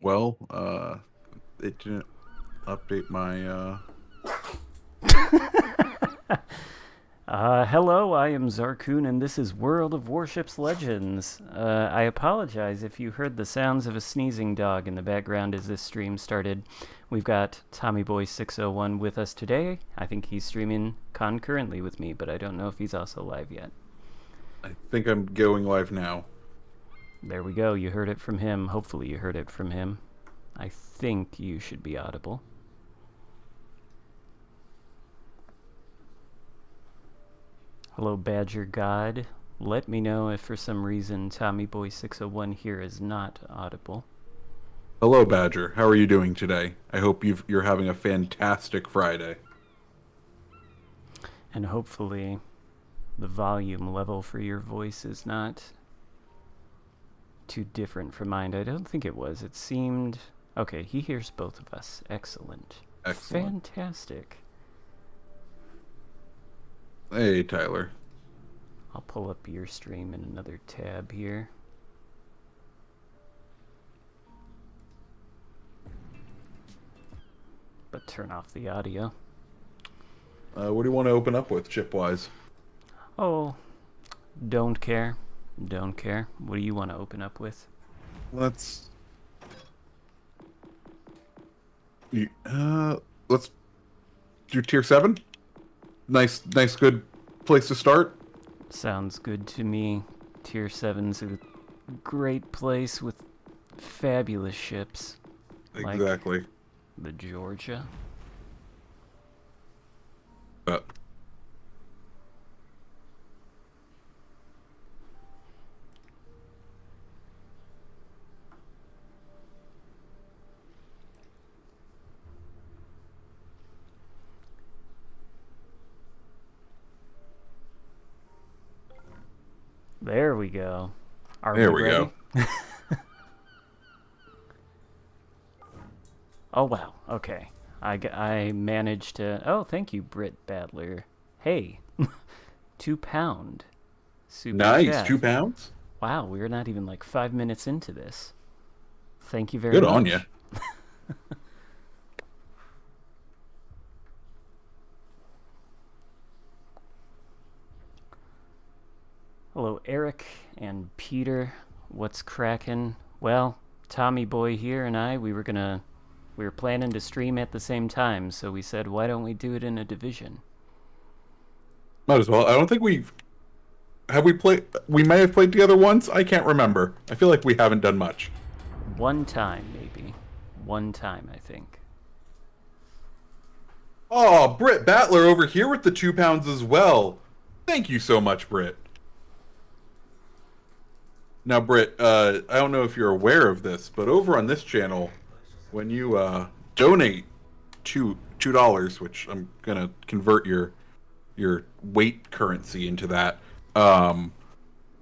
well. It didn't update my. Hello, I am Xarkun, and this is World of Warships Legends. I apologize if you heard the sounds of a sneezing dog in the background as this stream started. We've got TommyBoy601 with us today. I think he's streaming concurrently with me, but I don't know if he's also live yet. I think I'm going live now. There we go. You heard it from him. Hopefully you heard it from him. I think you should be audible. Hello, Badger God. Let me know if for some reason TommyBoy601 here is not audible. Hello, Badger. How are you doing today? I hope you're having a fantastic Friday. And hopefully the volume level for your voice is not too different from mine. I don't think it was. It seemed... Okay, he hears both of us. Excellent. Excellent. Fantastic. Hey, Tyler. I'll pull up your stream in another tab here. But turn off the audio. What do you want to open up with, chip-wise? Oh, don't care. Don't care. What do you want to open up with? Let's do tier 7. Nice, good place to start. Sounds good to me. Tier 7's a great place with fabulous ships. Exactly. Like the Georgia. There we go. There we go. Oh, wow. Okay. I managed to... Oh, thank you, Brit Battler. Hey. 2 pound. Super Nice. chat. 2 pounds? Wow, we're not even like 5 minutes into this. Thank you very Good much. on you. Hello, Eric and Peter. What's crackin'? Well, Tommy Boy here and I, we were planning to stream at the same time, so we said, why don't we do it in a division? Might as well. I don't think have we played. We may have played together once. I can't remember. I feel like we haven't done much. One time, maybe. One time, I think. Oh, Britt Battler over here with the 2 pounds as well. Thank you so much, Britt. Now, Britt, I don't know if you're aware of this, but over on this channel, when you donate $2, which I'm gonna convert your weight currency into that,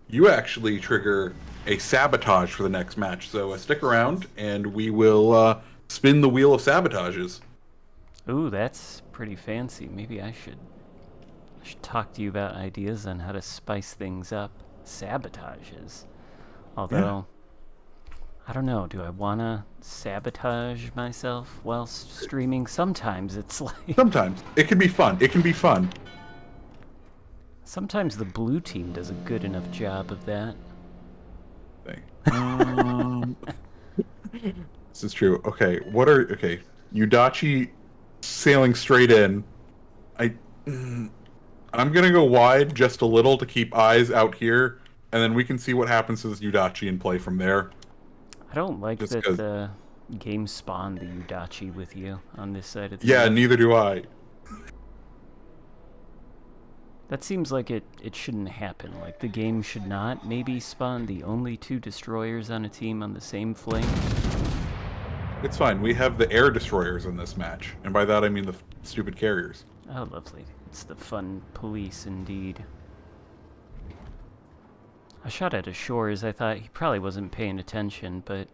you actually trigger a sabotage for the next match. So stick around, and we will spin the wheel of sabotages. Ooh, that's pretty fancy. Maybe I should talk to you about ideas on how to spice things up. Sabotages. Although, I don't know, do I want to sabotage myself while streaming? Sometimes it's like... Sometimes. It can be fun. It can be fun. Sometimes the blue team does a good enough job of that. This is true. Okay, okay, Yudachi sailing straight in. I'm gonna go wide just a little to keep eyes out here, and then we can see what happens to this Yudachi and play from there. I don't like that the game spawned the Yudachi with you on this side of the Yeah, map. neither do I. That seems like it shouldn't happen. Like, the game should not maybe spawn the only 2 destroyers on a team on the same flank. It's fine. We have the air destroyers in this match, and by that I mean the stupid carriers. Oh, lovely. It's the fun police, indeed. I shot at Ashores. I thought he probably wasn't paying attention, but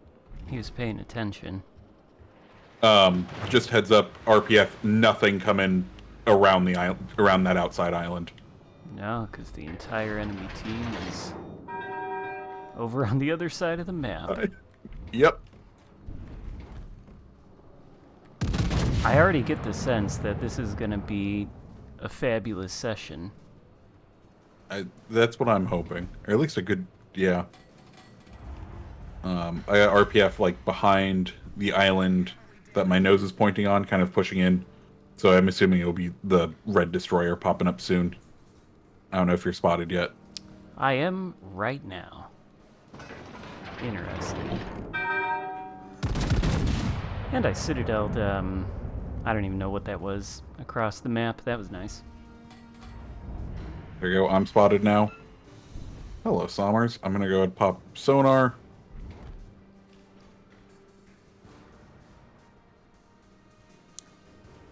he was paying attention. Just heads up, RPF, nothing coming around the island, around that outside island. No, because the entire enemy team is over on the other side of the map. Yep. I already get the sense that this is going to be a fabulous session. That's what I'm hoping, or at least a good, yeah. I got RPF like behind the island that my nose is pointing on, kind of pushing in. So I'm assuming it'll be the red destroyer popping up soon. I don't know if you're spotted yet. I am right now. Interesting. And I citadeled, I don't even know what that was across the map. That was nice. There you go. I'm spotted now. Hello, Sommers. I'm going to go ahead and pop sonar.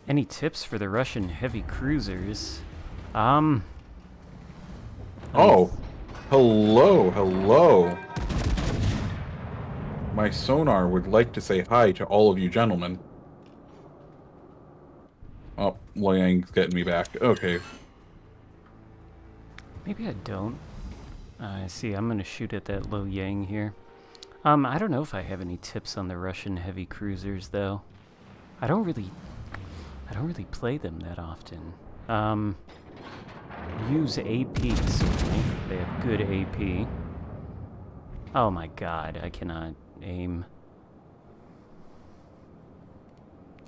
Any tips for the Russian heavy cruisers? Oh. Hello. My sonar would like to say hi to all of you gentlemen. Oh, Loyang's getting me back. Okay. Maybe I don't. I see. I'm gonna shoot at that Lo Yang here. I don't know if I have any tips on the Russian heavy cruisers, though. I don't really play them that often. Use AP, certainly. They have good AP. Oh my god, I cannot aim.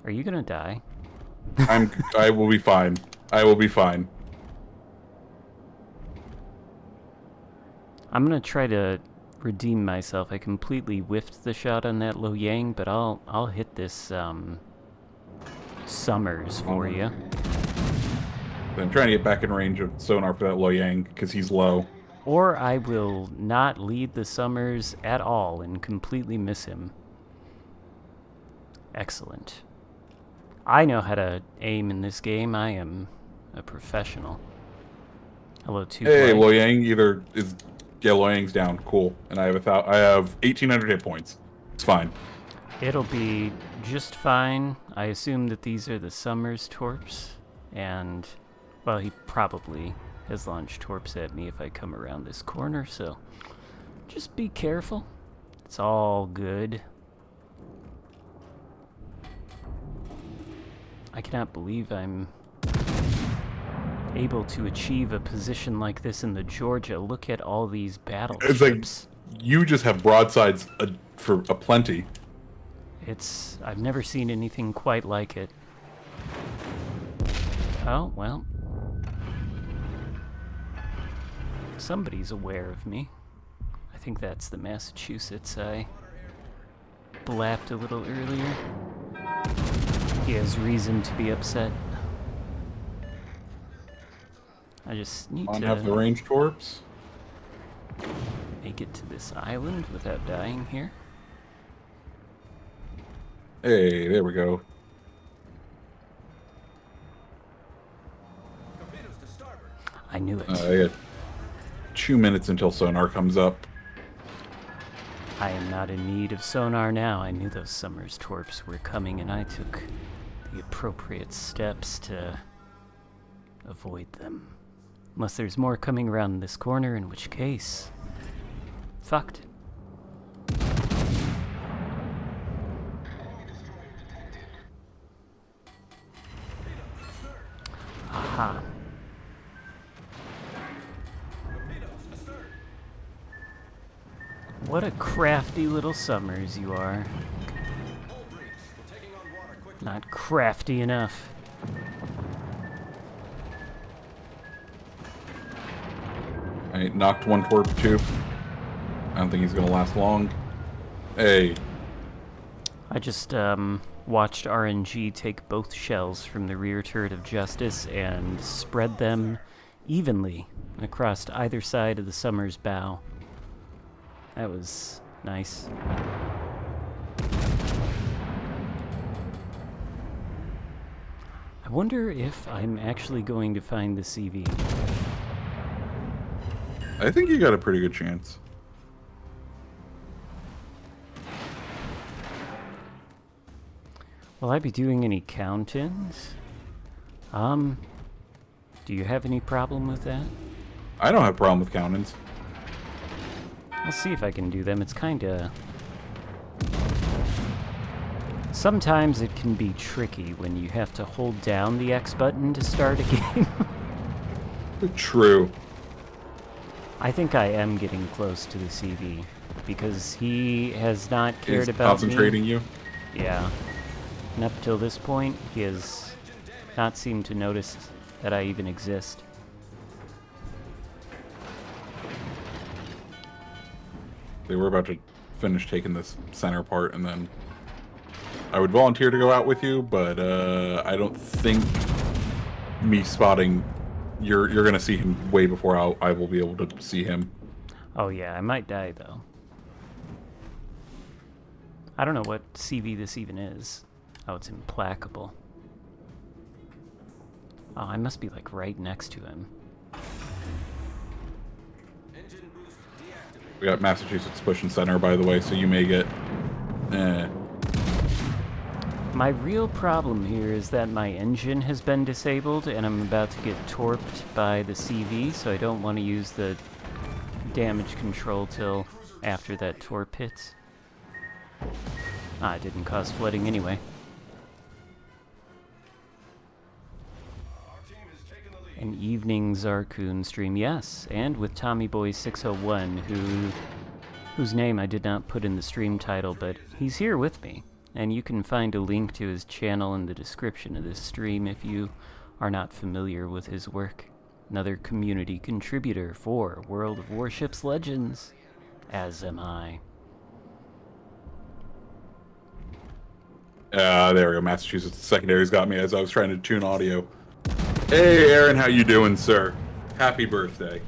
Are you gonna die? I will be fine. I will be fine. I'm gonna try to redeem myself. I completely whiffed the shot on that Lo Yang, but I'll hit this Summers for you. I'm trying to get back in range of sonar for that Loyang because he's low. Or I will not lead the Summers at all and completely miss him. Excellent. I know how to aim in this game. I am a professional. Hello, two. Hey, Loyang Loyang's down. Cool. And I have 1,800 hit points. It's fine. It'll be just fine. I assume that these are the Summers torps, and well, he probably has launched torps at me if I come around this corner, so just be careful. It's all good. I cannot believe I'm able to achieve a position like this in the Georgia. Look at all these battleships. It's like you just have broadsides for aplenty. I've never seen anything quite like it. Oh, well. Somebody's aware of me. I think that's the Massachusetts I blapped a little earlier. He has reason to be upset. I just need to have the range torps. Make it to this island without dying here. Hey, there we go. I knew it. I got 2 minutes until sonar comes up. I am not in need of sonar now. I knew those Summers torps were coming, and I took the appropriate steps to avoid them. Unless there's more coming around this corner, in which case... fucked. Aha. What a crafty little Summers you are. Not crafty enough. I knocked one torp too. I don't think he's gonna last long. Hey. I just watched RNG take both shells from the rear turret of Justice and spread them evenly across either side of the Summers bow. That was nice. I wonder if I'm actually going to find the CV. I think you got a pretty good chance. Will I be doing any count-ins? Do you have any problem with that? I don't have a problem with count-ins. I'll see if I can do them. It's kinda Sometimes it can be tricky when you have to hold down the X button to start a game. True. I think I am getting close to the CV, because he has not cared He's about concentrating me. you? Yeah. And up till this point, he has not seemed to notice that I even exist. They were about to finish taking this center part, and then I would volunteer to go out with you, but I don't think me spotting you're gonna see him way before I will be able to see him. Oh yeah, I might die though. I don't know what CV this even is. Oh, it's implacable. Oh, I must be like right next to him. We got Massachusetts pushing center, by the way, so you may get... My real problem here is that my engine has been disabled and I'm about to get torped by the CV, so I don't want to use the damage control till after that torp hits. Ah, it didn't cause flooding anyway. An evening Xarkun stream, yes, and with Tommy Boy 601, whose name I did not put in the stream title, but he's here with me. And you can find a link to his channel in the description of this stream if you are not familiar with his work. Another community contributor for World of Warships Legends, as am I. There we go. Massachusetts secondaries got me as I was trying to tune audio. Hey, Aaron, how you doing, sir? Happy birthday.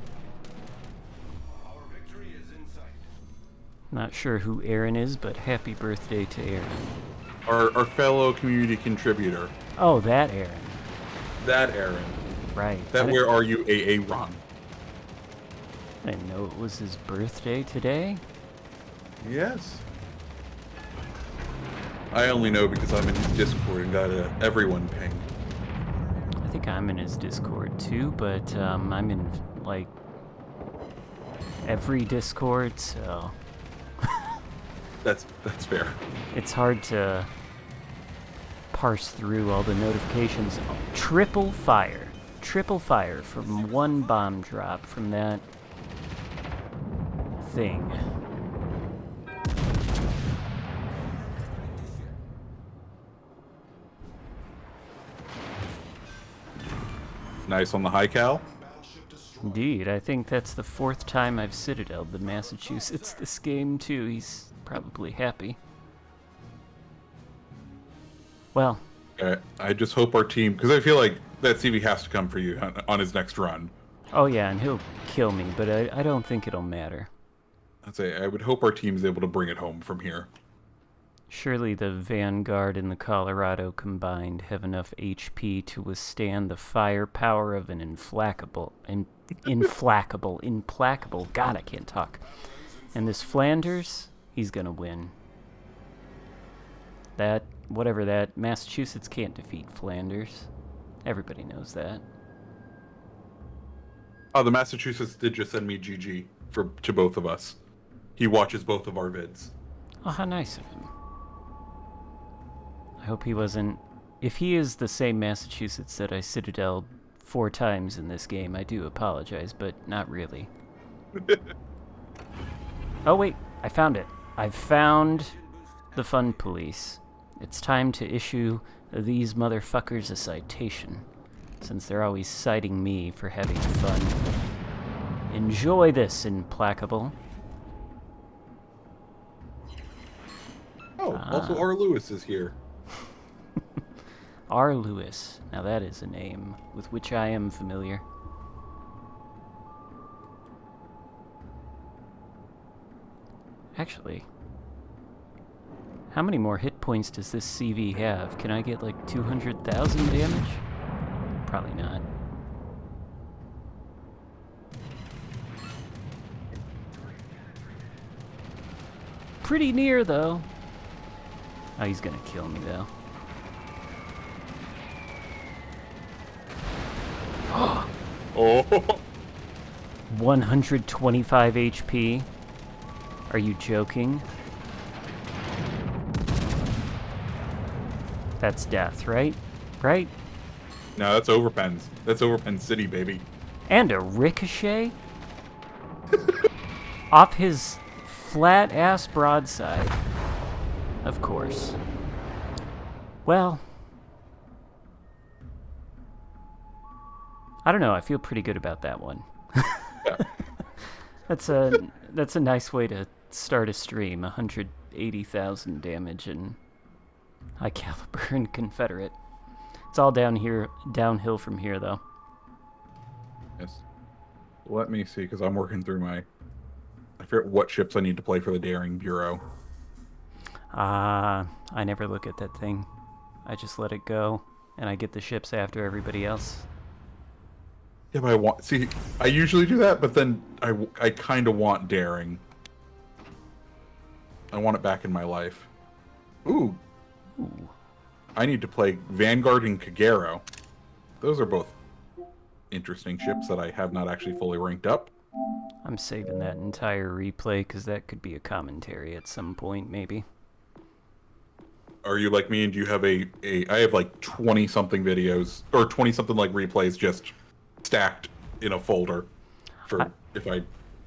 Not sure who Aaron is, but happy birthday to Aaron. Our fellow community contributor. Oh, that Aaron. That Aaron. Right. That Where Are You AA Ron. I didn't know it was his birthday today. Yes. I only know because I'm in his Discord and got everyone ping. I think I'm in his Discord too, but I'm in, like, every Discord, so... That's fair. It's hard to parse through all the notifications. Oh, triple fire from one bomb drop from that thing. Nice on the high cal. Indeed, I think that's the 4th time I've citadeled the Massachusetts this game too. He's probably happy. Well, I just hope our team, because I feel like that CV has to come for you on his next run. oh yeah, and he'll kill me, but I don't think it'll matter. I would hope our team's able to bring it home from here. Surely the Vanguard and the Colorado combined have enough HP to withstand the firepower of an implacable. God, I can't talk. And this Flanders, he's gonna win. Whatever that, Massachusetts can't defeat Flanders. Everybody knows that. Oh, the Massachusetts did just send me GG to both of us. He watches both of our vids. Oh, how nice of him. I hope he wasn't... If he is the same Massachusetts that I citadeled 4 times in this game, I do apologize, but not really. Oh wait, I found it. I've found the fun police. It's time to issue these motherfuckers a citation, since they're always citing me for having fun. Enjoy this, implacable. Oh, also R. Lewis is here. R. Lewis. Now that is a name with which I am familiar. Actually, how many more hit points does this CV have? Can I get like 200,000 damage? Probably not. Pretty near though. Oh, he's gonna kill me though. Oh. 125 HP. Are you joking? That's death, right? Right? No, that's Overpens. That's Overpen City, baby. And a ricochet? Off his flat-ass broadside. Of course. Well, I don't know. I feel pretty good about that one. Yeah. That's a nice way to start a stream. 180,000 damage and high caliber and Confederate. It's all downhill from here, though. Yes. Let me see, because I'm working through I forget what ships I need to play for the Daring Bureau. I never look at that thing. I just let it go, and I get the ships after everybody else. Yeah, but I usually do that, but then I kind of want Daring. I want it back in my life. Ooh. I need to play Vanguard and Kagero. Those are both interesting ships that I have not actually fully ranked up. I'm saving that entire replay because that could be a commentary at some point, maybe. Are you like me and do you have I have like 20-something videos, or 20-something like replays just stacked in a folder for if I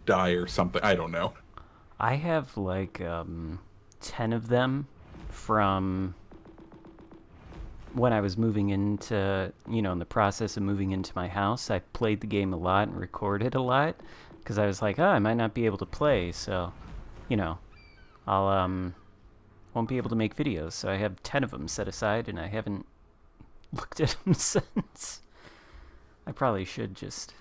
die or something. I don't know. I have like 10 of them from when I was moving into, in the process of moving into my house. I played the game a lot and recorded a lot because I was like, I might not be able to play, so, I'll won't be able to make videos. So I have 10 of them set aside and I haven't looked at them since. I probably should just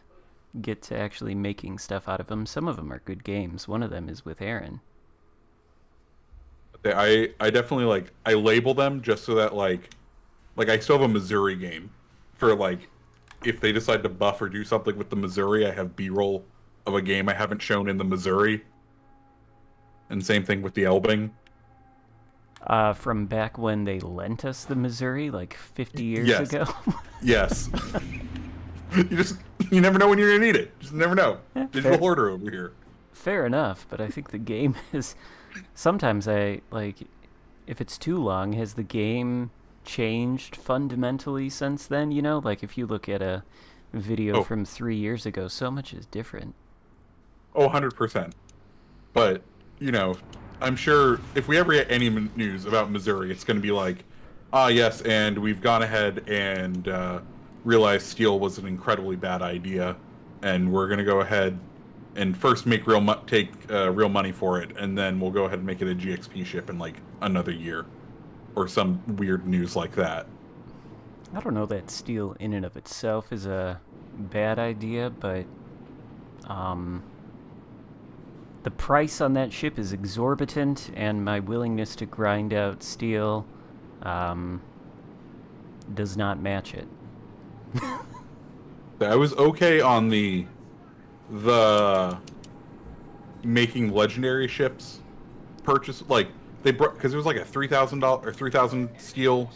get to actually making stuff out of them. Some of them are good games. One of them is with Aaron. I definitely I label them just so that like I still have a Missouri game for if they decide to buff or do something with the Missouri, I have B-roll of a game I haven't shown in the Missouri. And same thing with the Elbing. From back when they lent us the Missouri, 50 years ago? Yes. You never know when you're gonna need it. Just never know. Yeah, Digital hoarder over here. Fair enough, but I think the game is... Sometimes if it's too long, has the game changed fundamentally since then, if you look at a video from 3 years ago, so much is different. 100%. But, I'm sure if we ever get any news about Missouri, it's going to be yes, and we've gone ahead and realized steel was an incredibly bad idea, and we're going to go ahead and first make real money for it, and then we'll go ahead and make it a GXP ship in another year, or some weird news like that. I don't know that steel in and of itself is a bad idea, but the price on that ship is exorbitant, and my willingness to grind out steel does not match it. I was okay on the making legendary ships purchase, they brought, because it was a $3,000 or 3,000 steel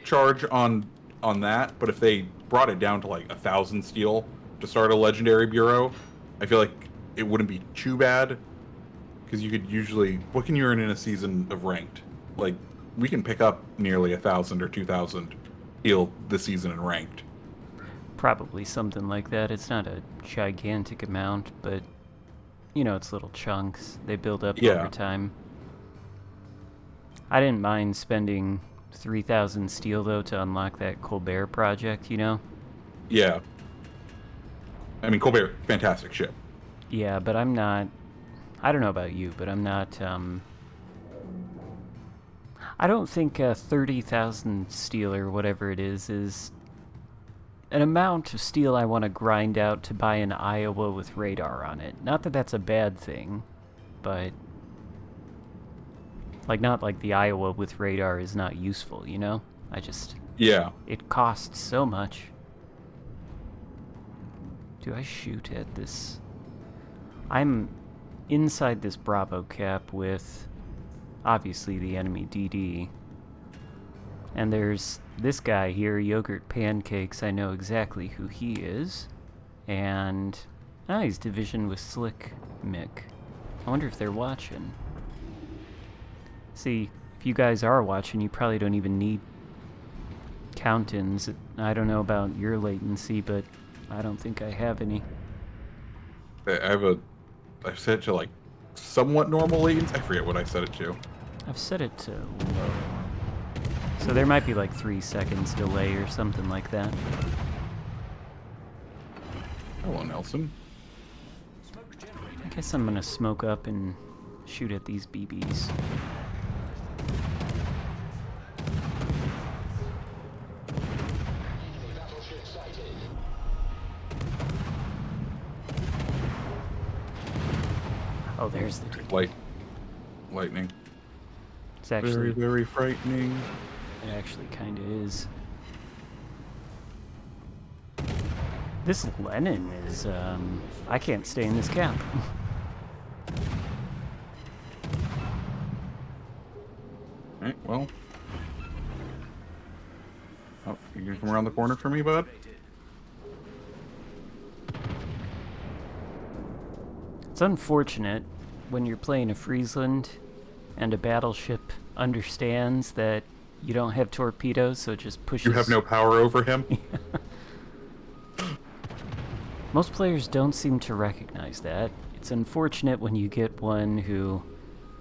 charge on that, but if they brought it down to 1,000 steel to start a legendary bureau, I feel like it wouldn't be too bad, because you could usually, what can you earn in a season of ranked? We can pick up nearly 1,000 or 2,000 steel this season in ranked. Probably something like that. It's not a gigantic amount, but it's little chunks. They build up over time. I didn't mind spending 3,000 steel though to unlock that Colbert project, Yeah. I mean, Colbert, fantastic ship. Yeah, but I'm not... I don't know about you, but I'm not... I don't think 30,000 steel or whatever it is an amount of steel I want to grind out to buy an Iowa with radar on it. Not that that's a bad thing, but... not like the Iowa with radar is not useful, I just... Yeah. It costs so much. Do I shoot at this? I'm inside this Bravo cap with, obviously, the enemy DD. And there's this guy here, Yogurt Pancakes. I know exactly who he is. And, he's division with Slick Mick. I wonder if they're watching. See, if you guys are watching, you probably don't even need count-ins. I don't know about your latency, but I don't think I have any. I've set it to like somewhat normal latency. I forget what I set it to. I've set it to low. So there might be like 3 seconds delay or something like that. Hello, Nelson. I guess I'm gonna smoke up and shoot at these BBs. Oh, there's the dude. Lightning. It's actually Very, very frightening. It actually kind of is. This Lenin is, I can't stay in this camp. Alright, well. Oh, you gonna come around the corner for me, bud? It's unfortunate when you're playing a Friesland and a battleship understands that you don't have torpedoes, so it just pushes... You have no power over him? Most players don't seem to recognize that. It's unfortunate when you get one who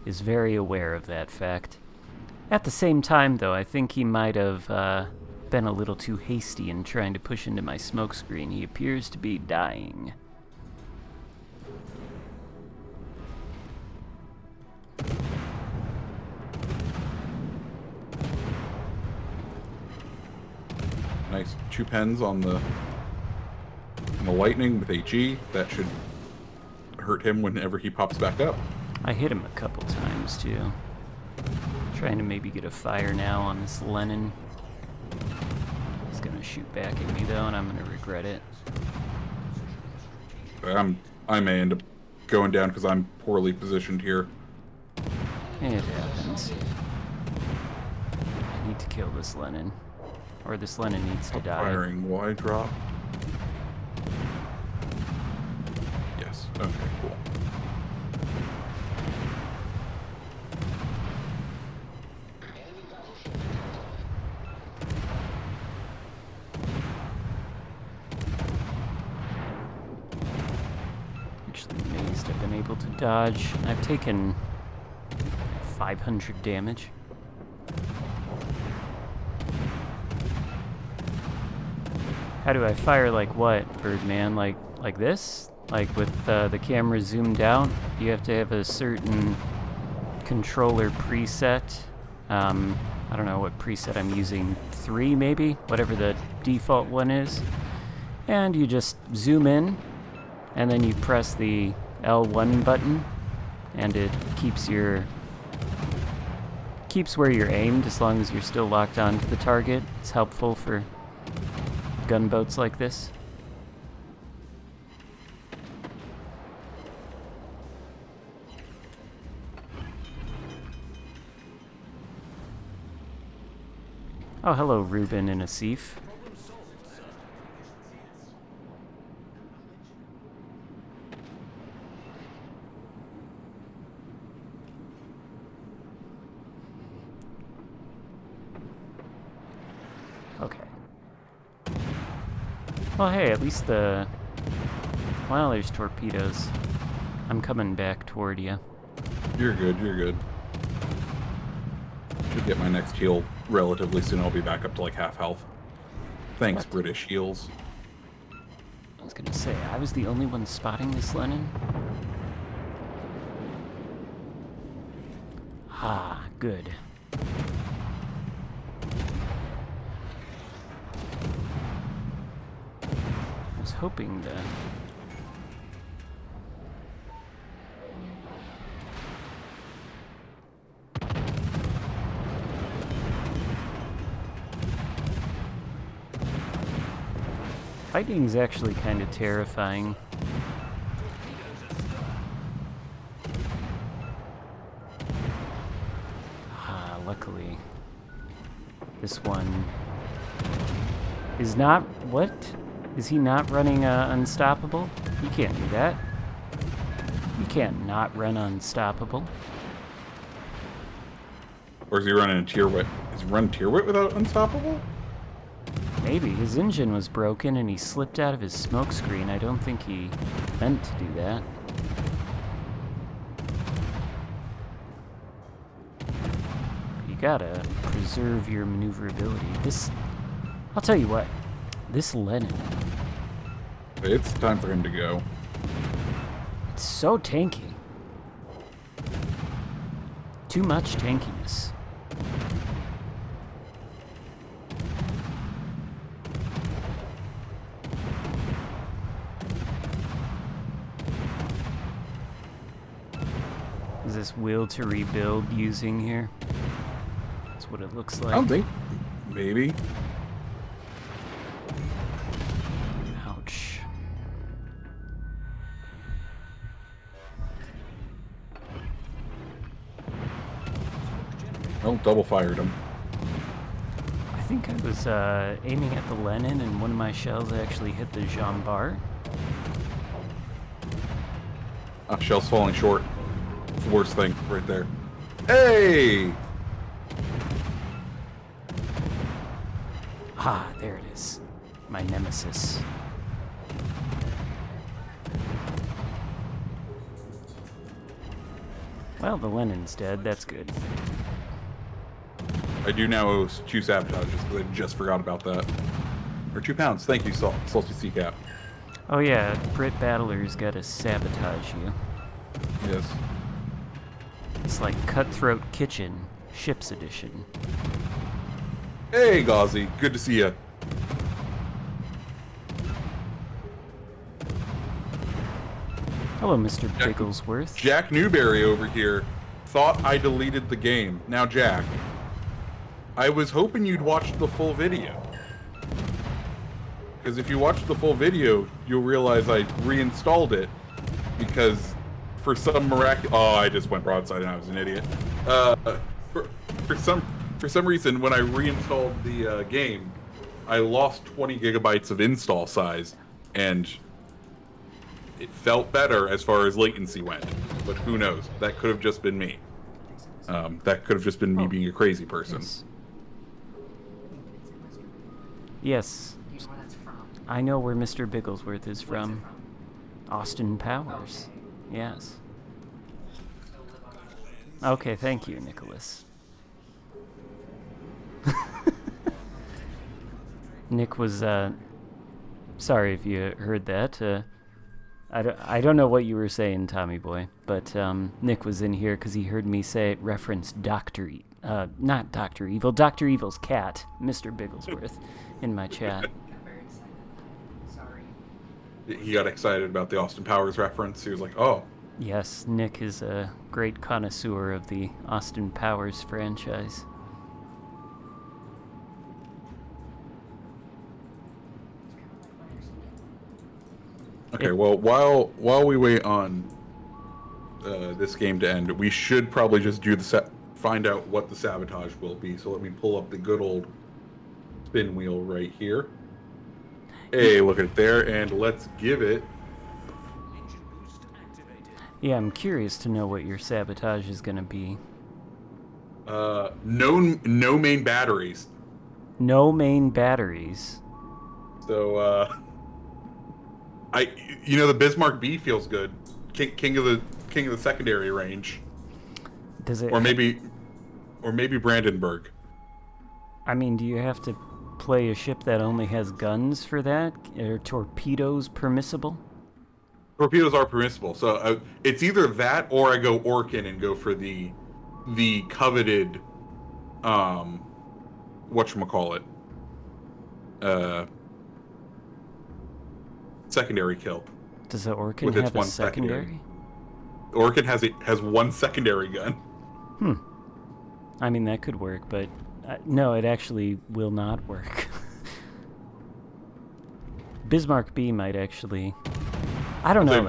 is very aware of that fact. At the same time, though, I think he might have been a little too hasty in trying to push into my smoke screen. He appears to be dying. Nice 2 pens on the lightning with HE. That should hurt him whenever he pops back up. I hit him a couple times too. Trying to maybe get a fire now on this Lenin. He's gonna shoot back at me though, and I'm gonna regret it. I may end up going down because I'm poorly positioned here. It happens. I need to kill this Lenin. Or this Lenin needs to die. Firing Y drop. Yes. Okay, cool. Actually amazed I've been able to dodge. I've taken 500 damage. How do I fire like what, Birdman? Like this? Like with the camera zoomed out? You have to have a certain controller preset. I don't know what preset I'm using. 3 maybe? Whatever the default one is. And you just zoom in, and then you press the L1 button, and it keeps where you're aimed as long as you're still locked onto the target. It's helpful for gunboats like this. Oh, hello, Ruben and Asif. Okay. Well, hey, at least well, there's torpedoes. I'm coming back toward you. You're good, you're good. Should get my next heal relatively soon. I'll be back up to like half health. Thanks, what? British heals. I was gonna say, I was the only one spotting this Lenin. Ah, good. I was hoping to... Fighting's actually kind of terrifying. Ah, luckily, this one is not... What? Is he not running Unstoppable? You can't do that. You can't not run Unstoppable. Or is he running a tier wit? Is he running tier wit without Unstoppable? Maybe his engine was broken and he slipped out of his smoke screen. I don't think he meant to do that. You gotta preserve your maneuverability. I'll tell you what, this Lenin. It's time for him to go. It's so tanky. Too much tankiness. Is this will to rebuild using here? That's what it looks like. I don't think. Maybe. Ouch. Oh, double fired him. I think I was aiming at the Lenin and one of my shells actually hit the Jean Bart. Shell's falling short. It's the worst thing right there. Hey! Ah, there it is. My nemesis. Well, the Lenin's dead. That's good. I do now owe 2 sabotages because I just forgot about that. Or 2 pounds. Thank you, Salty Sea Cap. Oh yeah, Brit Battler's gotta sabotage you. Yes. It's like Cutthroat Kitchen, Ships Edition. Hey, Gauzy. Good to see you. Hello, Mr. Bigglesworth. Jack Newberry over here thought I deleted the game. Now, Jack, I was hoping you'd watch the full video. Because if you watch the full video, you'll realize I reinstalled it because for some miraculous... Oh, I just went broadside and I was an idiot. For some reason, when I reinstalled the game, I lost 20 gigabytes of install size, and it felt better as far as latency went. But who knows? That could have just been me. That could have just been me being a crazy person. Yes. I know where Mr. Bigglesworth is from. Austin Powers. Yes. Okay, thank you, Nicholas. Nick was, sorry if you heard that. I don't know what you were saying, Tommy boy, but Nick was in here because he heard me say it referenced not Dr. Evil, Dr. Evil's cat, Mr. Bigglesworth, in my chat. He got excited about the Austin Powers reference. He was like, oh. Yes, Nick is a great connoisseur of the Austin Powers franchise. Okay, well, while we wait on this game to end, we should probably just do find out what the sabotage will be. So let me pull up the good old spin wheel right here. Hey, look at it there, and let's give it... Yeah, I'm curious to know what your sabotage is going to be. No main batteries. No main batteries. So, the Bismarck B feels good. King of the secondary range. Does it? Or maybe Brandenburg. I mean, do you have to play a ship that only has guns for that? Are torpedoes permissible? Torpedoes are permissible, so it's either that or I go Orkin and go for the coveted, whatchamacallit, secondary kill. Does the Orkin have a secondary? Orkin has one secondary gun. I mean, that could work, but no, it actually will not work. Bismarck B might actually... I don't know.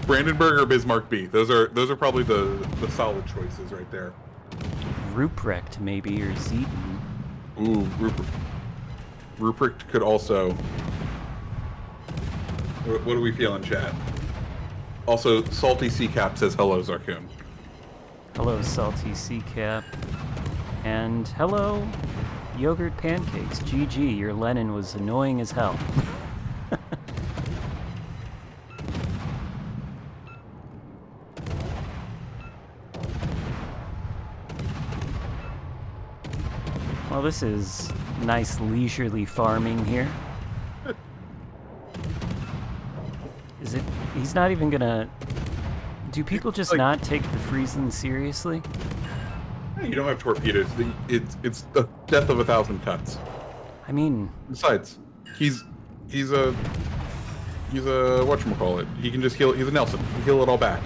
Brandenburg or Bismarck B. Those are probably the solid choices right there. Ruprecht maybe, or Zeton. Ooh, Ruprecht could also... What do we feel in chat? Also, Salty Sea Cap says hello, Xarkun. Hello, Salty Sea Cap. And hello, Yogurt pancakes. GG, your Lenin was annoying as hell. Well, this is nice leisurely farming here. Is it? He's not even gonna... Do people just not take the Friesland seriously? You don't have torpedoes. It's the death of 1,000 cuts. I mean... Besides, he's a whatchamacallit. He can just heal. He's a Nelson. He can heal it all back.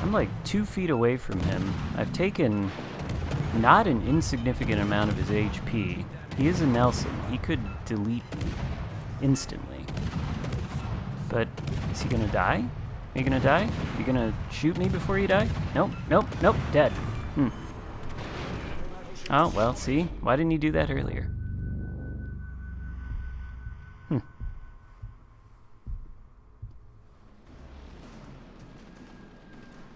I'm like 2 feet away from him. I've taken not an insignificant amount of his HP. He is a Nelson. He could delete me instantly. But is he gonna die? Are you gonna die? You gonna shoot me before you die? Nope, nope, nope, dead. Oh, well, see? Why didn't you do that earlier?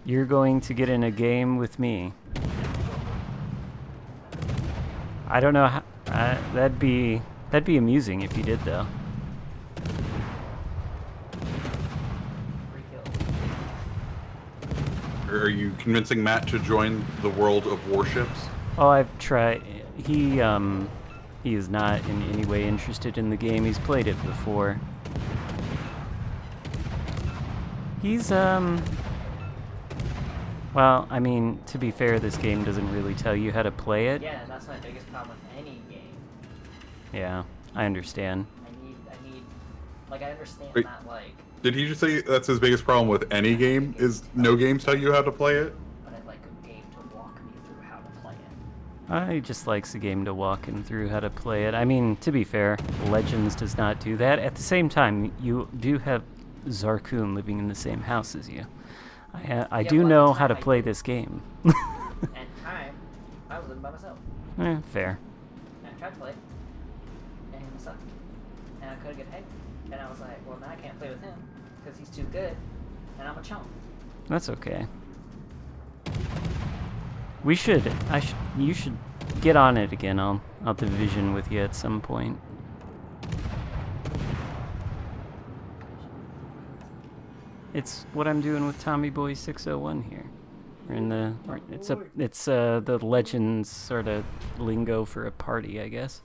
You're going to get in a game with me. I don't know how... that'd be amusing if you did, though. Are you convincing Matt to join the World of Warships? Oh, I've tried. He is not in any way interested in the game. He's played it before. He's, well, I mean, to be fair, this game doesn't really tell you how to play it. Yeah, that's my biggest problem with any game. Yeah, I understand. I need, like, I understand Wait. that, like... Did he just say that's his biggest problem with any game? Is no games tell you how to play it? But I'd like a game to walk me through how to play it. He just likes a game to walk him through how to play it. I mean, to be fair, Legends does not do that. At the same time, you do have Xarkun living in the same house as you. I do know how to play this game. And time, I was living by myself. Fair. And I tried to play, and it sucked. And I couldn't get paid. And I was like, well, now I can't play with him, because he's too good, and I'm a chump. That's okay. You should get on it again. I'll division with you at some point. It's what I'm doing with Tommy Boy 601 here. We're in the it's the Legends sort of lingo for a party, I guess,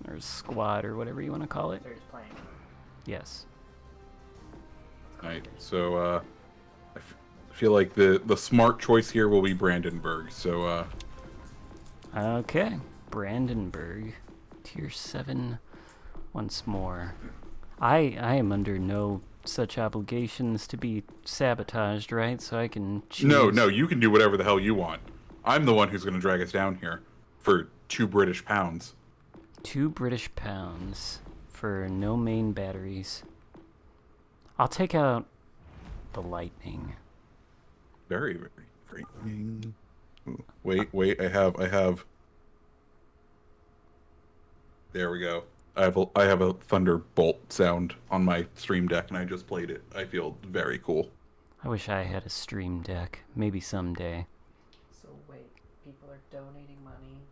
or a squad or whatever you want to call it. They're just playing. Yes. Alright, so I feel like the smart choice here will be Brandenburg. So Okay, Brandenburg, tier 7, once more. I am under no such obligations to be sabotaged, right? So I can choose. no, you can do whatever the hell you want. I'm the one who's going to drag us down here for £2 British. £2 British for no main batteries. I'll take out the lightning. Very, very frightening. Ooh, wait, I have. There we go. I have a thunderbolt sound on my stream deck, and I just played it. I feel very cool. I wish I had a stream deck. Maybe someday. So wait, people are donating money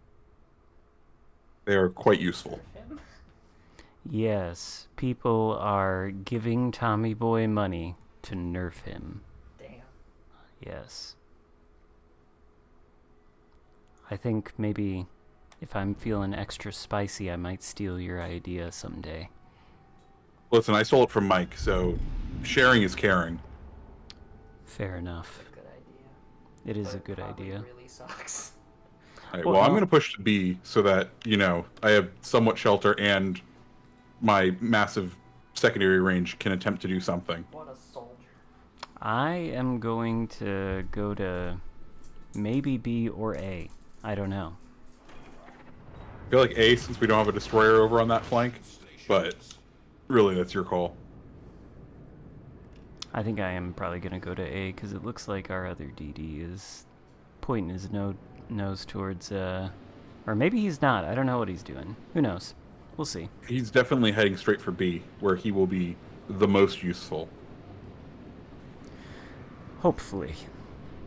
They are quite useful. for him? Yes, people are giving Tommy Boy money to nerf him. Damn. Yes. I think maybe if I'm feeling extra spicy, I might steal your idea someday. Listen, I stole it from Mike, so sharing is caring. Fair enough. Good idea. It is But a it good probably idea. really sucks. All right, Well, well, I'm no. going to push to B so that, I have somewhat shelter and my massive secondary range can attempt to do something. What a soldier. I am going to go to maybe B or A. I don't know. I feel like A, since we don't have a destroyer over on that flank, but really, that's your call. I think I am probably going to go to A because it looks like our other DD is pointing his nose towards, or maybe he's not. I don't know what he's doing. Who knows? We'll see. He's definitely heading straight for B, where he will be the most useful. Hopefully.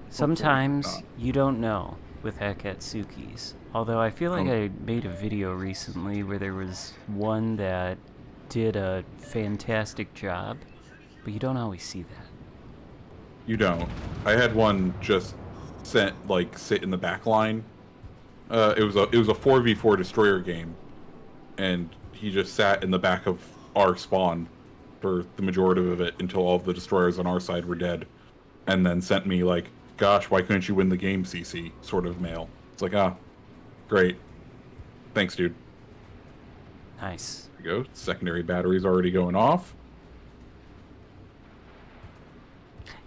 Sometimes not. you don't know. with Akatsukis. Although I feel like I made a video recently where there was one that did a fantastic job, but you don't always see that. You don't. I had one just sit in the back line. It was a 4v4 destroyer game, and he just sat in the back of our spawn for the majority of it until all of the destroyers on our side were dead, and then sent me like, "Gosh, why couldn't you win the game, CC?" sort of mail. It's like, great, thanks, dude. Nice. There we go. Secondary battery's already going off.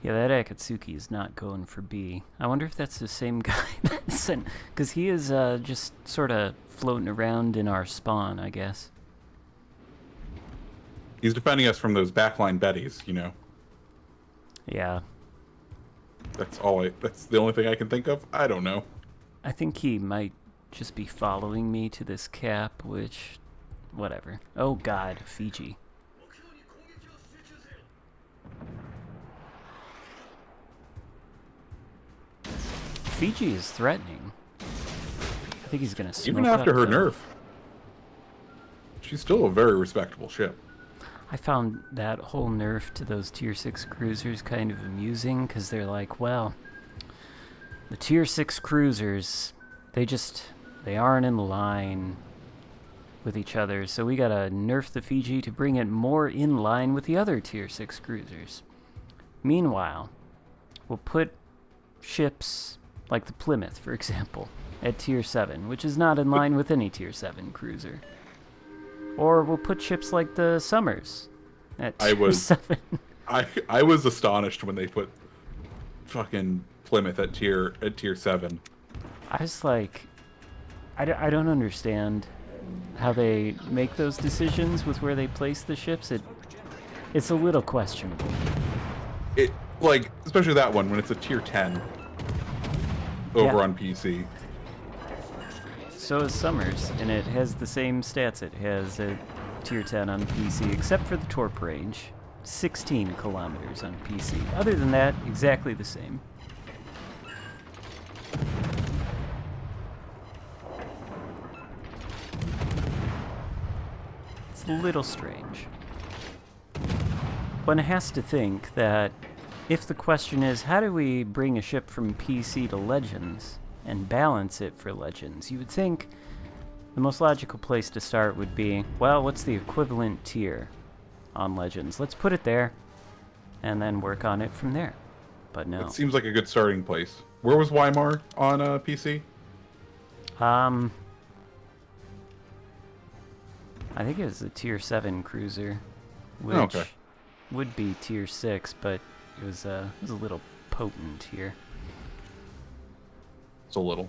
Yeah, that Akatsuki is not going for B. I wonder if that's the same guy that sent, because he is just sort of floating around in our spawn, I guess. He's defending us from those backline Bettys, you know. Yeah. That's the only thing I can think of. I don't know. I think he might just be following me to this cap, which, whatever. Oh god, Fiji. Fiji is threatening. I think he's gonna smoke Even after up, her though. nerf. She's still a very respectable ship. I found that whole nerf to those tier 6 cruisers kind of amusing, because they're like, well, the tier 6 cruisers, they aren't in line with each other, so we gotta nerf the Fiji to bring it more in line with the other tier 6 cruisers. Meanwhile, we'll put ships like the Plymouth, for example, at tier 7, which is not in line with any tier 7 cruiser. Or we'll put ships like the Summers at tier 7. I was astonished when they put fucking Plymouth at tier 7. I was like, I don't understand how they make those decisions with where they place the ships. It's a little questionable. It, like, especially that one when it's a tier 10 over on PC. So is Summers, and it has the same stats it has at tier 10 on PC, except for the torp range. 16 kilometers on PC. Other than that, exactly the same. It's a little strange. One has to think that if the question is, how do we bring a ship from PC to Legends and balance it for Legends, you would think the most logical place to start would be, well, what's the equivalent tier on Legends? Let's put it there, and then work on it from there. But no. It seems like a good starting place. Where was Weimar on PC? I think it was a tier 7 cruiser, which would be tier 6, but it was a little potent here. It's a little.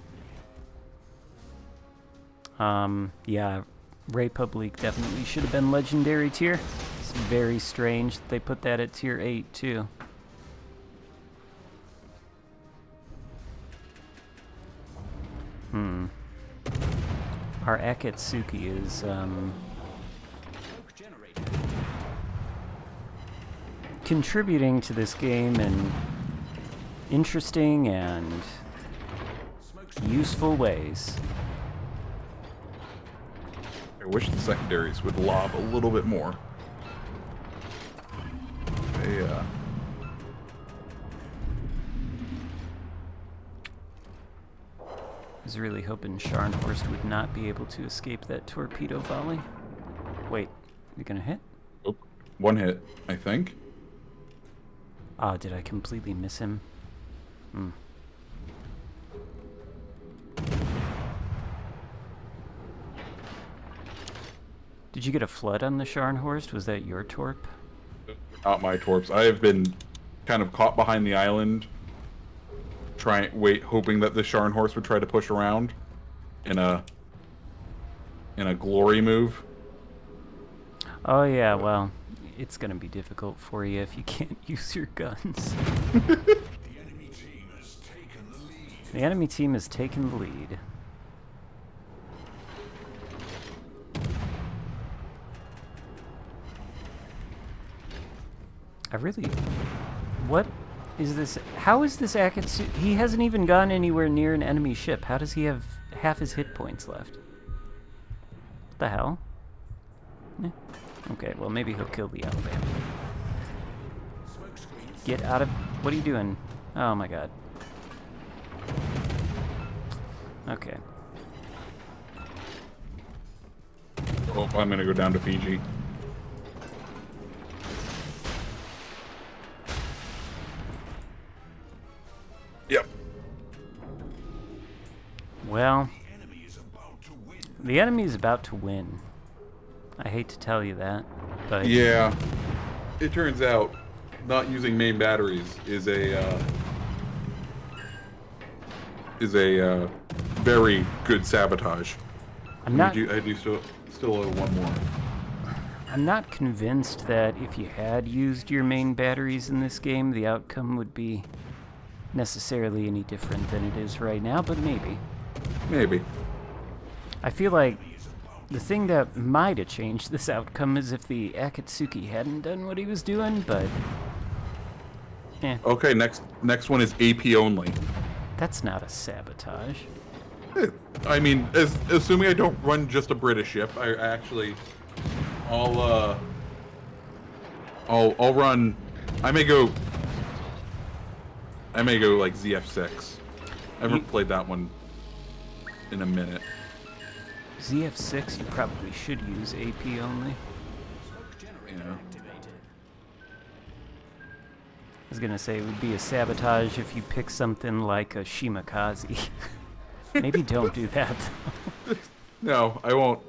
Yeah, Republic definitely should have been legendary tier. It's very strange that they put that at tier 8 too. Our Akatsuki is contributing to this game in interesting and useful ways. I wish the secondaries would lob a little bit more. I was really hoping Scharnhorst would not be able to escape that torpedo volley. Wait, you gonna hit? Oh, one hit, I think. Ah, did I completely miss him? Did you get a flood on the Scharnhorst? Was that your torp? Not my torps. I have been kind of caught behind the island, hoping that the Scharnhorst would try to push around in a glory move. Oh yeah, well, it's gonna be difficult for you if you can't use your guns. The enemy team has taken the lead. is this? How is this Akatsuki? He hasn't even gone anywhere near an enemy ship. How does he have half his hit points left? What the hell? Eh. Okay, well maybe he'll kill the Alabama. Get out of... What are you doing? Oh my god. Okay. Oh, I'm gonna go down to Fiji. Yep. Well, the enemy is about to win. I hate to tell you that, but... Yeah. It turns out not using main batteries is a very good sabotage. I do still owe one more. I'm not convinced that if you had used your main batteries in this game, the outcome would be necessarily any different than it is right now, but maybe. Maybe. I feel like the thing that might have changed this outcome is if the Akatsuki hadn't done what he was doing, but... Eh. Okay, next one is AP only. That's not a sabotage. I mean, assuming I don't run just a British ship, I'll run. I may go like ZF6. I haven't played that one in a minute. ZF6, you probably should use AP only. Yeah. I was gonna say it would be a sabotage if you pick something like a Shimakaze. Maybe don't do that. No, I won't.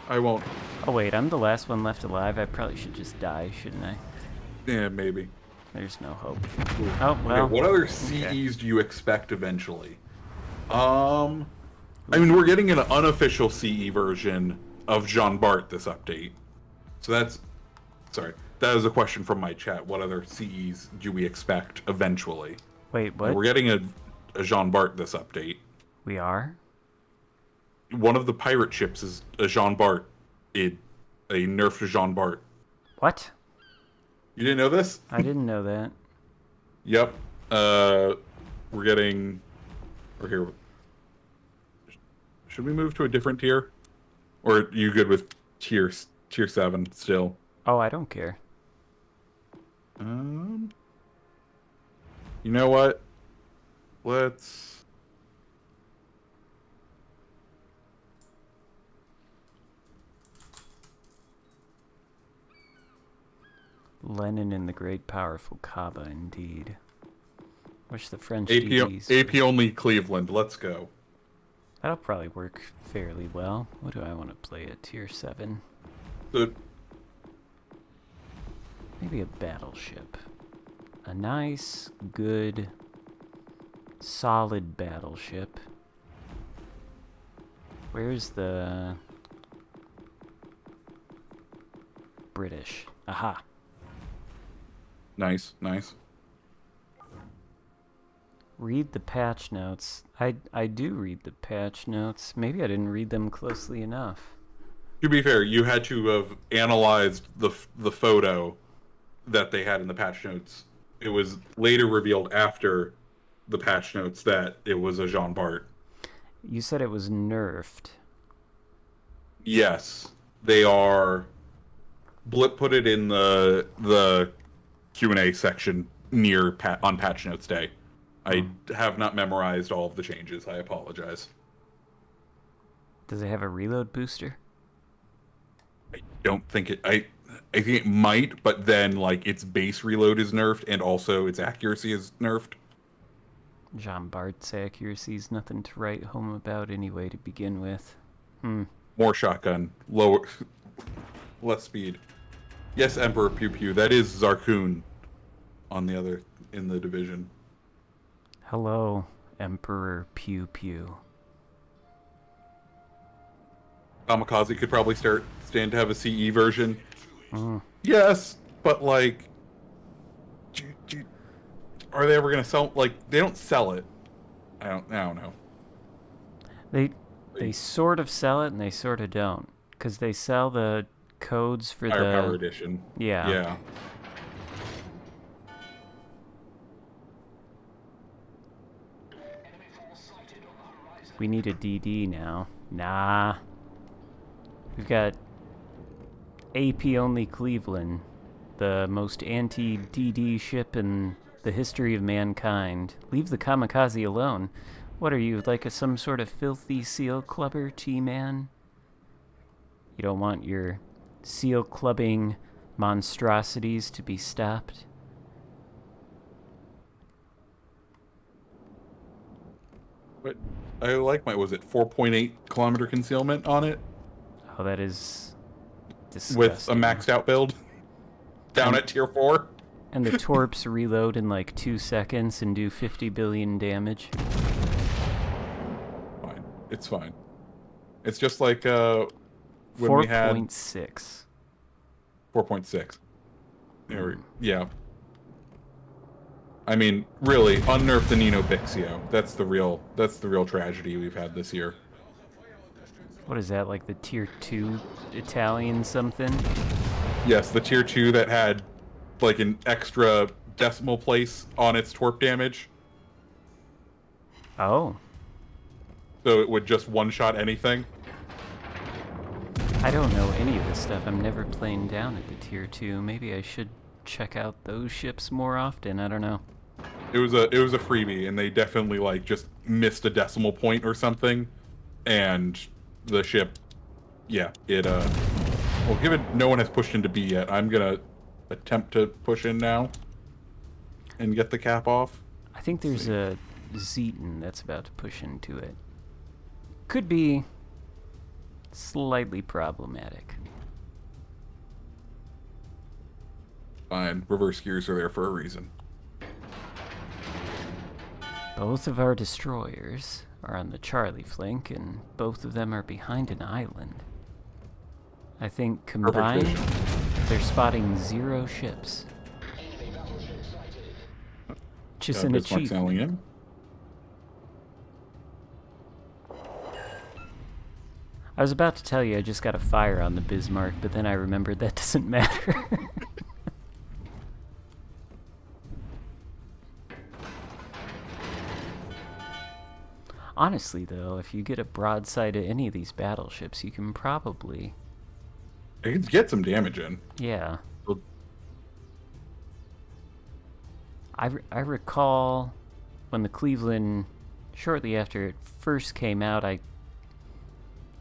Oh wait, I'm the last one left alive. I probably should just die, shouldn't I? Yeah, maybe. There's no hope. Ooh. Oh, well. Okay, what other CEs do you expect eventually? I mean, we're getting an unofficial CE version of Jean Bart this update. So that's... Sorry. That was a question from my chat. What other CEs do we expect eventually? Wait, what? We're getting a Jean Bart this update. We are? One of the pirate ships is a Jean Bart. A nerfed Jean Bart. What? You didn't know this? I didn't know that. Yep. We're getting... We're here. Should we move to a different tier? Or are you good with tier 7 still? Oh, I don't care. You know what? Let's... Lenin and the great powerful Kaaba, indeed. Wish the French AP, DDs... AP only Cleveland. Let's go. That'll probably work fairly well. What do I want to play at tier 7? Good. Maybe a battleship. A nice, good, solid battleship. Where's the... British? Aha. Nice, nice. Read the patch notes. I do read the patch notes. Maybe I didn't read them closely enough. To be fair, you had to have analyzed the photo that they had in the patch notes. It was later revealed after the patch notes that it was a Jean Bart. You said it was nerfed. Yes, they are. Blip put it in the Q&A section on patch notes day. I have not memorized all of the changes. I apologize. Does it have a reload booster? I don't think it... I think it might, but then like its base reload is nerfed and also its accuracy is nerfed. Jean Bart's accuracy is nothing to write home about anyway to begin with. More shotgun, less speed. Yes, Emperor Pew Pew. That is Xarkun in the division. Hello, Emperor Pew Pew. Kamikaze could probably stand to have a CE version. Yes, but like, are they ever gonna sell? Like, they don't sell it. I don't know. They sort of sell it and they sort of don't, because they sell the codes for Firepower edition. Yeah. We need a DD now. Nah. We've got AP-only Cleveland, the most anti-DD ship in the history of mankind. Leave the kamikaze alone. What are you, like some sort of filthy seal clubber, T-man? You don't want your seal clubbing monstrosities to be stopped? But I like my, was it 4.8 kilometer concealment on it? Oh, that is disgusting. With a maxed out build? Down at tier 4? And the torps reload in like 2 seconds and do 50 billion damage. Fine. It's fine. It's just like when we had 4.6. 4.6. Yeah. I mean, really, unnerf the Nino Bixio. That's the real tragedy we've had this year. What is that, like the tier 2 Italian something? Yes, the tier 2 that had like an extra decimal place on its torp damage. Oh. So it would just one-shot anything. I don't know any of this stuff. I'm never playing down at the tier 2. Maybe I should check out those ships more often. I don't know. It was a freebie, and they definitely like just missed a decimal point or something, and the ship, yeah, it well, given no one has pushed into B yet, I'm gonna attempt to push in now and get the cap off. I think there's a Zeton that's about to push into it. Could be slightly problematic. Fine, reverse gears are there for a reason. Both of our destroyers are on the Charlie flank, and both of them are behind an island. I think combined, they're spotting 0 ships. Just an Bismarck achievement. sailing in. I was about to tell you I just got a fire on the Bismarck, but then I remembered that doesn't matter. Honestly, though, if you get a broadside at any of these battleships, you can probably... It can get some damage in. Yeah. I recall when the Cleveland, shortly after it first came out, I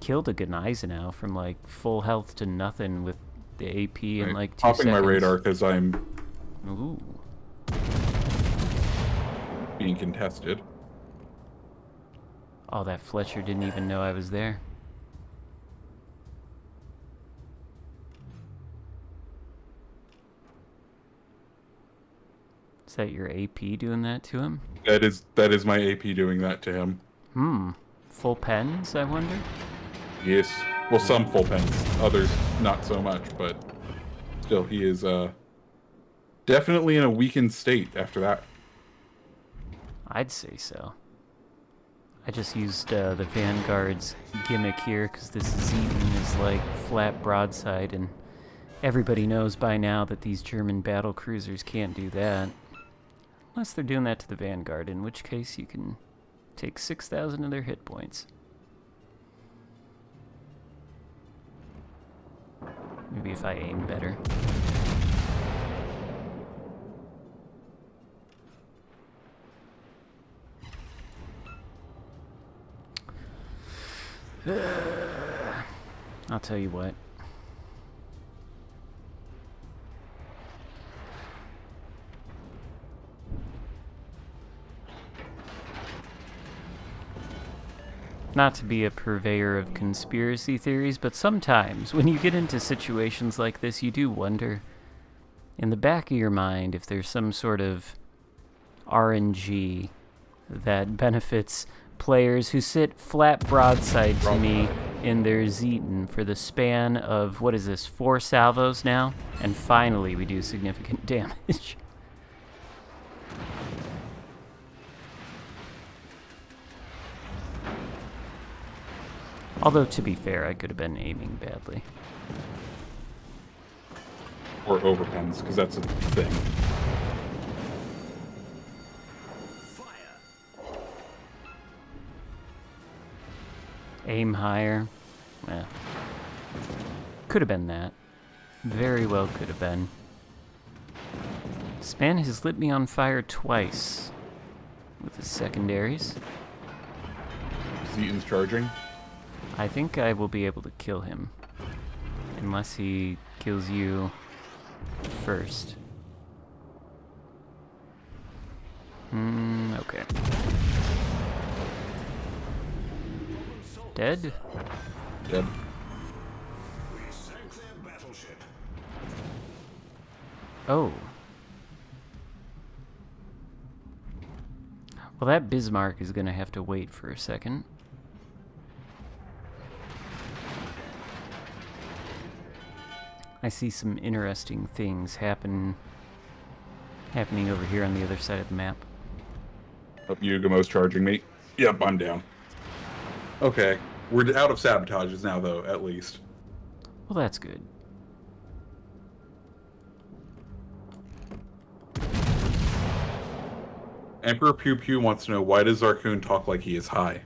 killed a Gneisenau from like full health to nothing with the AP in like 2 seconds. Popping my radar because I'm Ooh. being contested. Oh, that Fletcher didn't even know I was there. Is that your AP doing that to him? That is my AP doing that to him. Full pens, I wonder? Yes. Well, some full pens, others not so much, but still, he is definitely in a weakened state after that. I'd say so. I just used the Vanguard's gimmick here because this Zeton is like flat broadside, and everybody knows by now that these German battle cruisers can't do that. Unless they're doing that to the Vanguard, in which case you can take 6,000 of their hit points. Maybe if I aim better. I'll tell you what. Not to be a purveyor of conspiracy theories, but sometimes when you get into situations like this, you do wonder, in the back of your mind, if there's some sort of RNG that benefits players who sit flat broadside to me in their Zeton for the span of, what is this, 4 salvos now? And finally we do significant damage. Although, to be fair, I could have been aiming badly. Or overpens, because that's a thing. Aim higher. Eh. Could have been that. Very well could have been. This man has lit me on fire twice with his secondaries. Zeaton's charging. I think I will be able to kill him. Unless he kills you first. Okay. Dead? Dead. Oh. Well, that Bismarck is gonna have to wait for a second. I see some interesting things happening over here on the other side of the map. Hope Yugamo's charging me. Yep, I'm down. Okay, we're out of sabotages now, though, at least. Well, that's good. Emperor Pew Pew wants to know, why does Xarkun talk like he is high?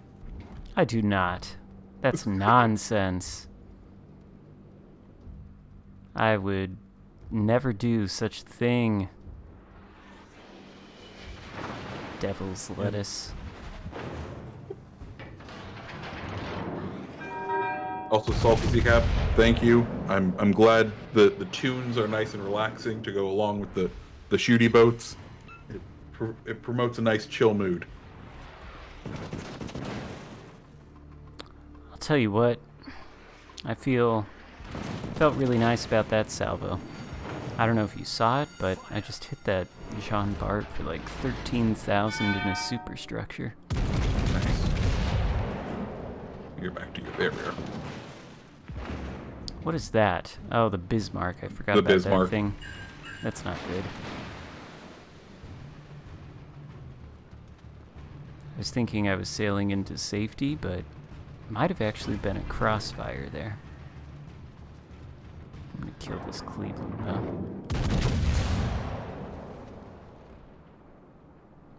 I do not. That's nonsense. I would never do such a thing. Devil's lettuce. Also, Salty Cap, thank you. I'm glad the tunes are nice and relaxing to go along with the shooty boats. It promotes a nice chill mood. I'll tell you what. I felt really nice about that salvo. I don't know if you saw it, but I just hit that Jean Bart for like 13,000 in a superstructure. Nice. You're back to your barrier. What is that? Oh, the Bismarck. I forgot The about Bismarck. that thing. That's not good. I was thinking I was sailing into safety, but might have actually been a crossfire there. I'm gonna kill this Cleveland though.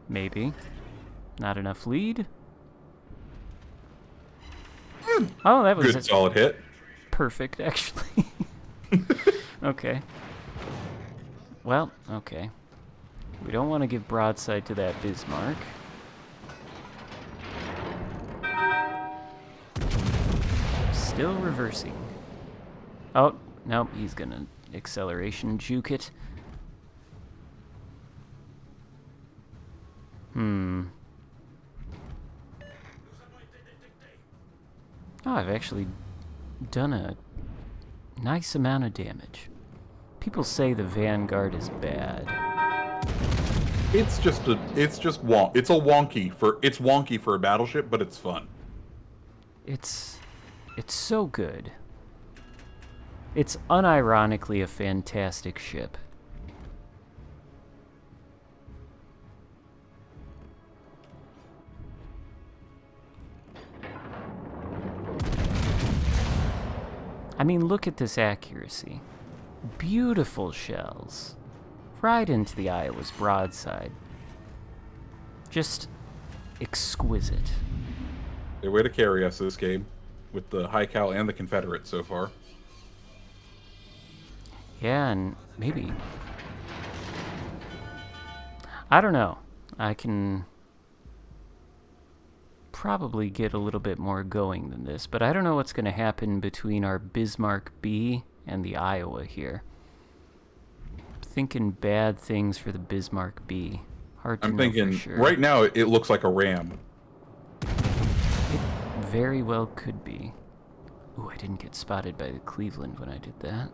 Maybe. Not enough lead? Oh, that was Good, solid hit. perfect, actually. Okay. Well, okay. We don't want to give broadside to that Bismarck. Still reversing. Oh, nope, he's gonna acceleration juke it. Oh, I've actually done a nice amount of damage. People say the Vanguard is bad. It's wonky for a battleship, but it's fun. It's so good. It's unironically a fantastic ship. I mean, look at this accuracy. Beautiful shells. Right into the Iowa's broadside. Just exquisite. Their way to carry us this game, with the High Cal and the Confederates so far. Yeah, and maybe... I don't know. I can probably get a little bit more going than this, but I don't know what's going to happen between our Bismarck B and the Iowa here. Thinking bad things for the Bismarck B. Hard to know thinking, for sure. right now, it looks like a ram. It very well could be. Ooh, I didn't get spotted by the Cleveland when I did that.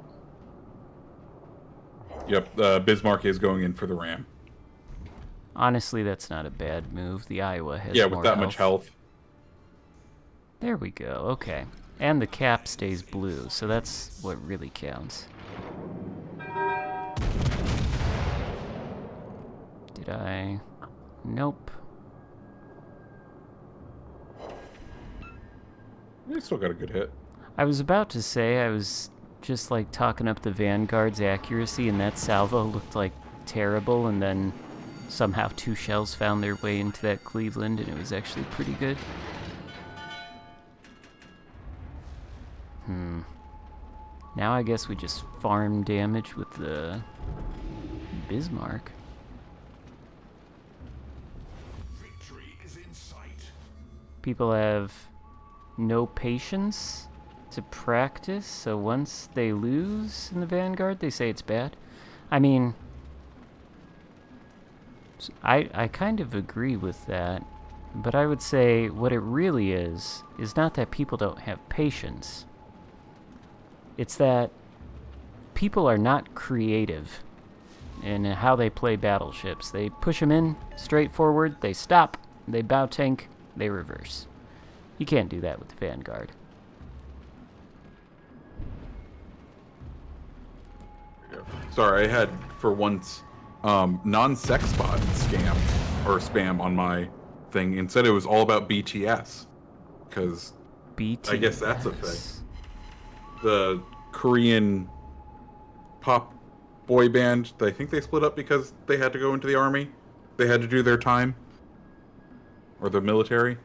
Yep, Bismarck is going in for the ram. Honestly, that's not a bad move. The Iowa has Yeah, more with that much health. There we go, okay. And the cap stays blue, so that's what really counts. Did I? Nope. You still got a good hit. I was about to say I was just like talking up the Vanguard's accuracy, and that salvo looked like terrible, and then somehow 2 shells found their way into that Cleveland, and it was actually pretty good. Now I guess we just farm damage with the Bismarck. Victory is in sight. People have no patience to practice, so once they lose in the Vanguard, they say it's bad. I mean, I kind of agree with that, but I would say what it really is not that people don't have patience. It's that people are not creative in how they play battleships. They push them in, straightforward, they stop, they bow tank, they reverse. You can't do that with the Vanguard. Sorry, I had, for once, non-sex bot scam or spam on my thing. Instead, it was all about BTS. Because I guess that's a thing. The Korean pop boy band, I think they split up because they had to go into the army. They had to do their time. Or the military.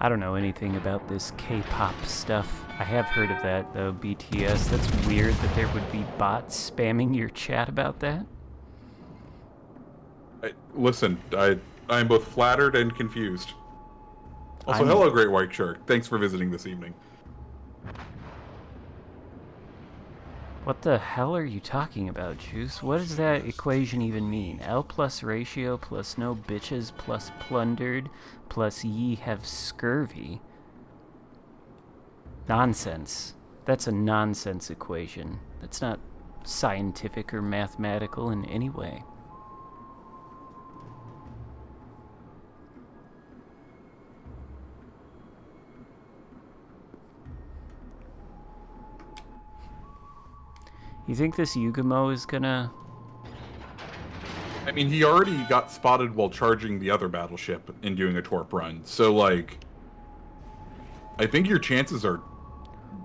I don't know anything about this K-pop stuff. I have heard of that, though, BTS. That's weird that there would be bots spamming your chat about that. Listen, I am both flattered and confused. Also, hello, Great White Shark. Thanks for visiting this evening. What the hell are you talking about, Juice? What does that equation even mean? L plus ratio plus no bitches plus plundered plus ye have scurvy. Nonsense. That's a nonsense equation. That's not scientific or mathematical in any way. You think this Yugamo is gonna... I mean, he already got spotted while charging the other battleship and doing a torp run. So, like, I think your chances are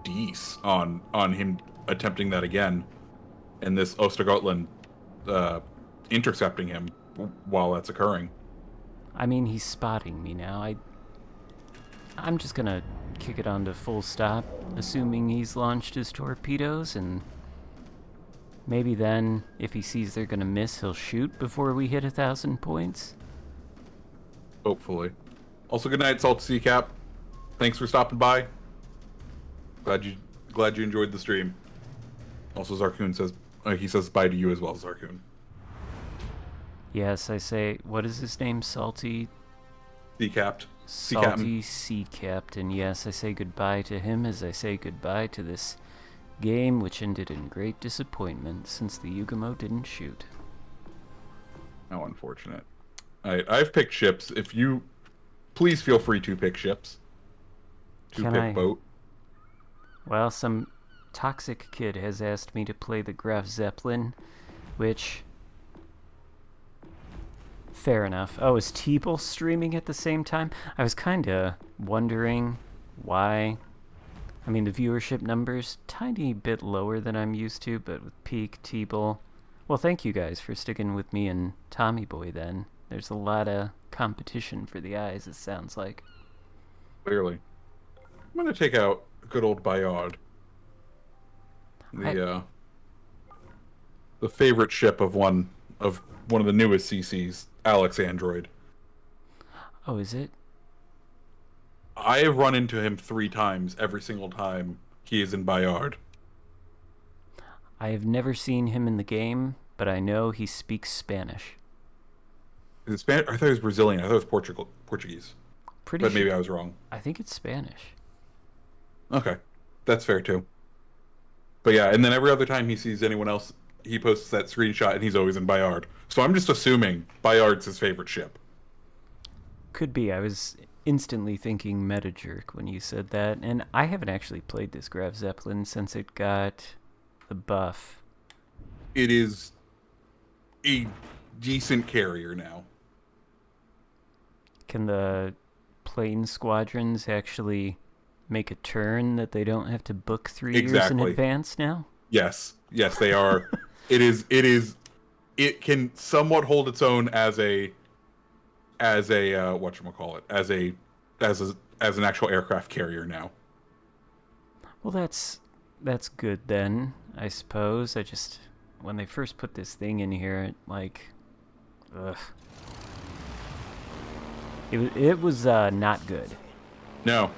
decent on him attempting that again. And this Ostergotland intercepting him while that's occurring. I mean, he's spotting me now. I'm just gonna kick it on to full stop, assuming he's launched his torpedoes, and maybe then, if he sees they're gonna miss, he'll shoot before we hit 1,000 points. Hopefully. Also, good night, Salt Sea Cap. Thanks for stopping by. Glad you enjoyed the stream. Also, Xarkun says he says bye to you as well, Xarkun. Yes, I say, what is his name? Salty? Sea Capped. Salty Sea Captain. Yes, I say goodbye to him as I say goodbye to this game, which ended in great disappointment since the Yugamo didn't shoot. How unfortunate. I've picked ships. If you... Please feel free to pick ships. Boat. Well, some toxic kid has asked me to play the Graf Zeppelin, which... Fair enough. Oh, is T-Bull streaming at the same time? I was kinda wondering why. I mean, the viewership numbers, tiny bit lower than I'm used to, but with Peak, T-Bull... Well, thank you guys for sticking with me and Tommy Boy then. There's a lot of competition for the eyes, it sounds like. Clearly. I'm gonna take out good old Bayard. The favorite ship of one of the newest CCs, Alex Android. Oh, is it? I have run into him 3 times every single time he is in Bayard. I have never seen him in the game, but I know he speaks Spanish. Is it Spanish? I thought it was Brazilian. I thought it was Portuguese. But maybe I was wrong. I think it's Spanish. Okay. That's fair too. But yeah, and then every other time he sees anyone else, he posts that screenshot and he's always in Bayard. So I'm just assuming Bayard's his favorite ship. Could be. I was instantly thinking Meta Jerk when you said that, and I haven't actually played this Graf Zeppelin since it got the buff. It is a decent carrier now. Can the plane squadrons actually make a turn that they don't have to book 3 years in advance now? Yes, they are. It can somewhat hold its own as a whatchamacallit, as an actual aircraft carrier now. Well, that's that's good then, I suppose. When they first put this thing in here, ugh. It was not good. No.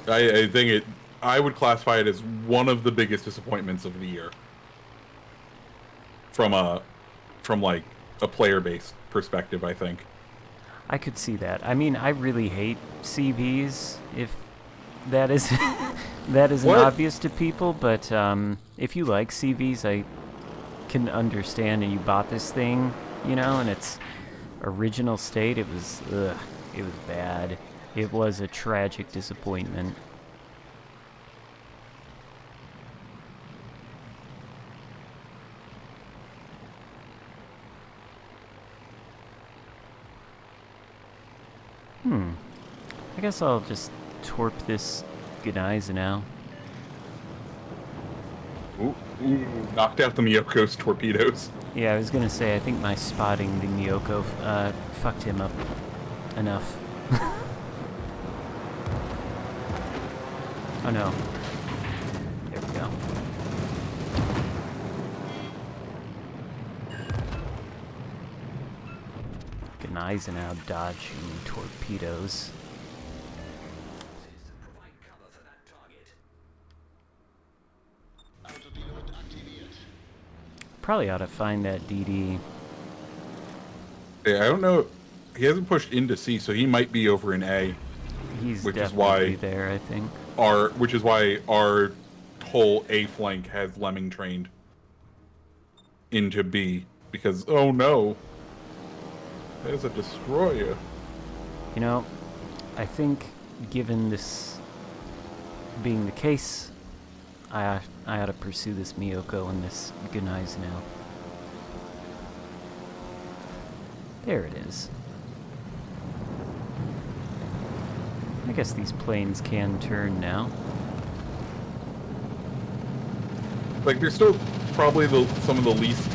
I would classify it as one of the biggest disappointments of the year. From a player-based perspective, I think. I could see that. I mean, I really hate CVs, if that is that isn't obvious to people, but if you like CVs, I can understand, and you bought this thing, in its original state, it was bad. It was a tragic disappointment. I guess I'll just torp this Gneisenau now. Ooh, knocked out the Miyoko's torpedoes. Yeah, I was gonna say, I think my spotting the Miyoko fucked him up enough. Oh no. There we go. Gneisenau dodging torpedoes. Probably ought to find that DD. Yeah, I don't know. He hasn't pushed into C, so he might be over in A. He's which definitely is why there, I think. Which is why our whole A flank has Lemming trained into B, because oh no, there's a destroyer. I think given this being the case, I ought to pursue this Miyoko and this Gneisenau. There it is. I guess these planes can turn now. They're still probably some of the least,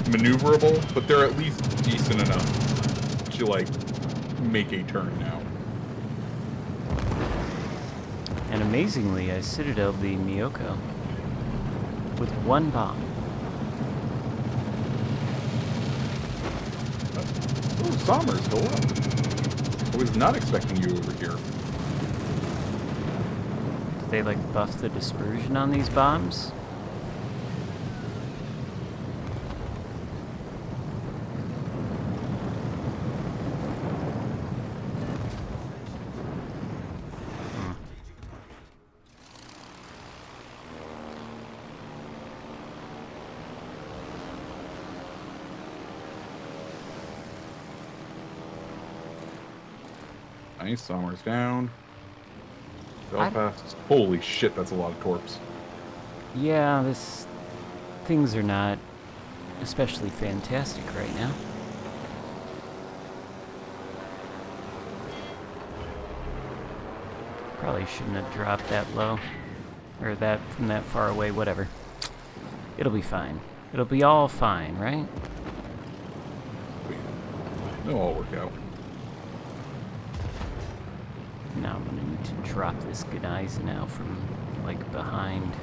maneuverable, but they're at least decent enough to, make a turn now. And amazingly, I citadeled the Miyoko with one bomb. Oh, Sommers, hello. I was not expecting you over here. Did they, buff the dispersion on these bombs? Nice, Sommers down. Belfast. Holy shit, that's a lot of torps. Yeah, things are not especially fantastic right now. Probably shouldn't have dropped that low. Or that from that far away, whatever. It'll be fine. It'll be all fine, right? It'll all work out. Now I'm gonna need to drop this Gneisenau from, behind.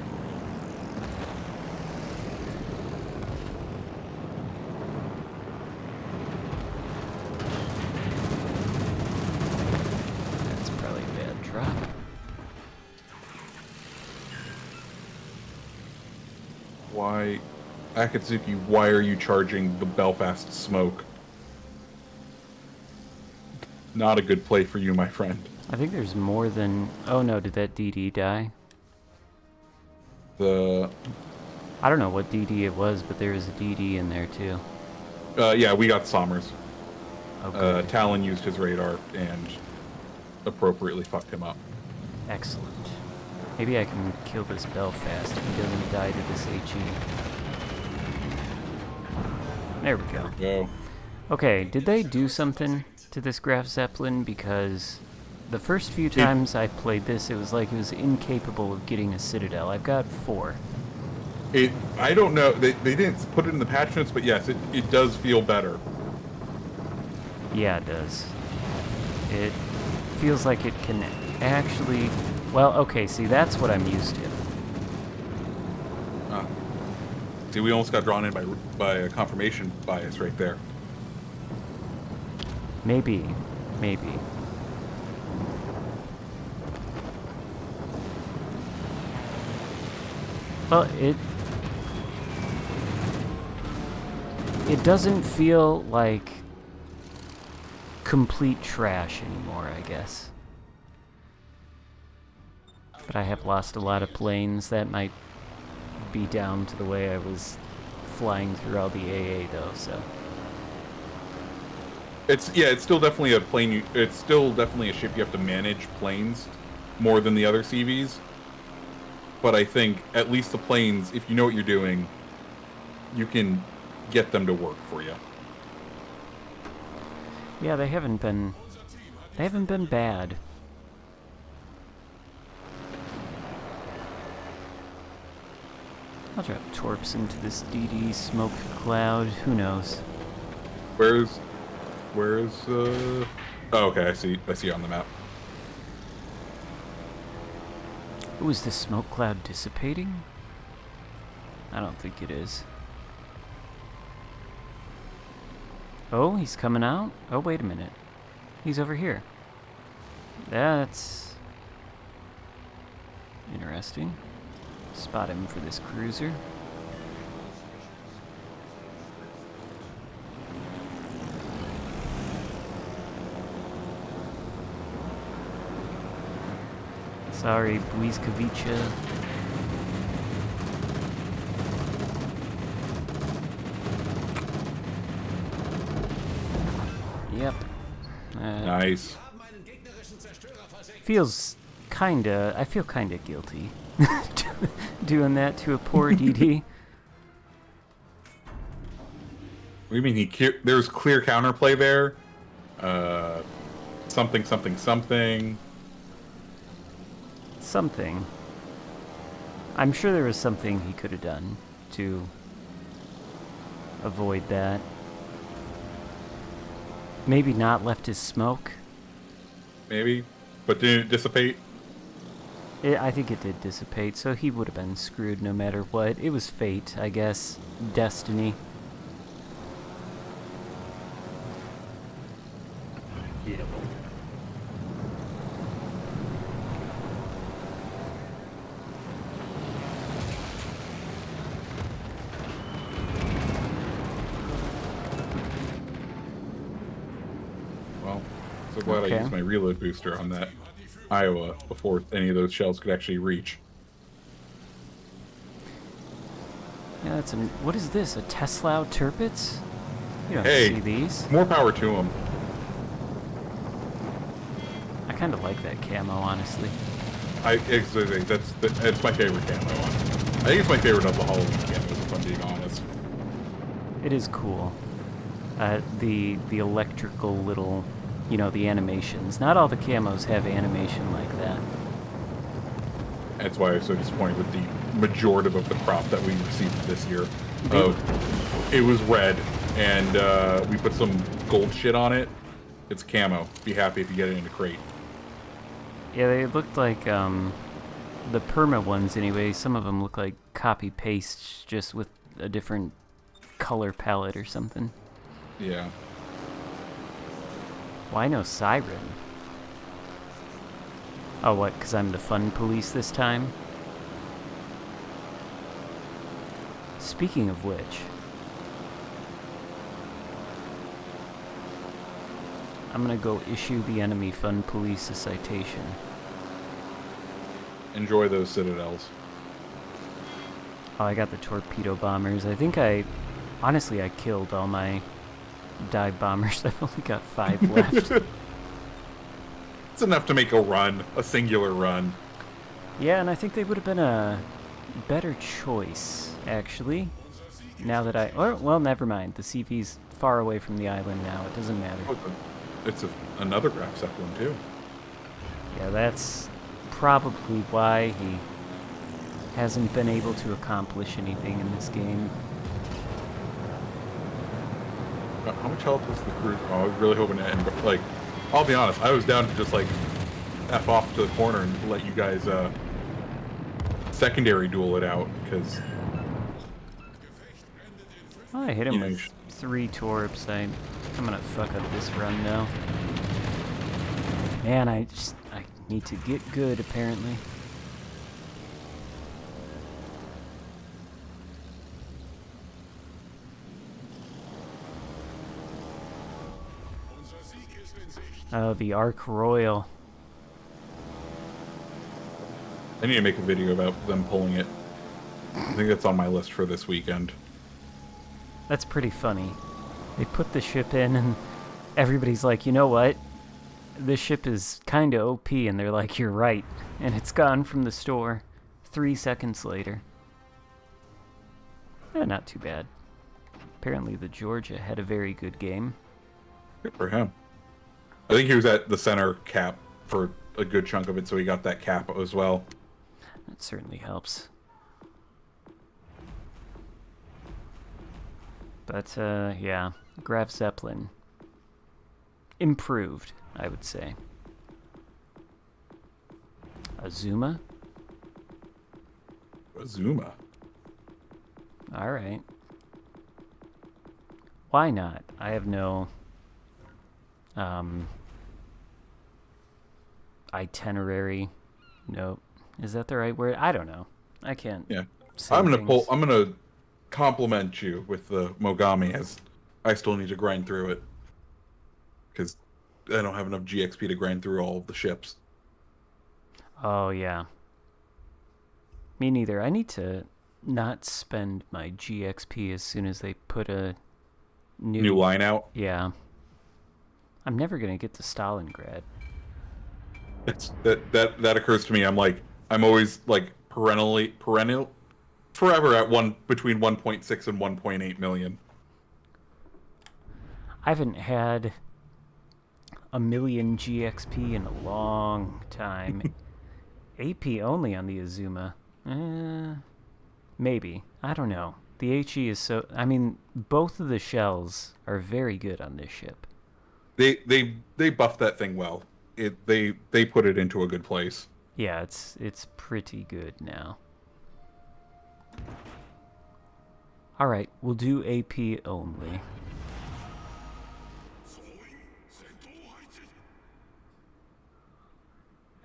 That's probably a bad drop. Why, Akatsuki, why are you charging the Belfast smoke? Not a good play for you, my friend. I think there's more than... Oh no, did that DD die? I don't know what DD it was, but there was a DD in there too. Yeah, we got Sommers. Okay. Talon used his radar and appropriately fucked him up. Excellent. Maybe I can kill this Belfast if he doesn't die to this HE. There we go. Go. Okay, did they do something to this Graf Zeppelin? Because the first few times I played this, it was like it was incapable of getting a citadel. I've got 4. I don't know. They didn't put it in the patch notes, but yes, it does feel better. Yeah, it does. It feels like it can Actually, well, okay, see, that's what I'm used to. See, we almost got drawn in by a confirmation bias right there. Maybe. Maybe. Well, it doesn't feel like complete trash anymore, I guess. But I have lost a lot of planes. That might be down to the way I was flying through all the AA, though, so... It's still definitely a plane. It's still definitely a ship you have to manage planes more than the other CVs. But I think at least the planes, if you know what you're doing, you can get them to work for you. Yeah, they haven't been bad. I'll drop torps into this DD smoke cloud. Who knows? Where is oh, okay, I see on the map. Ooh, is this smoke cloud dissipating? I don't think it is. Oh, he's coming out? Oh, wait a minute. He's over here. That's interesting. Spot him for this cruiser. Sorry, Błyskawice. Yep. Nice. I feel kinda guilty doing that to a poor DD. What do you mean there's clear counterplay there? Something. Something. I'm sure there was something he could have done to avoid that. Maybe not left his smoke. Maybe, but didn't it dissipate? I think it did dissipate, so he would have been screwed no matter what. It was fate, I guess. Destiny. Beautiful. So glad I used my reload booster on that Iowa before any of those shells could actually reach. Yeah, that's what is this? A Tesla Tirpitz? You don't Hey, see these. More power to them. I kind of like that camo, honestly. That's my favorite camo. I think it's my favorite of the Halloween camos, if I'm being honest. It is cool. The electrical little, the animations. Not all the camos have animation like that. That's why I was so disappointed with the majorative of the crop that we received this year. It was red, and we put some gold shit on it. It's camo. Be happy if you get it in a crate. Yeah, they looked like, the perma ones anyway. Some of them look like copy-paste, just with a different color palette or something. Yeah. Why no siren? Oh, what, because I'm the fun police this time? Speaking of which, I'm gonna go issue the enemy fun police a citation. Enjoy those citadels. Oh, I got the torpedo bombers. I think honestly, I killed all my dive bombers. I've only got 5 left. It's enough to make a run, a singular run. Yeah, and I think they would have been a better choice, actually. Now that well, never mind. The CV's far away from the island now. It doesn't matter. It's another Graf Zeppelin, too. Yeah, that's probably why he hasn't been able to accomplish anything in this game. How much health was the cruise? Oh, I was really hoping to end, but, I'll be honest, I was down to just, F off to the corner and let you guys secondary duel it out, because Oh, I hit him You know, with 3 torps. I'm gonna fuck up this run now. Man, I need to get good apparently. Oh, the Ark Royal. I need to make a video about them pulling it. I think that's on my list for this weekend. That's pretty funny. They put the ship in and everybody's like, you know what? This ship is kinda OP, and they're like, you're right. And it's gone from the store 3 seconds later. Not too bad. Apparently the Georgia had a very good game. Good for him. I think he was at the center cap for a good chunk of it, so he got that cap as well. That certainly helps. But, yeah. Graf Zeppelin. Improved, I would say. Azuma? Azuma. Alright. Why not? I have no... itinerary. Nope. Is that the right word? I don't know. I can't. Yeah. say I'm things. gonna compliment you with the Mogami, as I still need to grind through it, because I don't have enough GXP to grind through all of the ships. Oh, yeah. Me neither. I need to not spend my GXP as soon as they put a New line out. Yeah. I'm never gonna get to Stalingrad. That occurs to me. I'm always like perennial forever at between 1.6 and 1.8 million. I haven't had a million GXP in a long time. AP only on the Azuma. Maybe. I don't know. The HE is so... I mean, both of the shells are very good on this ship. They buffed that thing well. They put it into a good place. Yeah, it's pretty good now. Alright, we'll do AP only.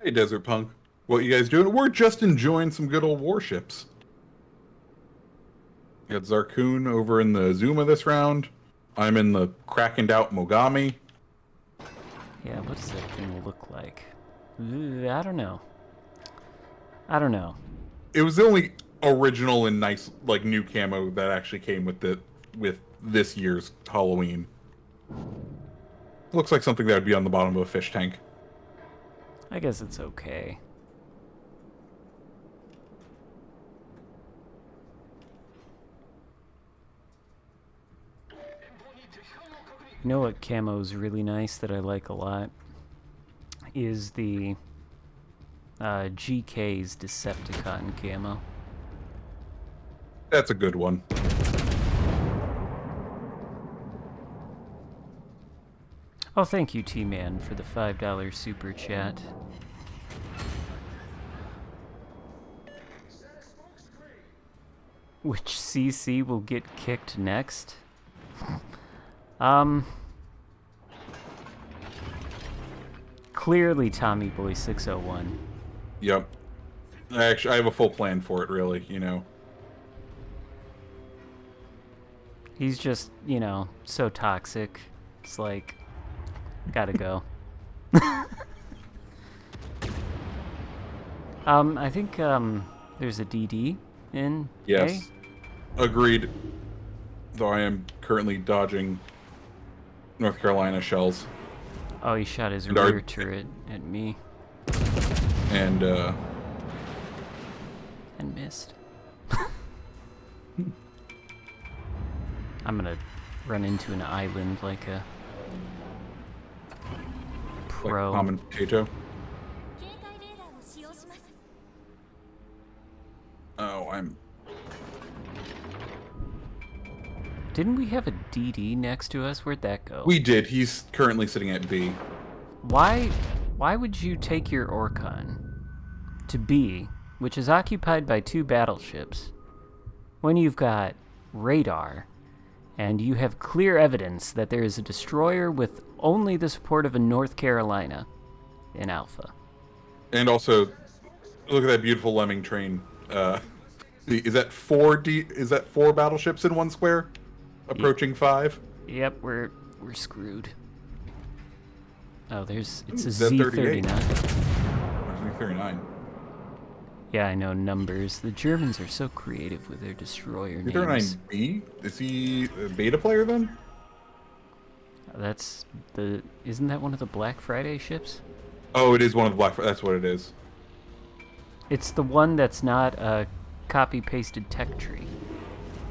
Hey, Desert Punk. What you guys doing? We're just enjoying some good old warships. We got Xarkun over in the Azuma this round. I'm in the crackened out Mogami. Yeah, what does that thing look like? I don't know. I don't know. It was the only original and nice, like, new camo that actually came with this year's Halloween. Looks like something that would be on the bottom of a fish tank. I guess it's okay. You know what camo's really nice that I like a lot? Is the GK's Decepticon camo. That's a good one. Oh, thank you, T-Man, for the $5 super chat. Which CC will get kicked next? Clearly Tommy Boy 601. Yep. I have a full plan for it, really, you know. He's just, you know, so toxic. It's like, gotta go. I think, there's a DD in Yes. Agreed. Though I am currently dodging North Carolina shells. Oh, he shot his And rear turret at me. And missed. I'm gonna run into an island like a pro. like common potato. Oh, Didn't we have a DD next to us? Where'd that go? We did. He's currently sitting at B. Why Why would you take your Orkan to B, which is occupied by 2 battleships, when you've got radar, and you have clear evidence that there is a destroyer with only the support of a North Carolina in Alpha? And also, look at that beautiful lemming train. Is that 4 battleships in one square? Approaching 5? Yep, we're screwed. Oh, it's a Z38. Z39. Z39. Yeah, I know numbers. The Germans are so creative with their destroyer names. Z39B? Is he a beta player then? Isn't that one of the Black Friday ships? Oh, it is one of the Black Friday. That's what it is. It's the one that's not a copy-pasted tech tree.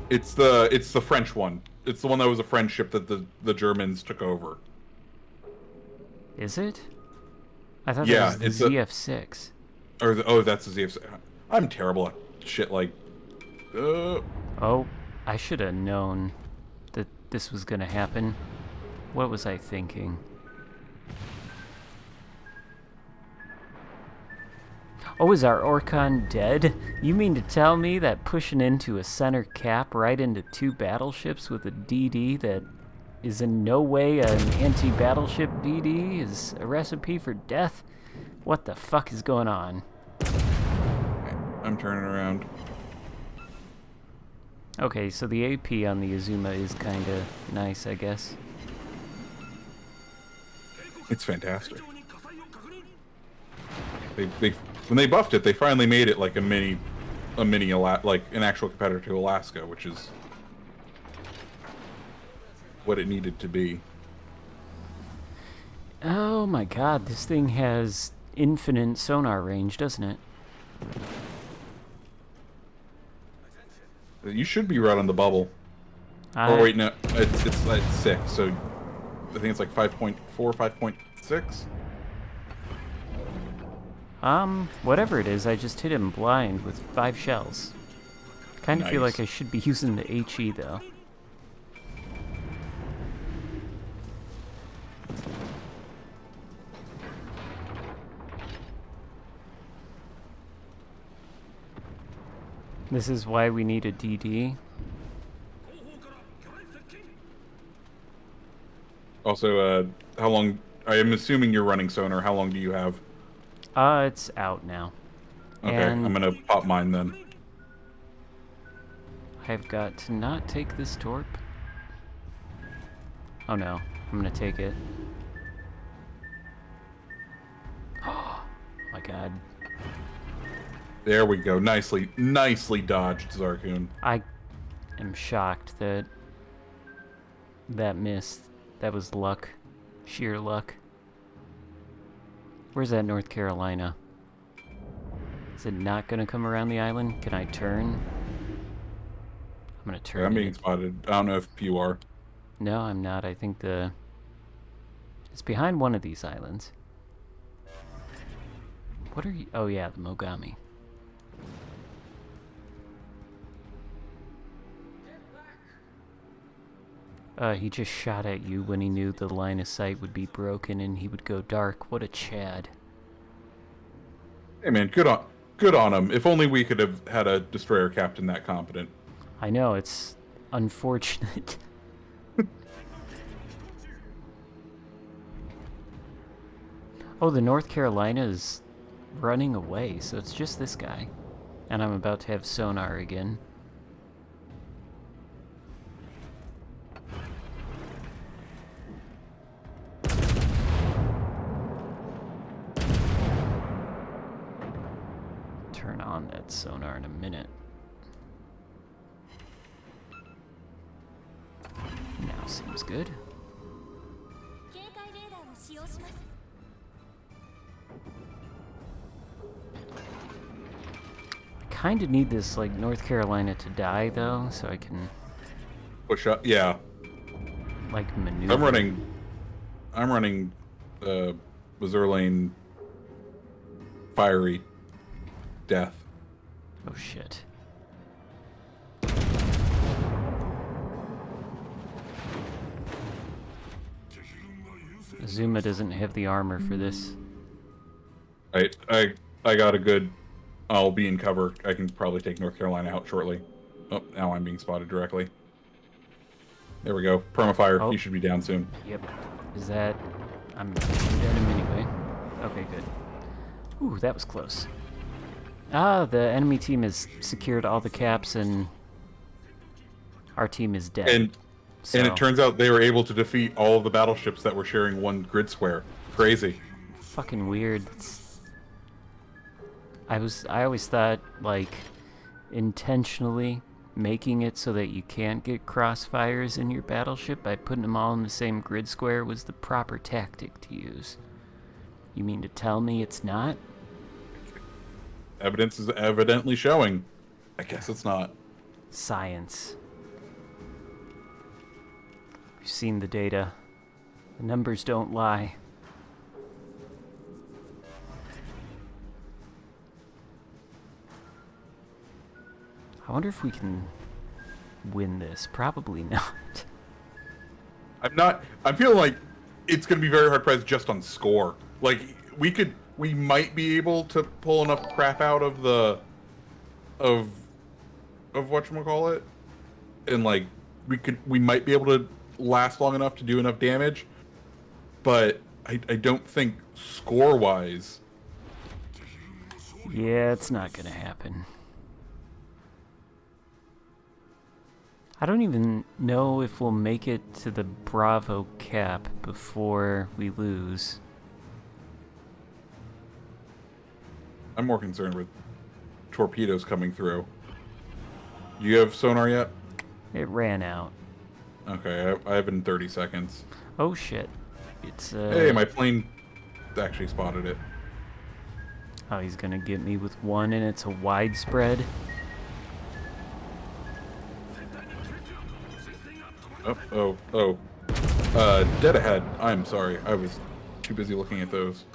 It's the French one. It's the one that was a French ship that the Germans took over. Is it? I thought Yeah, that was the ZF6. That's the ZF6. I'm terrible at shit like... Oh, I should have known that this was going to happen. What was I thinking? Oh, is our Orkan dead? You mean to tell me that pushing into a center cap right into 2 battleships with a DD that is in no way an anti-battleship DD is a recipe for death? What the fuck is going on? I'm turning around. Okay, so the AP on the Azuma is kind of nice, I guess. It's fantastic. When they buffed it, they finally made it like a mini like an actual competitor to Alaska, which is what it needed to be. Oh my god, this thing has infinite sonar range, doesn't it? You should be right on the bubble. Oh wait, no, it's like 6, so I think it's like 5.4, 5.6. Whatever it is, I just hit him blind with 5 shells. Kind of feel like I should be using the HE though. This is why we need a DD. Also, how long... I am assuming you're running sonar. How long do you have? It's out now. Okay, and I'm gonna pop mine then. I've got to not take this torp. Oh no, I'm gonna take it. Oh my god. There we go. Nicely dodged, Xarkun. I am shocked that that missed. That was luck. Sheer luck. Where's that North Carolina? Is it not gonna come around the island? Can I turn? I'm gonna turn. I'm being spotted. I don't know if you are. No, I'm not. I think it's behind one of these islands. What are you? Oh yeah, the Mogami. He just shot at you when he knew the line of sight would be broken and he would go dark. What a Chad. Hey man, good on him. If only we could have had a destroyer captain that competent. I know, it's unfortunate. Oh, the North Carolina is running away, so it's just this guy. And I'm about to have sonar again. Turn on that sonar in a minute. Now seems good. I kind of need this like North Carolina to die though, so I can Push up, yeah. like maneuver. I'm running Bazurlane fiery death. Oh shit. Azuma doesn't have the armor for this. I got a good. I'll be in cover. I can probably take North Carolina out shortly. Oh, now I'm being spotted directly. There we go. Permafire. Oh. He should be down soon. Yep. Is that... I'm shooting at him anyway. Okay, good. Ooh, that was close. Ah, the enemy team has secured all the caps and our team is dead. And it turns out they were able to defeat all of the battleships that were sharing one grid square. Crazy. Fucking weird. I always thought, like, intentionally making it so that you can't get crossfires in your battleship by putting them all in the same grid square was the proper tactic to use. You mean to tell me it's not? Evidence is evidently showing. I guess it's not. Science. We've seen the data. The numbers don't lie. I wonder if we can win this. Probably not. I'm feeling like it's going to be very hard pressed just on score. Like, we might be able to pull enough crap out of of whatchamacallit. And, like, we might be able to last long enough to do enough damage. But I don't think score-wise. Yeah, it's not gonna happen. I don't even know if we'll make it to the Bravo cap before we lose. I'm more concerned with torpedoes coming through. Do you have sonar yet? It ran out. Okay, I have it in 30 seconds. Oh shit. It's Hey, my plane actually spotted it. Oh, he's gonna get me with one and it's a widespread. Oh. Dead ahead. I'm sorry. I was too busy looking at those.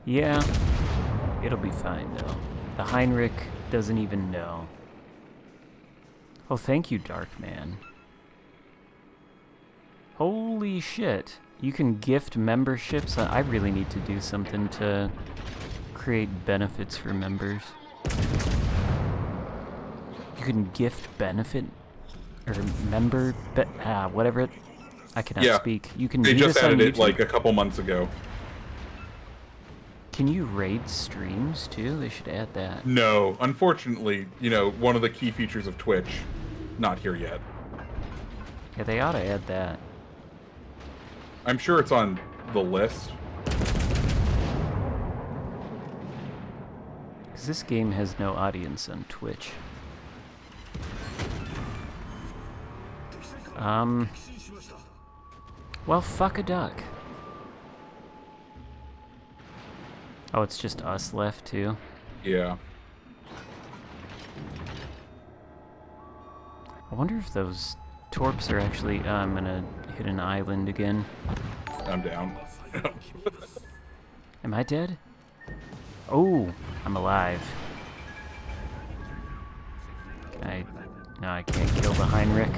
Yeah. It'll be fine though. The Heinrich doesn't even know. Oh, thank you, Dark Man. Holy shit. You can gift memberships. I really need to do something to create benefits for members. You can gift benefit or member whatever. I cannot speak. You can They do just this on added it YouTube. like a couple months ago. Can you raid streams too? They should add that. No, unfortunately, one of the key features of Twitch, not here yet. Yeah, they ought to add that. I'm sure it's on the list. Because this game has no audience on Twitch. Well, fuck a duck. Oh, it's just us left, too? Yeah. I wonder if those torps are actually... I'm gonna hit an island again. I'm down. Am I dead? Oh, I'm alive. No, I can't kill the Heinrich.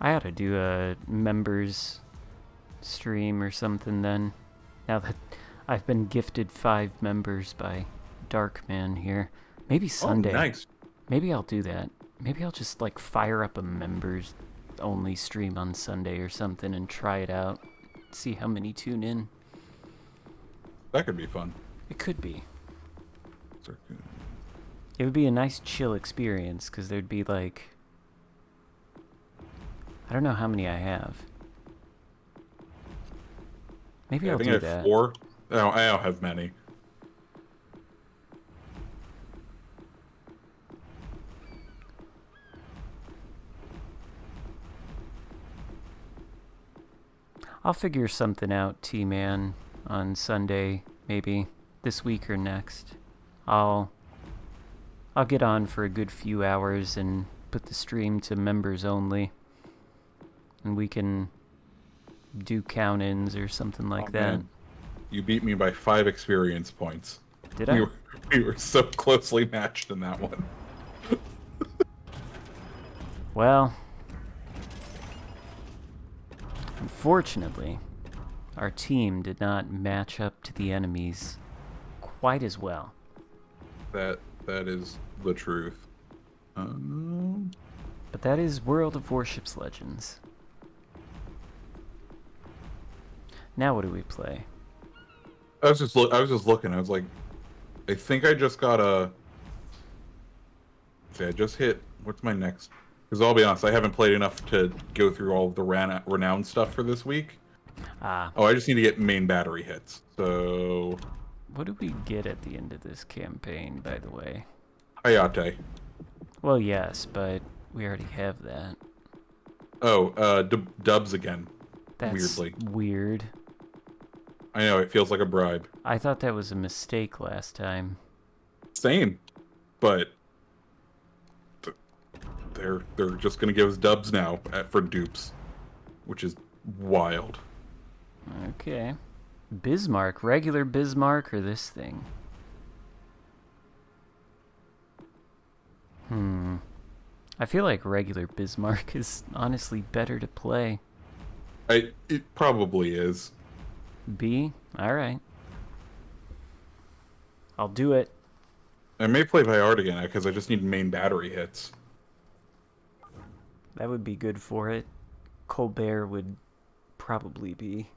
I ought to do a members stream or something then. Now that I've been gifted 5 members by Darkman here. Maybe Sunday. Oh, nice. Maybe I'll do that. Maybe I'll just like fire up a members only stream on Sunday or something and try it out. See how many tune in. That could be fun. It could be. Xarkun. It would be a nice chill experience because there'd be like... I don't know how many I have. Maybe I'll I think do I have that. 4. No, I don't have many. I'll figure something out, T-Man, on Sunday, maybe this week or next. I'll get on for a good few hours and put the stream to members only. And we can do count-ins or something like that. Man. You beat me by 5 experience points. Did I? We were so closely matched in that one. Well, unfortunately, our team did not match up to the enemies quite as well. That is the truth. But that is World of Warships Legends. Now what do we play? I was just looking. I was like, I think I just got a. See, I just hit. What's my next? Because I'll be honest, I haven't played enough to go through all of the renowned stuff for this week. Ah. Oh, I just need to get main battery hits. So. What do we get at the end of this campaign, by the way? Hayate. Well, yes, but we already have that. Oh, dubs again. That's weirdly. Weird. I know, it feels like a bribe. I thought that was a mistake last time. Same. But they're just gonna give us dubs now for dupes. Which is wild. Okay. Bismarck, regular Bismarck or this thing? I feel like regular Bismarck is honestly better to play. It probably is. B? Alright. I'll do it. I may play Vanguard again because I just need main battery hits. That would be good for it. Colbert would probably be.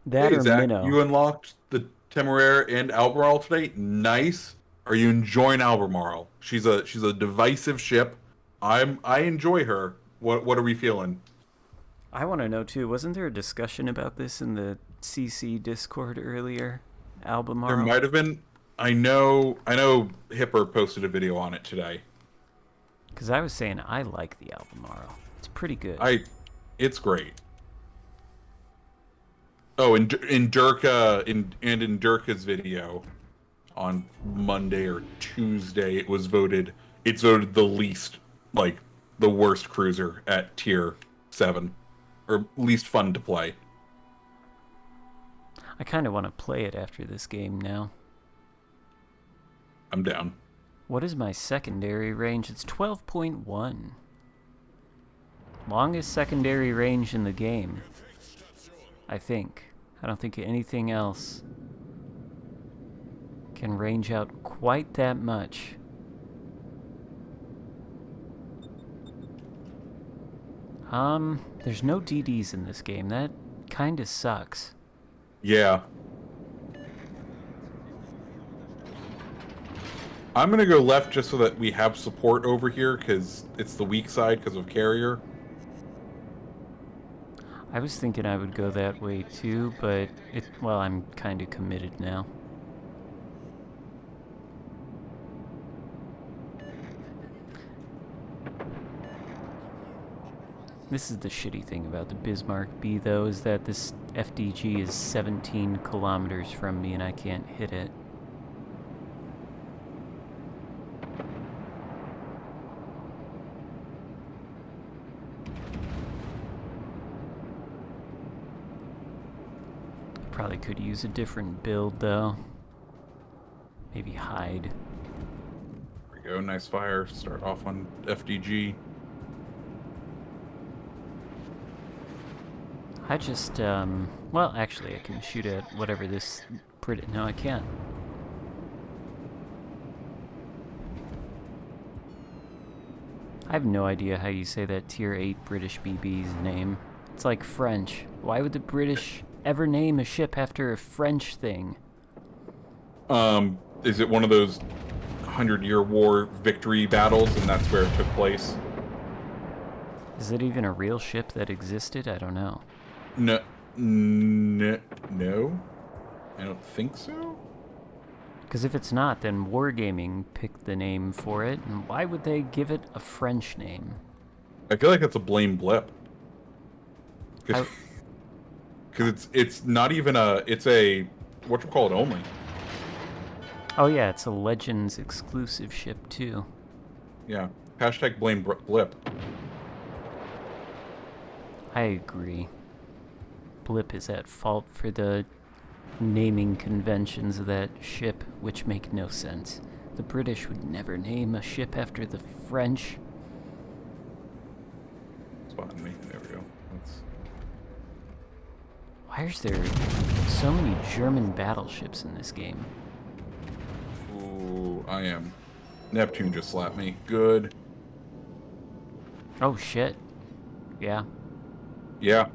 That Hey, or Zach, Minnow. you unlocked the Temeraire and Albemarle today. Nice. Are you enjoying Albemarle? She's a divisive ship. I enjoy her. What are we feeling? I want to know too. Wasn't there a discussion about this in the CC Discord earlier? Albemarle. There might have been. I know. Hipper posted a video on it today. Because I was saying I like the Albemarle. It's pretty good. It's great. Oh, in Durka's video on Monday or Tuesday, it's voted the least, like, the worst cruiser at tier 7. Or least fun to play. I kind of want to play it after this game now. I'm down. What is my secondary range? It's 12.1. Longest secondary range in the game. I think. I don't think anything else can range out quite that much. There's no DDs in this game. That kinda sucks. Yeah. I'm gonna go left just so that we have support over here, because it's the weak side because of carrier. I was thinking I would go that way too, but well, I'm kinda committed now. This is the shitty thing about the Bismarck B, though, is that this FDG is 17 kilometers from me and I can't hit it. Probably could use a different build, though. Maybe hide. There we go, nice fire. Start off on FDG. I just, well, actually, I can shoot at whatever this no, I can't. I have no idea how you say that tier 8 British BB's name. It's like French. Why would the British ever name a ship after a French thing? Is it one of those 100-year war victory battles, and that's where it took place? Is it even a real ship that existed? I don't know. No. I don't think so. Because if it's not, then Wargaming picked the name for it, and why would they give it a French name? I feel like that's a blame blip. Because it's not even it's a whatchamacallit only. Oh yeah, it's a Legends exclusive ship too. Yeah. Hashtag blame blip. I agree. Blip is at fault for the naming conventions of that ship, which make no sense. The British would never name a ship after the French. Why is there so many German battleships in this game? Ooh, I am. Neptune just slapped me. Good. Oh shit. Yeah. Yeah.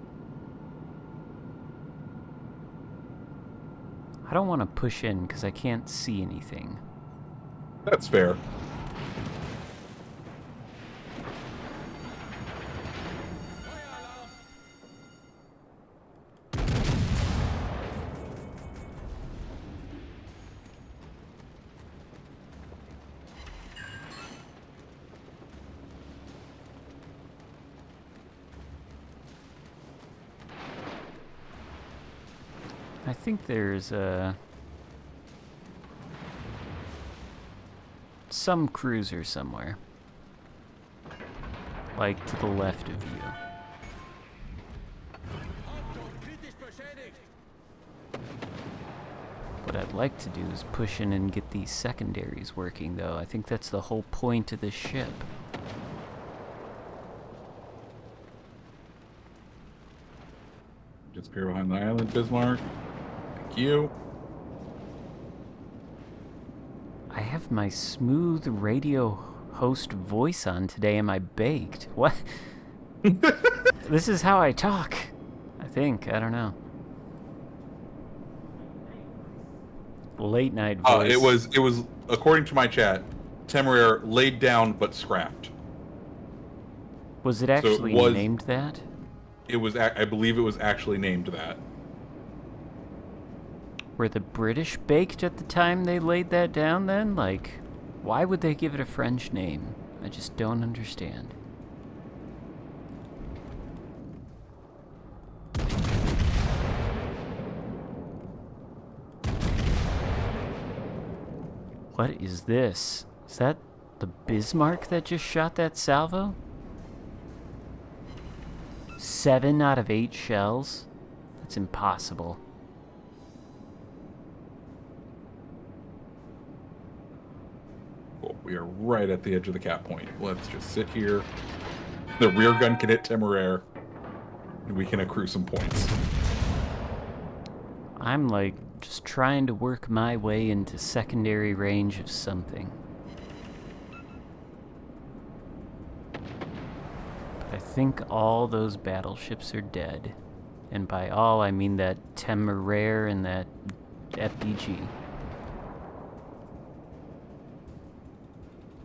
I don't want to push in because I can't see anything. That's fair. I think there's some cruiser somewhere. Like to the left of you. What I'd like to do is push in and get these secondaries working, though. I think that's the whole point of this ship. Disappear behind the island, Bismarck. Thank you. I have my smooth radio host voice on today. Am I baked? What? This is how I talk. I think. I don't know. Late night voice. It was according to my chat, Temeraire laid down but scrapped. Was it actually named that? It was. I believe it was actually named that. Were the British baked at the time they laid that down then? Like, why would they give it a French name? I just don't understand. What is this? Is that the Bismarck that just shot that salvo? 7 out of 8 shells? That's impossible. Cool. We are right at the edge of the cap point. Let's just sit here. The rear gun can hit Temeraire, and we can accrue some points. I'm like just trying to work my way into secondary range of something. I think all those battleships are dead. And by all, I mean that Temeraire and that FDG.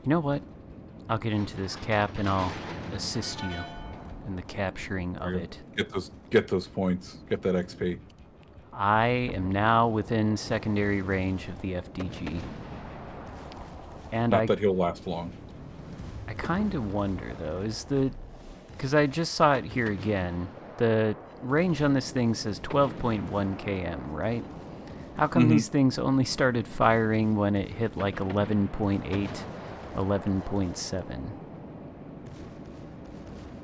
You know what? I'll get into this cap and I'll assist you in the capturing of it. Get those points. Get that XP. I am now within secondary range of the FDG. And Not that he'll last long. I kind of wonder, though, is the... Because I just saw it here again. The range on this thing says 12.1 km, right? How come these things only started firing when it hit like 11.8, 11.7?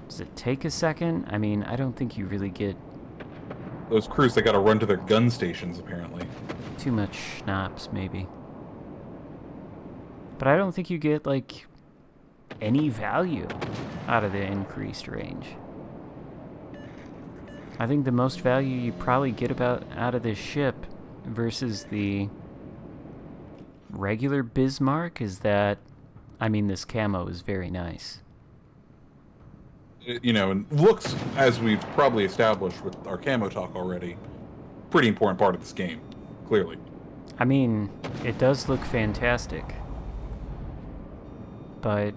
Does it take a second? I mean, I don't think you really get... Those crews, they gotta run to their gun stations, apparently. Too much schnapps, maybe. But I don't think you get, like, any value out of the increased range. I think the most value you probably get out of this ship versus the regular Bismarck is that, I mean, this camo is very nice. You know, and looks, as we've probably established with our camo talk already, pretty important part of this game, clearly. I mean, it does look fantastic. But,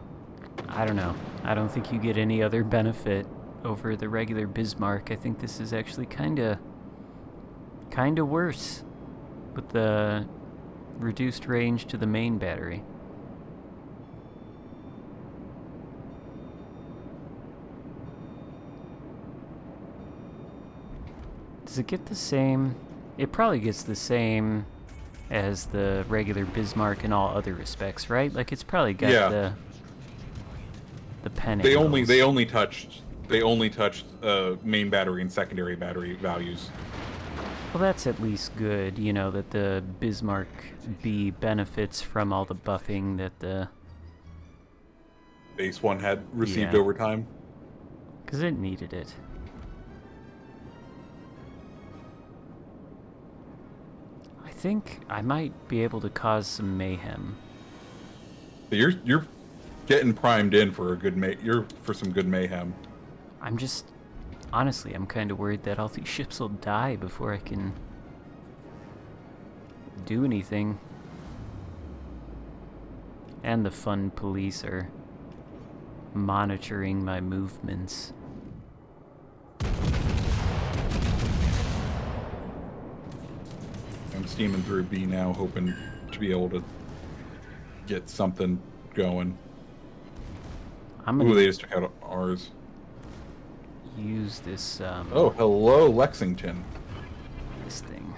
I don't know. I don't think you get any other benefit over the regular Bismarck. I think this is actually kinda worse with the reduced range to the main battery. Does it get the same? It probably gets the same as the regular Bismarck in all other respects, right? Like it's probably got the penning. They only touched main battery and secondary battery values. Well, that's at least good, you know, that the Bismarck B benefits from all the buffing that the base one had received over time. Because it needed it. think I might be able to cause some mayhem. You're getting primed in for a good for some good mayhem. I'm just... Honestly, I'm kind of worried that all these ships will die before I can do anything. And the fun police are monitoring my movements. I'm steaming through B now, hoping to be able to get something going. Ooh, they just took out ours. Use this, Oh, hello, Lexington. this thing.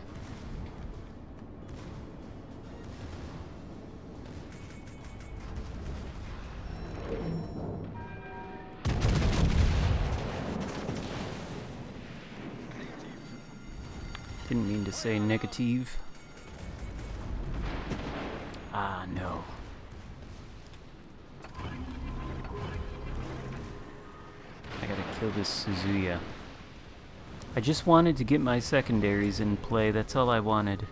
Didn't mean to say negative. Ah, no. I gotta kill this Suzuya. I just wanted to get my secondaries in play, that's all I wanted.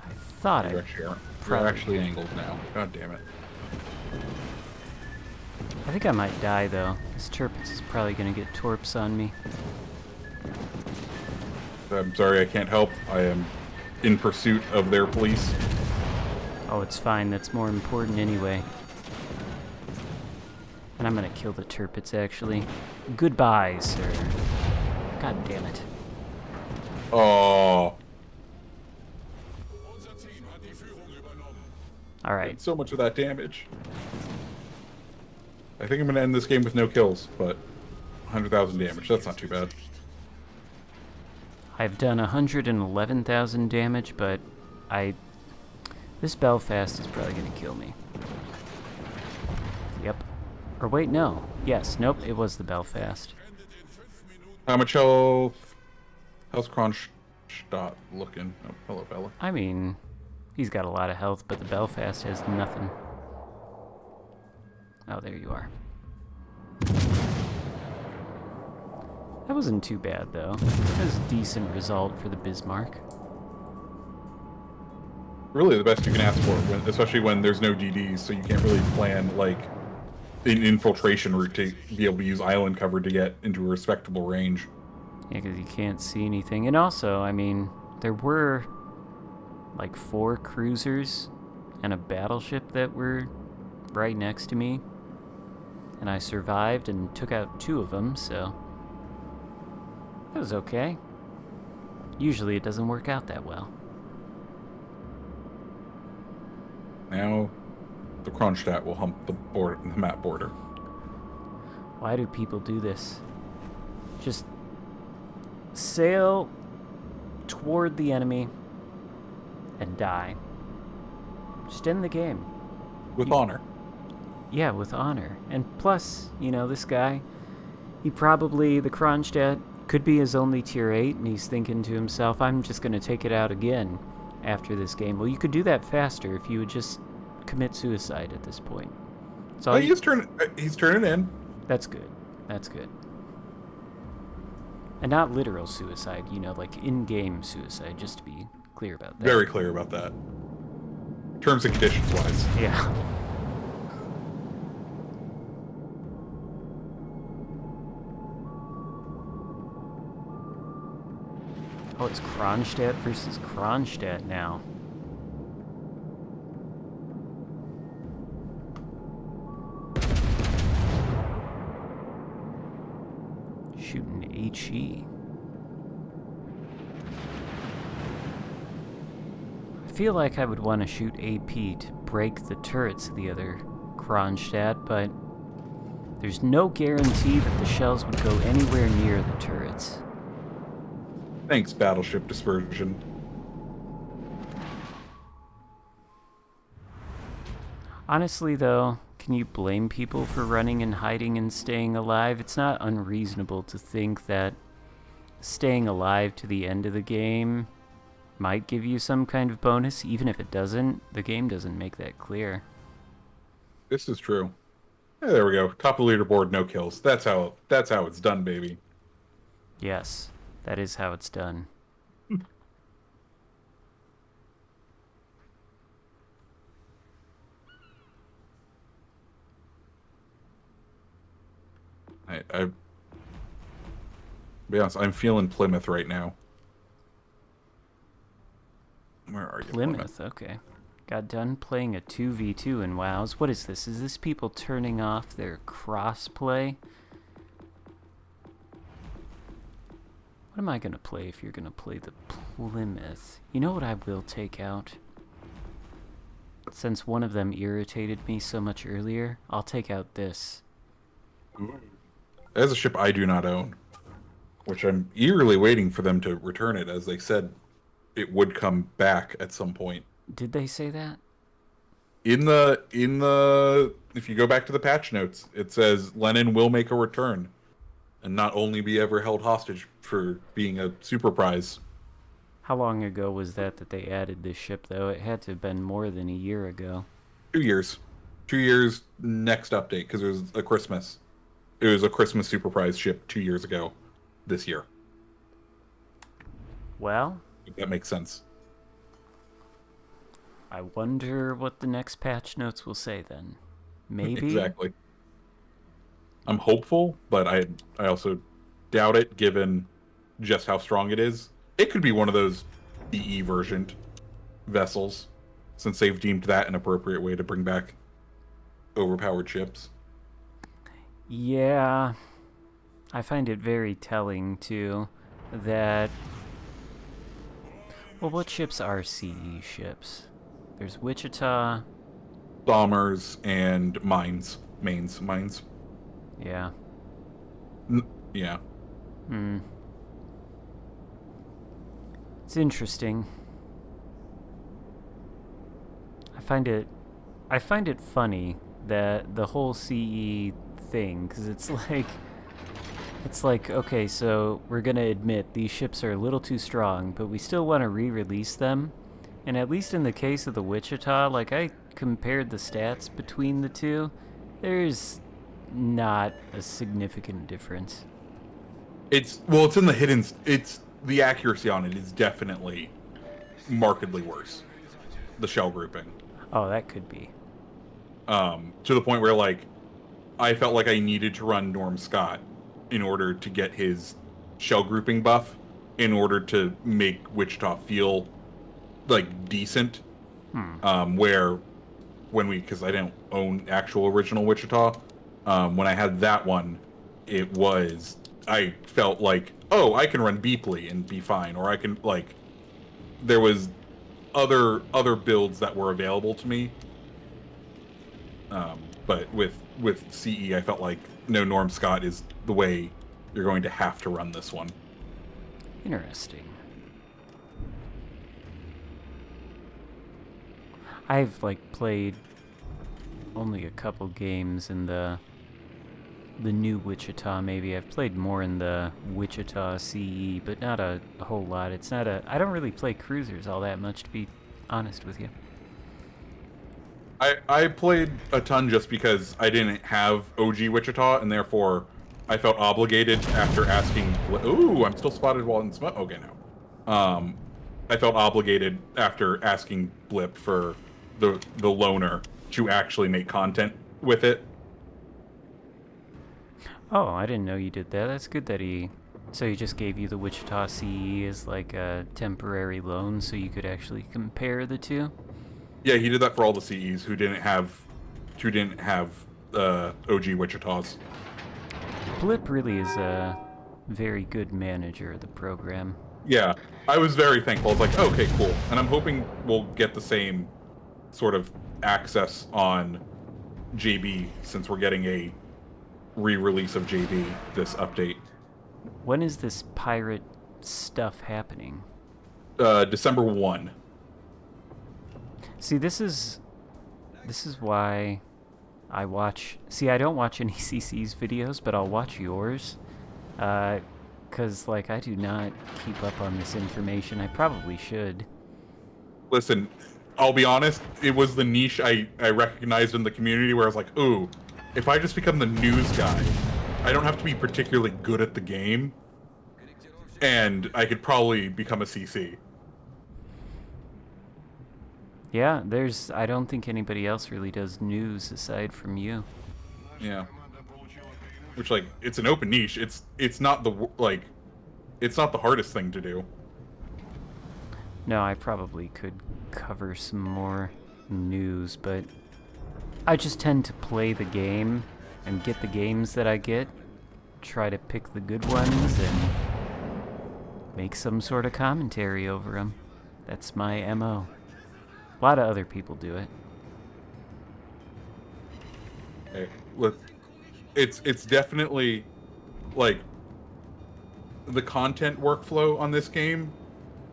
I thought We're actually angled now. God damn it. I think I might die though. This Tirpitz is probably gonna get torps on me. I'm sorry, I can't help. I am in pursuit of their police. Oh, it's fine. That's more important anyway. And I'm gonna kill the Tirpitz actually. Goodbye, sir. God damn it. Oh. Alright. So much of that damage. I think I'm going to end this game with no kills, but 100,000 damage. That's not too bad. I've done 111,000 damage, but this Belfast is probably going to kill me. Yep. Or wait, no. Yes, nope, it was the Belfast. How much health? How's Kronstadt looking? Oh, hello, Bella. I mean, he's got a lot of health, but the Belfast has nothing. Oh, there you are. That wasn't too bad, though. That was a decent result for the Bismarck. Really the best you can ask for, especially when there's no DDs, so you can't really plan, like, an infiltration route to be able to use island cover to get into a respectable range. Yeah, because you can't see anything. And also, I mean, there were, like, 4 cruisers and a battleship that were right next to me. And I survived and took out 2 of them, so that was okay. Usually it doesn't work out that well. Now, the Kronstadt will hump the map border. Why do people do this? Just sail toward the enemy and die. Just end the game. With honor. Yeah, with honor. And plus, you know, this guy, the Kronstadt could be his only tier 8, and he's thinking to himself, I'm just going to take it out again after this game. Well, you could do that faster if you would just commit suicide at this point. So he's turning in. That's good. That's good. And not literal suicide, you know, like in-game suicide, just to be clear about that. Very clear about that. Terms and conditions wise. Yeah. Oh, it's Kronstadt versus Kronstadt now. Shooting HE. I feel like I would want to shoot AP to break the turrets of the other Kronstadt, but there's no guarantee that the shells would go anywhere near the turrets. Thanks, Battleship Dispersion. Honestly, though, can you blame people for running and hiding and staying alive? It's not unreasonable to think that staying alive to the end of the game might give you some kind of bonus. Even if it doesn't, the game doesn't make that clear. This is true. Yeah, there we go. Top of the leaderboard, no kills. That's how it's done, baby. Yes, that is how it's done. I be honest, I'm feeling Plymouth right now. Where are you, Plymouth, okay. Got done playing a 2v2 in WoWs. What is this? Is this people turning off their crossplay? What am I going to play if you're going to play the Plymouth? You know what I will take out? Since one of them irritated me so much earlier, I'll take out this. As a ship I do not own, which I'm eagerly waiting for them to return it, as they said it would come back at some point. Did they say that? In the if you go back to the patch notes, it says Lenin will make a return and not only be ever held hostage for being a super prize. How long ago was that they added this ship, though? It had to have been more than a year ago. 2 years. 2 years next update, because it was a Christmas. It was a Christmas super prize ship 2 years ago this year. Well, If that makes sense. I wonder what the next patch notes will say then. Maybe? Exactly. I'm hopeful, but I also doubt it, given just how strong it is. It could be one of those EE versioned vessels, since they've deemed that an appropriate way to bring back overpowered ships. Yeah. I find it very telling, too, that... Well, what ships are CE ships? There's Wichita. Bombers and mines. Mines. Yeah. Yeah. Hmm. It's interesting. I find it funny that the whole CE thing, because it's like, okay, so we're gonna admit these ships are a little too strong, but we still want to re-release them. And at least in the case of the Wichita, like, I compared the stats between the two. There's not a significant difference. It's in the hidden... It's... The accuracy on it is definitely markedly worse. The shell grouping. Oh, that could be. To the point where, like, I felt like I needed to run Norm Scott in order to get his shell grouping buff, in order to make Wichita feel, like, decent. Where, because I didn't own actual original Wichita, when I had that one, I felt like, oh, I can run Beepley and be fine, or I can, like, there was other builds that were available to me. But with CE, I felt like, no, Norm Scott is the way you're going to have to run this one. Interesting. I've, like, played only a couple games in the new Wichita, maybe. I've played more in the Wichita CE, but not a whole lot. It's not I don't really play cruisers all that much, to be honest with you. I played a ton just because I didn't have OG Wichita, and therefore I felt obligated after asking... Ooh, I'm still spotted while in smoke. Okay, no. I felt obligated after asking Blip for the loaner to actually make content with it. Oh, I didn't know you did that. That's good that he... So he just gave you the Wichita CE as like a temporary loan so you could actually compare the two? Yeah, he did that for all the CEs who didn't have OG Wichitas. Blip really is a very good manager of the program. Yeah, I was very thankful. I was like, okay, cool. And I'm hoping we'll get the same sort of access on JB, since we're getting a re-release of JB this update. When is this pirate stuff happening? December 1. See, this is why I watch... See, I don't watch any CC's videos, but I'll watch yours. Because because, like, I do not keep up on this information. I probably should. Listen, I'll be honest, it was the niche I recognized in the community where I was like, ooh, if I just become the news guy, I don't have to be particularly good at the game, and I could probably become a CC. Yeah, I don't think anybody else really does news aside from you. Yeah. Which, like, it's an open niche. It's not the, like, it's not the hardest thing to do. No, I probably could cover some more news, but I just tend to play the game and get the games that I get, try to pick the good ones, and make some sort of commentary over them. That's my MO. A lot of other people do it. Okay, look, it's definitely, like, the content workflow on this game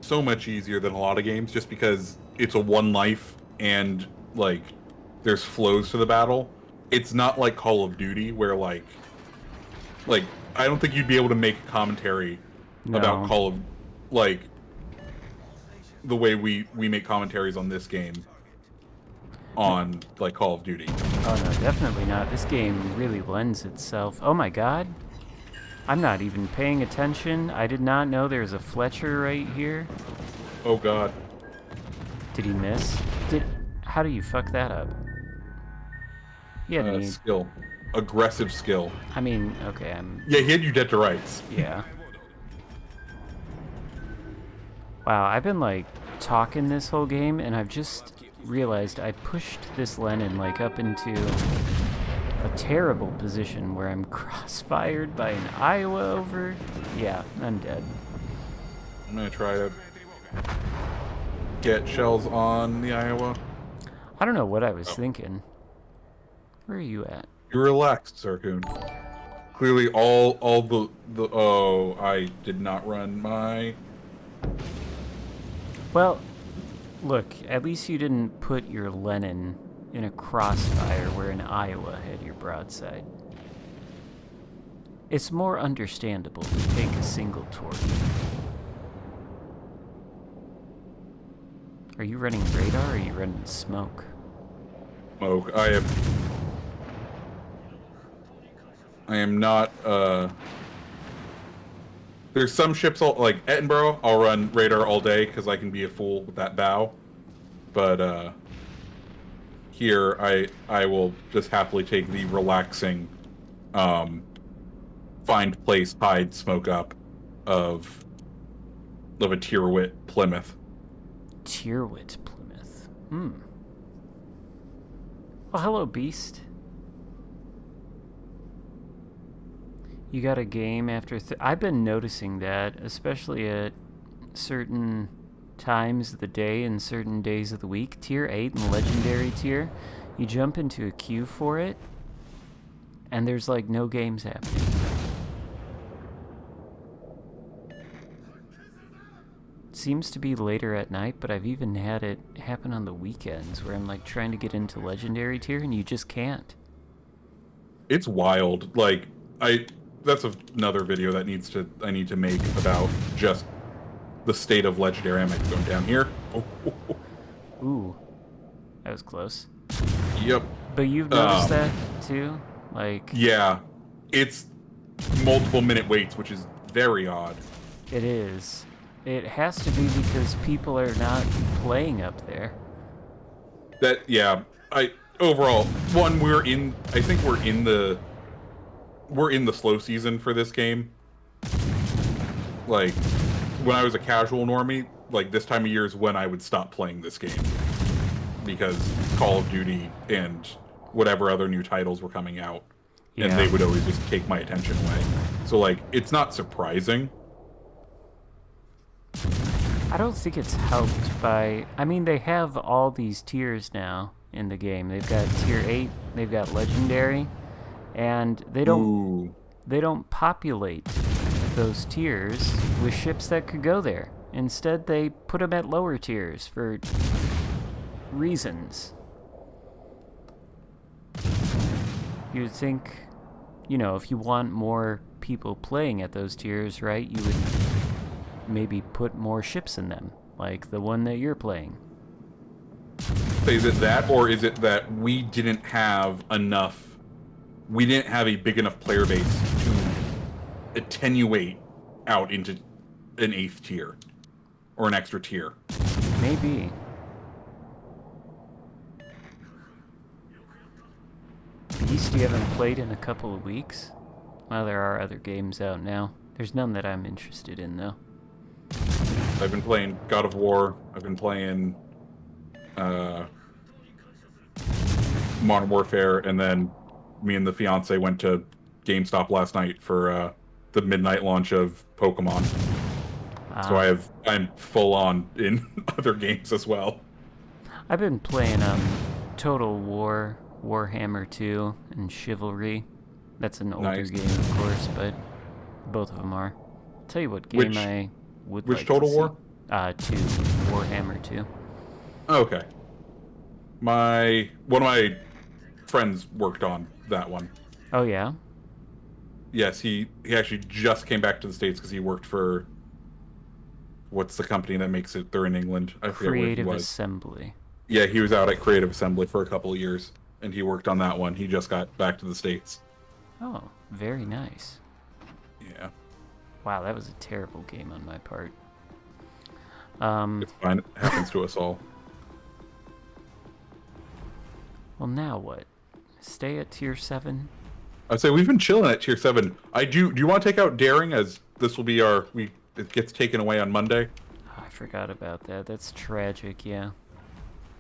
so much easier than a lot of games, just because it's a one life and, like, there's flows to the battle. It's not like Call of Duty where, like I don't think you'd be able to make a commentary about Call of, like, the way we make commentaries on this game on, like, Call of Duty. Oh no, definitely not. This game really lends itself. Oh my god. I'm not even paying attention. I did not know there's a Fletcher right here. Oh god. Did he miss? How do you fuck that up? Yeah, skill. Aggressive skill. I mean, okay, Yeah, he had you dead to rights. Yeah. Wow, I've been, like, talking this whole game, and I've just realized I pushed this Lenin, like, up into a terrible position where I'm crossfired by an Iowa over. Yeah, I'm dead. I'm gonna try to get shells on the Iowa. I don't know what I was thinking. Where are you at? You're relaxed, Xarkun. Clearly all the oh, I did not run my... Well, look, at least you didn't put your Lenin in a crossfire where an Iowa had your broadside. It's more understandable to take a single torch. Are you running radar or are you running smoke? Smoke. I am not, there's some ships, like Edinburgh, I'll run radar all day because I can be a fool with that bow. But, here, I will just happily take the relaxing, find place, hide, smoke up of a Tyrwhitt Plymouth. Tyrwhitt Plymouth. Well, hello, Beast. You got a game after... I've been noticing that, especially at certain times of the day and certain days of the week. Tier 8 and Legendary tier, you jump into a queue for it, and there's, like, no games happening. Seems to be later at night, but I've even had it happen on the weekends where I'm, like, trying to get into Legendary tier, and you just can't. It's wild. Like, that's another video that I need to make about just the state of Legendary. I'm going down here. Oh. Ooh, that was close. Yep. But you've noticed that too? Like... Yeah. It's multiple minute waits, which is very odd. It is. It has to be because people are not playing up there. Yeah. Overall, I think we're in the slow season for this game. Like, when I was a casual normie, like, this time of year is when I would stop playing this game. Because Call of Duty and whatever other new titles were coming out. Yeah. And they would always just take my attention away. So, like, it's not surprising. I don't think it's helped by... I mean, they have all these tiers now in the game. They've got Tier 8, they've got Legendary, and they don't populate those tiers with ships that could go there. Instead, they put them at lower tiers for reasons. You'd think, you know, if you want more people playing at those tiers, right, you would maybe put more ships in them, like the one that you're playing. Is it that, or is it that we didn't have enough? We didn't have a big enough player base to attenuate out into an 8th tier or an extra tier. Maybe. Beast, you haven't played in a couple of weeks? Well, there are other games out now. There's none that I'm interested in, though. I've been playing God of War. I've been playing Modern Warfare, and then me and the fiance went to GameStop last night for the midnight launch of Pokemon. So I'm full on in other games as well. I've been playing Total War, Warhammer 2, and Chivalry. That's an older game, of course, but both of them are. I'll tell you what game I would like Which Total to War? See. 2. Warhammer 2. Okay. One of my friends worked on that one. Oh, yeah? Yes, he actually just came back to the States because he worked for... What's the company that makes it? They're in England. I forget where he Creative was. Assembly. Yeah, he was out at Creative Assembly for a couple of years, and he worked on that one. He just got back to the States. Oh, very nice. Yeah. Wow, that was a terrible game on my part. It's fine. It happens to us all. Well, now what? Stay at tier 7? I'd say we've been chilling at tier 7. Do you want to take out Daring, as this will be it gets taken away on Monday? Oh, I forgot about that. That's tragic, yeah.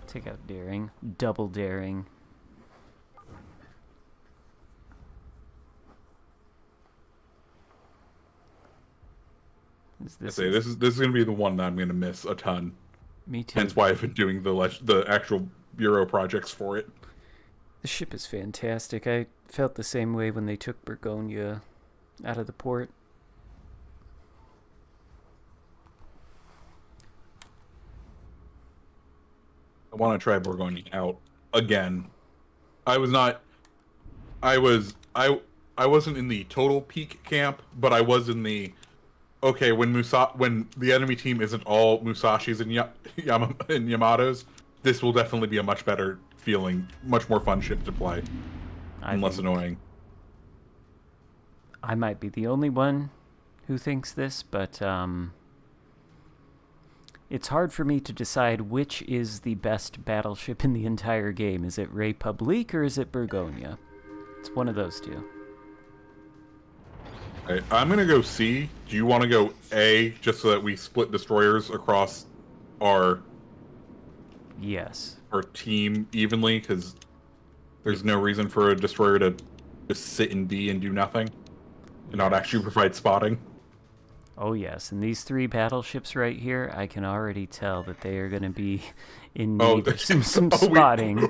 Take out Daring. Double Daring. This is going to be the one that I'm going to miss a ton. Me too. Hence why I've been doing the actual bureau projects for it. The ship is fantastic. I felt the same way when they took Burgonia out of the port. I want to try Burgonia out again. I wasn't in the total peak camp, but I was in the when the enemy team isn't all Musashis and Yamatos, this will definitely be a much better feeling, much more fun ship to play, and less annoying. I might be the only one who thinks this, but it's hard for me to decide which is the best battleship in the entire game. Is it Republique or is it Burgonia? It's one of those two. Right, I'm gonna go C. Do you want to go A, just so that we split destroyers across our team evenly? Because there's no reason for a destroyer to just sit in D and do nothing, and not actually provide spotting. Oh yes, and these 3 battleships right here, I can already tell that they are going to be in need of some spotting.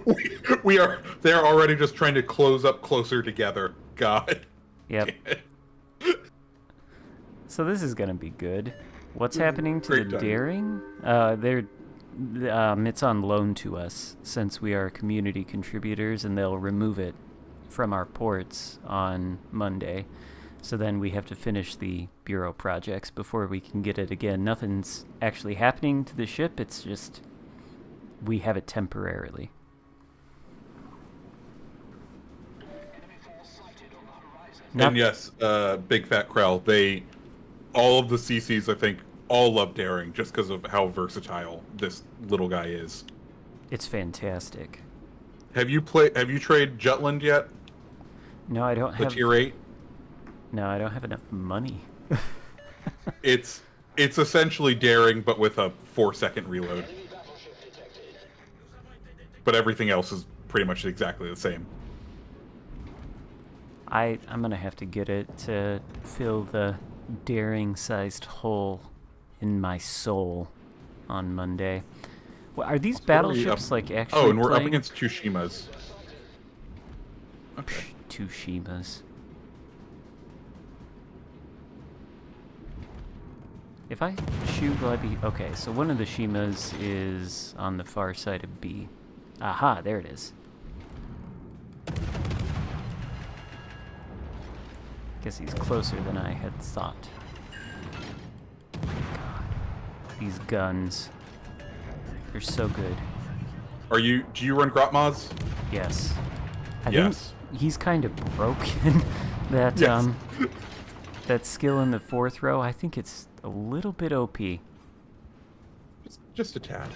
They're already just trying to close up closer together. God. Yep. So this is going to be good. What's happening to the Daring? It's on loan to us since we are community contributors, and they'll remove it from our ports on Monday. So then we have to finish the bureau projects before we can get it again. Nothing's actually happening to the ship. It's just we have it temporarily. And yes, Big Fat Krell, all of the CCs, I think, all love Daring just because of how versatile this little guy is. It's fantastic. Have you traded Jutland yet? No, I don't have... The tier 8? No, I don't have enough money. It's essentially Daring, but with a 4-second reload. But everything else is pretty much exactly the same. I'm gonna have to get it to fill the Daring-sized hole in my soul on Monday. Well, are these battleships like actually? Oh, and we're playing? Up against Tushimas. Okay. Tushimas. If I shoot, will I be... Okay, so one of the Shimas is on the far side of B. Aha, there it is. Guess he's closer than I had thought. God, these guns. They're so good. Do you run Grot mods? Yes. I Yes. think he's kind of broken. That Yes. that skill in the 4th row, I think it's a little bit OP. Just a tad.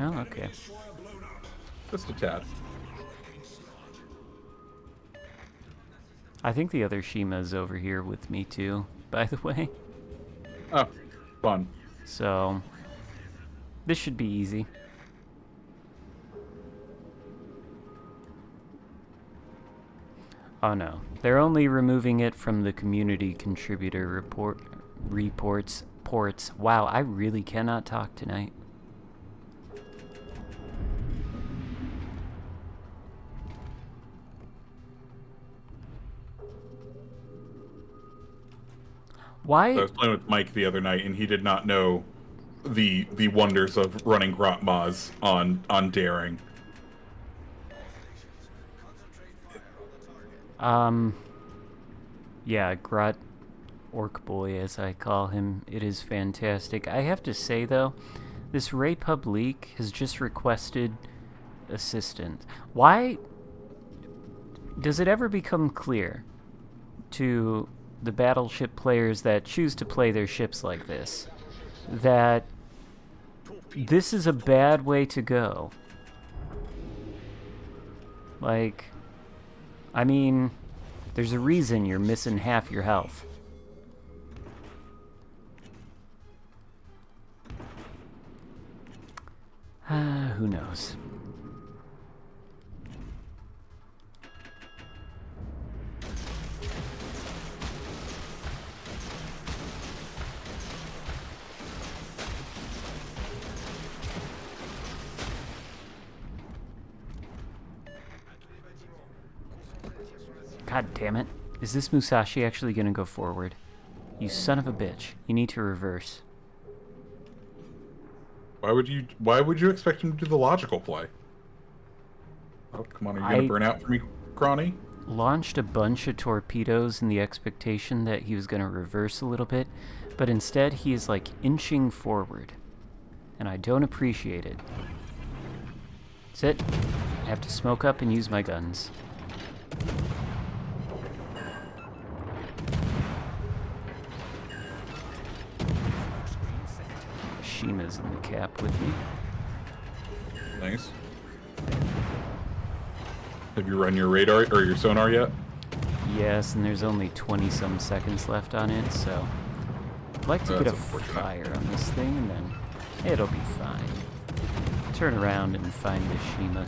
Oh, okay. Just a tad. I think the other Shima's over here with me too, by the way. Oh, fun. So this should be easy. Oh no, they're only removing it from the community contributor reports. Wow, I really cannot talk tonight. Why? I was playing with Mike the other night, and he did not know the wonders of running Grot mods on Daring. Yeah, Grot Orc Boy, as I call him, it is fantastic. I have to say, though, this Republic has just requested assistance. Why does it ever become clear to the battleship players that choose to play their ships like this that this is a bad way to go? Like, I mean, there's a reason you're missing half your health. Who knows? God damn it. Is this Musashi actually gonna go forward? You son of a bitch. You need to reverse. Why would you expect him to do the logical play? Oh, come on, are you gonna burn out for me, Crawny? Launched a bunch of torpedoes in the expectation that he was gonna reverse a little bit, but instead he is like inching forward. And I don't appreciate it. Sit. I have to smoke up and use my guns. Shima's in the cap with me. Nice. Have you run your radar or your sonar yet? Yes, and there's only 20-some seconds left on it, so I'd like to get a That's unfortunate. fire on this thing, and then it'll be fine. Turn around and find the Shima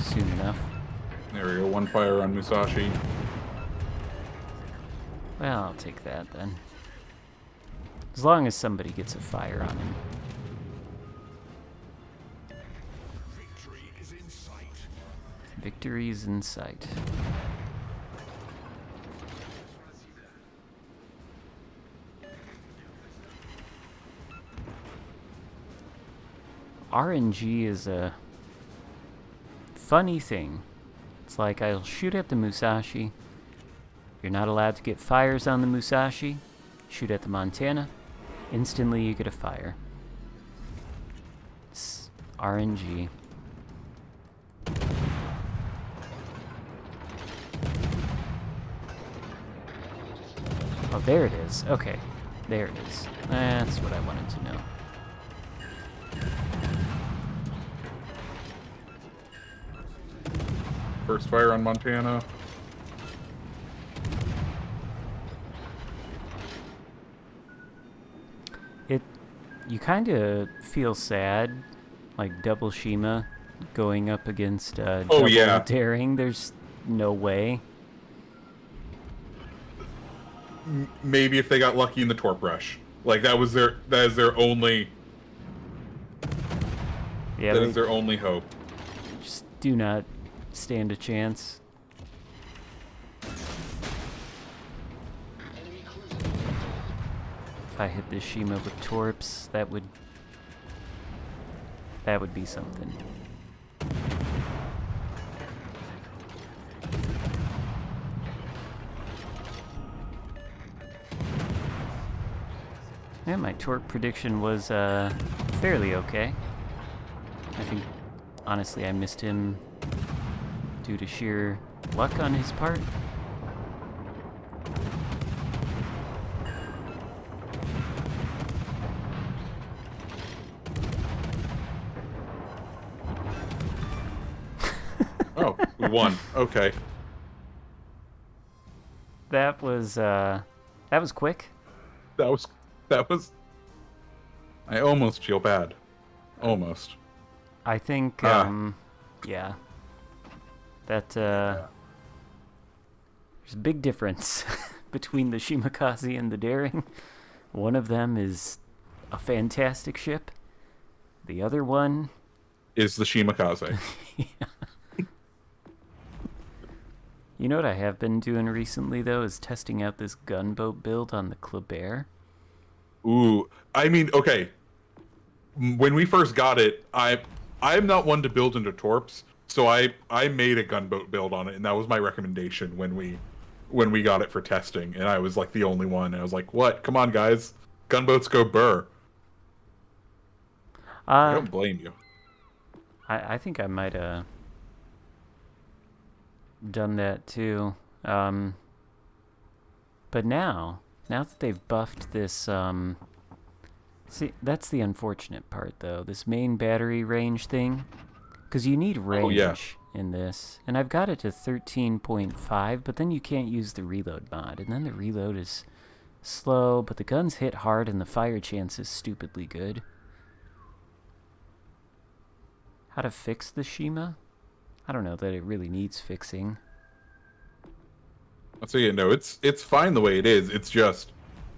soon enough. There we go. One fire on Musashi. Well, I'll take that then. As long as somebody gets a fire on him. Victory is in sight. Victory is in sight. RNG is a funny thing. It's like I'll shoot at the Musashi. You're not allowed to get fires on the Musashi. Shoot at the Montana. Instantly you get a fire. It's RNG. Oh, there it is. Okay. There it is. That's what I wanted to know. First fire on Montana. You kind of feel sad, like double Shima going up against double yeah. Daring. There's no way. Maybe if they got lucky in the torp rush, like that is their only. Yeah, That is their only hope. just do not stand a chance. If I hit this Shima with torps, that would be something. Yeah, my torque prediction was fairly okay. I think, honestly, I missed him due to sheer luck on his part. Oh, we won. Okay. That was quick. That was. I almost feel bad. Almost. I think, yeah. That, there's a big difference between the Shimakaze and the Daring. One of them is a fantastic ship. The other one Is the Shimakaze. yeah. You know what I have been doing recently, though, is testing out this gunboat build on the Kleber. Ooh, I mean, okay. When we first got it, I'm not one to build into torps, so I made a gunboat build on it, and that was my recommendation when we got it for testing, and I was like the only one. And I was like, "What? Come on, guys! Gunboats go burr." I don't blame you. I think I might have done that too. But now that they've buffed this, see, that's the unfortunate part, though. This main battery range thing, because you need range in this, and I've got it to 13.5, but then you can't use the reload mod, and then the reload is slow, but the guns hit hard, and the fire chance is stupidly good. How to fix the Shima? I don't know that it really needs fixing. So yeah, no, it's fine the way it is. It's just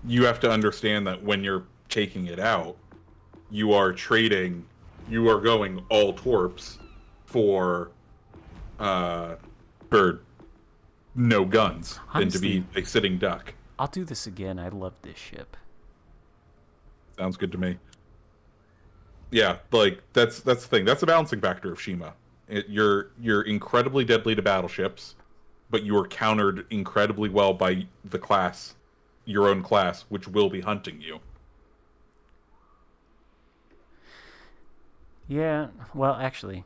you have to understand that when you're taking it out, you are going all torps for no guns than to be a sitting duck. I'll do this again. I love this ship. Sounds good to me. Yeah, like that's the thing. That's a balancing factor of Shima. You're incredibly deadly to battleships, but you are countered incredibly well by the class, your own class, which will be hunting you. Yeah, well, actually,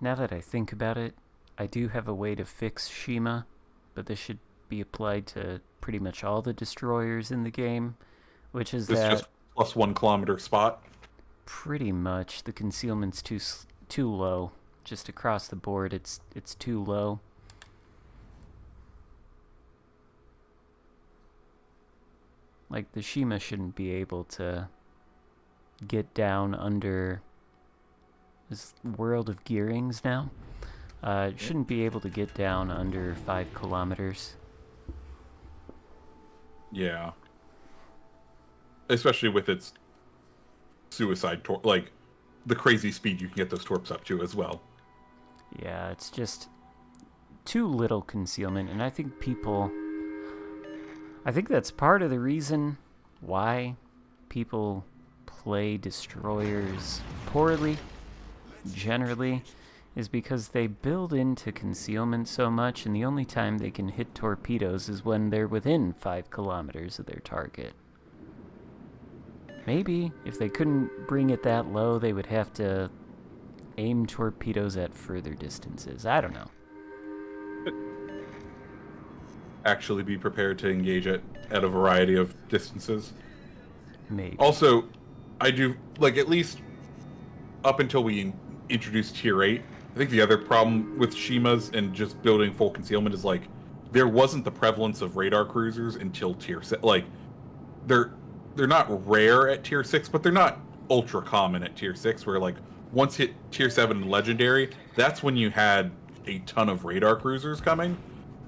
now that I think about it, I do have a way to fix Shima, but this should be applied to pretty much all the destroyers in the game, which is This that just plus 1 kilometer spot. pretty much the concealment's too low. Just across the board, it's too low. Like, the Shima shouldn't be able to get down under this World of Gearings now. It shouldn't be able to get down under 5 kilometers. Yeah. Especially with its suicide like the crazy speed you can get those torps up to as well. Yeah, it's just too little concealment, and I think that's part of the reason why people play destroyers poorly, generally, is because they build into concealment so much, and the only time they can hit torpedoes is when they're within 5 kilometers of their target. Maybe, if they couldn't bring it that low, they would have to aim torpedoes at further distances. I don't know. Actually be prepared to engage it at a variety of distances. Maybe. Also, I do, like, at least up until we introduced Tier 8, I think the other problem with Shimas and just building full concealment is, like, there wasn't the prevalence of radar cruisers until Tier 6. Like, they're not rare at Tier 6, but they're not ultra common at Tier 6, where, like, once hit Tier 7 and Legendary, that's when you had a ton of radar cruisers coming.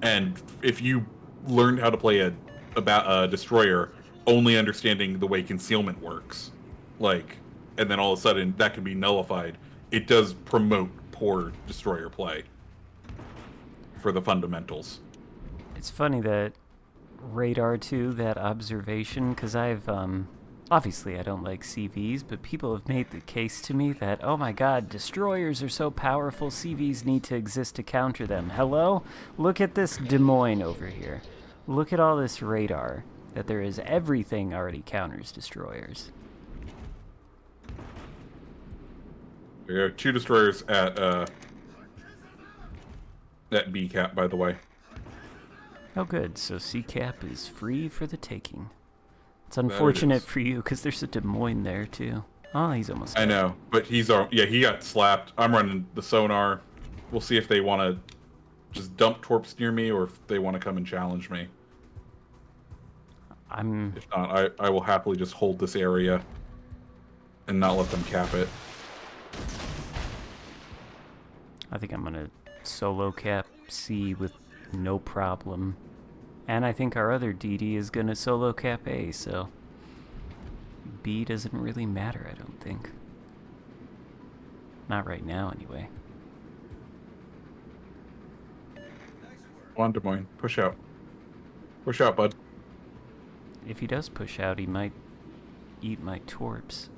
And if you learned how to play a destroyer, only understanding the way concealment works, like, and then all of a sudden that can be nullified, it does promote poor destroyer play for the fundamentals. It's funny that radar too, that observation, because I've obviously I don't like CVs, but people have made the case to me that, oh my god, destroyers are so powerful, CVs need to exist to counter them. Hello? Look at this Des Moines over here. Look at all this radar. that there is everything already counters destroyers. There are 2 destroyers at B cap, by the way. Oh, good. So C cap is free for the taking. It's unfortunate for you because there's a Des Moines there too. Oh, he's almost dead. I know, but he's he got slapped. I'm running the sonar. We'll see if they want to just dump torps near me or if they want to come and challenge me. If not, I will happily just hold this area and not let them cap it. I think I'm gonna solo cap C with no problem. And I think our other DD is gonna solo cap A, so B doesn't really matter, I don't think. Not right now, anyway. Come on, Des Moines. Push out. Push out, bud. If he does push out, he might eat my torps.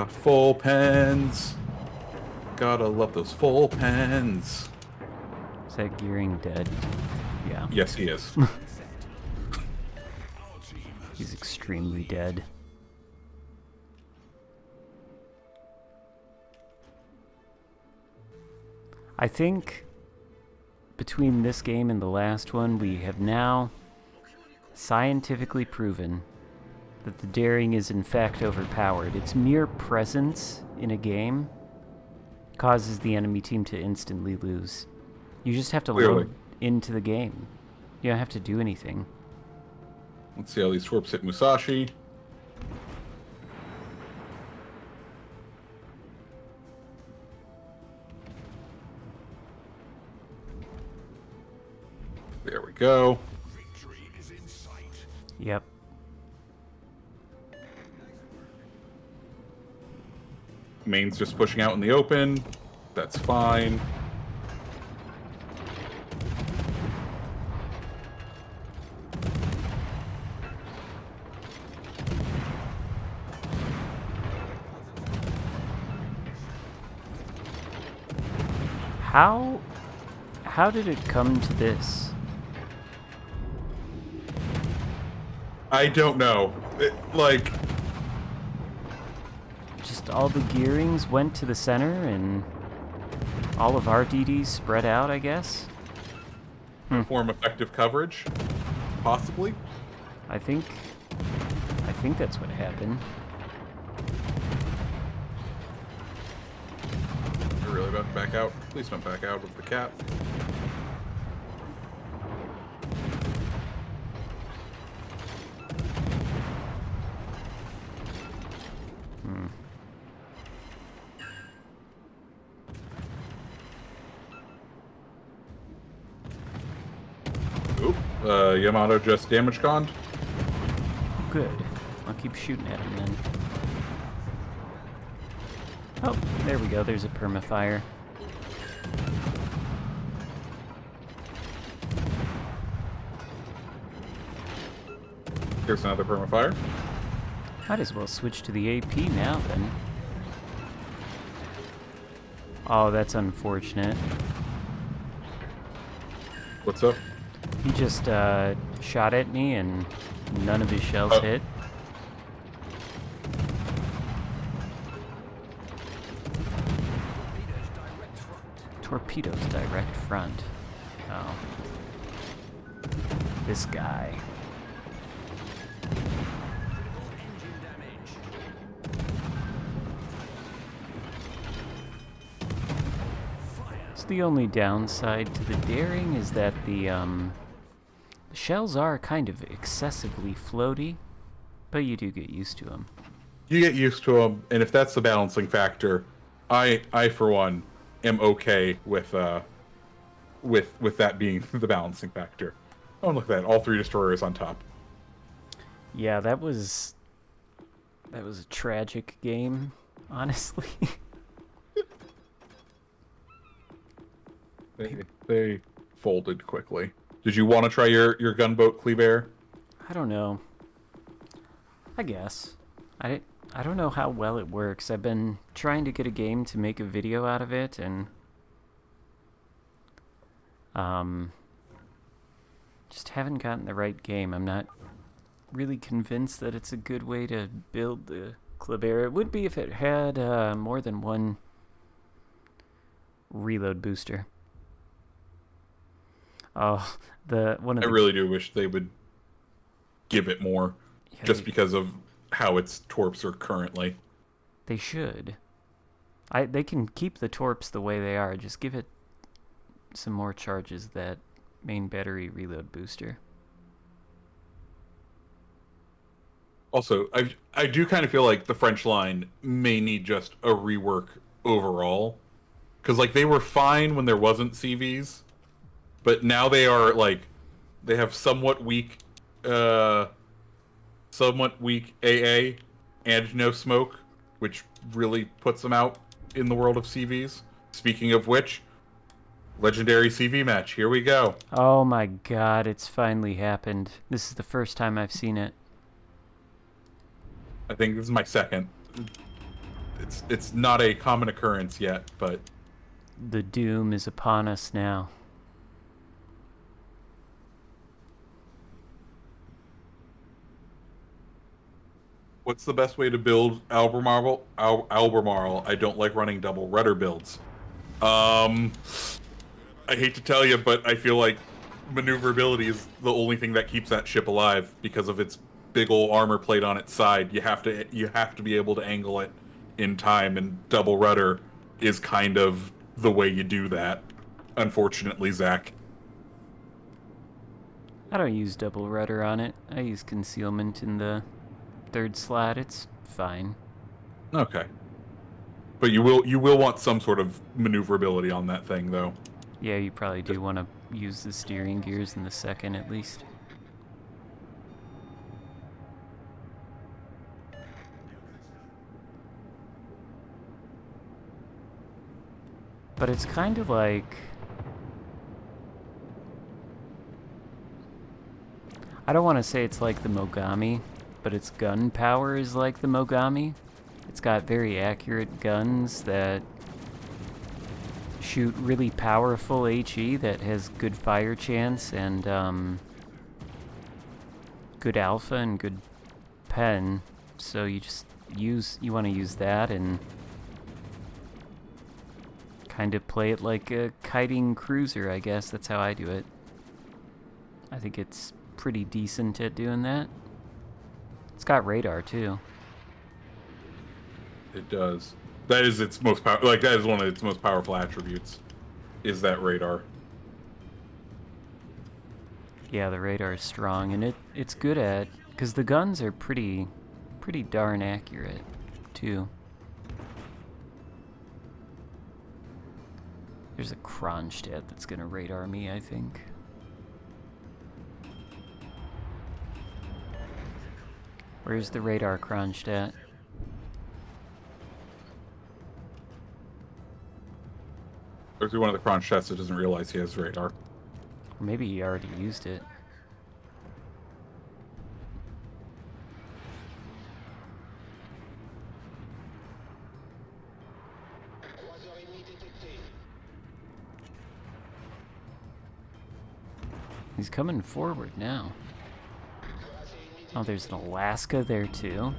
Full pens. Gotta love those full pens. Is that Gearing dead? Yeah. Yes, he is. He's extremely dead. I think between this game and the last one, we have now scientifically proven that the daring is in fact overpowered. Its mere presence in a game causes the enemy team to instantly lose. You just have to load into the game. You don't have to do anything. Let's see how these torps hit Musashi. There we go. Victory is in sight. Yep. Main's just pushing out in the open. That's fine. How did it come to this? I don't know. Just all the gearings went to the center and all of our DDs spread out, I guess? Form effective coverage? Possibly? I think that's what happened. You're really about to back out? Please don't back out with the cap. Oop. Yamato just damage conned. Good. I'll keep shooting at him then. Oh, there we go. There's a permafire. Here's another permafire. Might as well switch to the AP now then. Oh, that's unfortunate. What's up? He just shot at me and none of his shells hit. Torpedoes direct front. Oh. This guy. So the only downside to the daring is that the shells are kind of excessively floaty, but you do get used to them. You get used to them, and if that's the balancing factor, I for one am okay with that being the balancing factor. Oh, look at that! All 3 destroyers on top. Yeah, that was a tragic game, honestly. They folded quickly. Did you want to try your gunboat, Kleber? I don't know. I guess. I don't know how well it works. I've been trying to get a game to make a video out of it, and just haven't gotten the right game. I'm not really convinced that it's a good way to build the Kleber. It would be if it had more than one reload booster. Oh, I really do wish they would give it more, just because of how its torps are currently. They should. They can keep the torps the way they are. Just give it some more charges, that main battery reload booster. Also, I do kind of feel like the French line may need just a rework overall, because like they were fine when there wasn't CVs, but now they are like they have somewhat weak AA and no smoke, which really puts them out in the world of CVs. Speaking of which, legendary CV match. Here we go. Oh my god, it's finally happened. This is the first time I've seen it. I think this is my second. It's not a common occurrence yet, but the doom is upon us now. What's the best way to build Albemarle? Albemarle. I don't like running double rudder builds. I hate to tell you, but I feel like maneuverability is the only thing that keeps that ship alive because of its big old armor plate on its side. You have to be able to angle it in time, and double rudder is kind of the way you do that. Unfortunately, Zach. I don't use double rudder on it. I use concealment in the third slot. It's fine. Okay. But you will want some sort of maneuverability on that thing, though. Yeah, you probably do want to use the steering gears in the second at least. But it's kind of like... I don't want to say it's like the Mogami, but its gun power is like the Mogami. It's got very accurate guns that shoot really powerful HE that has good fire chance and good alpha and good pen. So you want to use that and kind of play it like a kiting cruiser, I guess. That's how I do it. I think it's pretty decent at doing that. It's got radar too. It does. That is its most that is one of its most powerful attributes, is that radar. Yeah, the radar is strong, and it's good at, because the guns are pretty darn accurate too. There's a Kronstadt that's gonna radar me, I think. Where's the radar, Kronstadt? There's one of the Kronstadts that doesn't realize he has radar. Or maybe he already used it. He's coming forward now. Oh, there's an Alaska there too.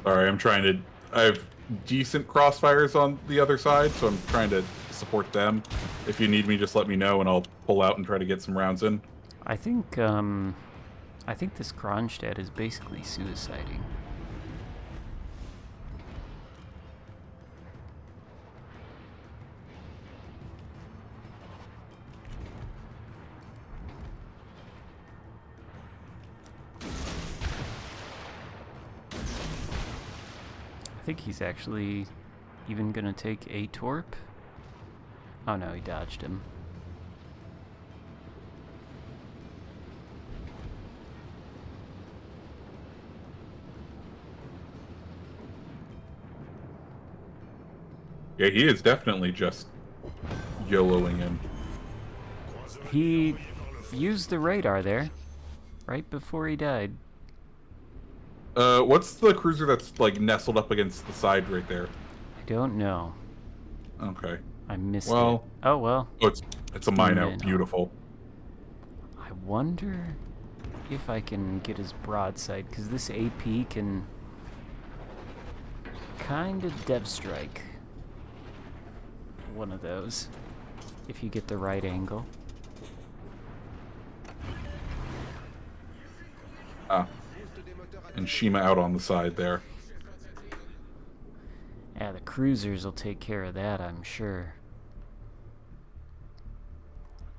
Sorry, I have decent crossfires on the other side, so I'm trying to support them. If you need me, just let me know and I'll pull out and try to get some rounds in. I think this Kronstadt is basically suiciding. I think he's actually even gonna take a torp. Oh no, he dodged him. Yeah, he is definitely just YOLOing in. He used the radar there, right before he died. What's the cruiser that's like nestled up against the side right there? I don't know. Okay. I missed it. Well. Oh well. Oh, it's a mine out. Man. Beautiful. I wonder if I can get his broadside, because this AP can kind of dev strike one of those if you get the right angle. And Shima out on the side there. Yeah, the cruisers will take care of that, I'm sure.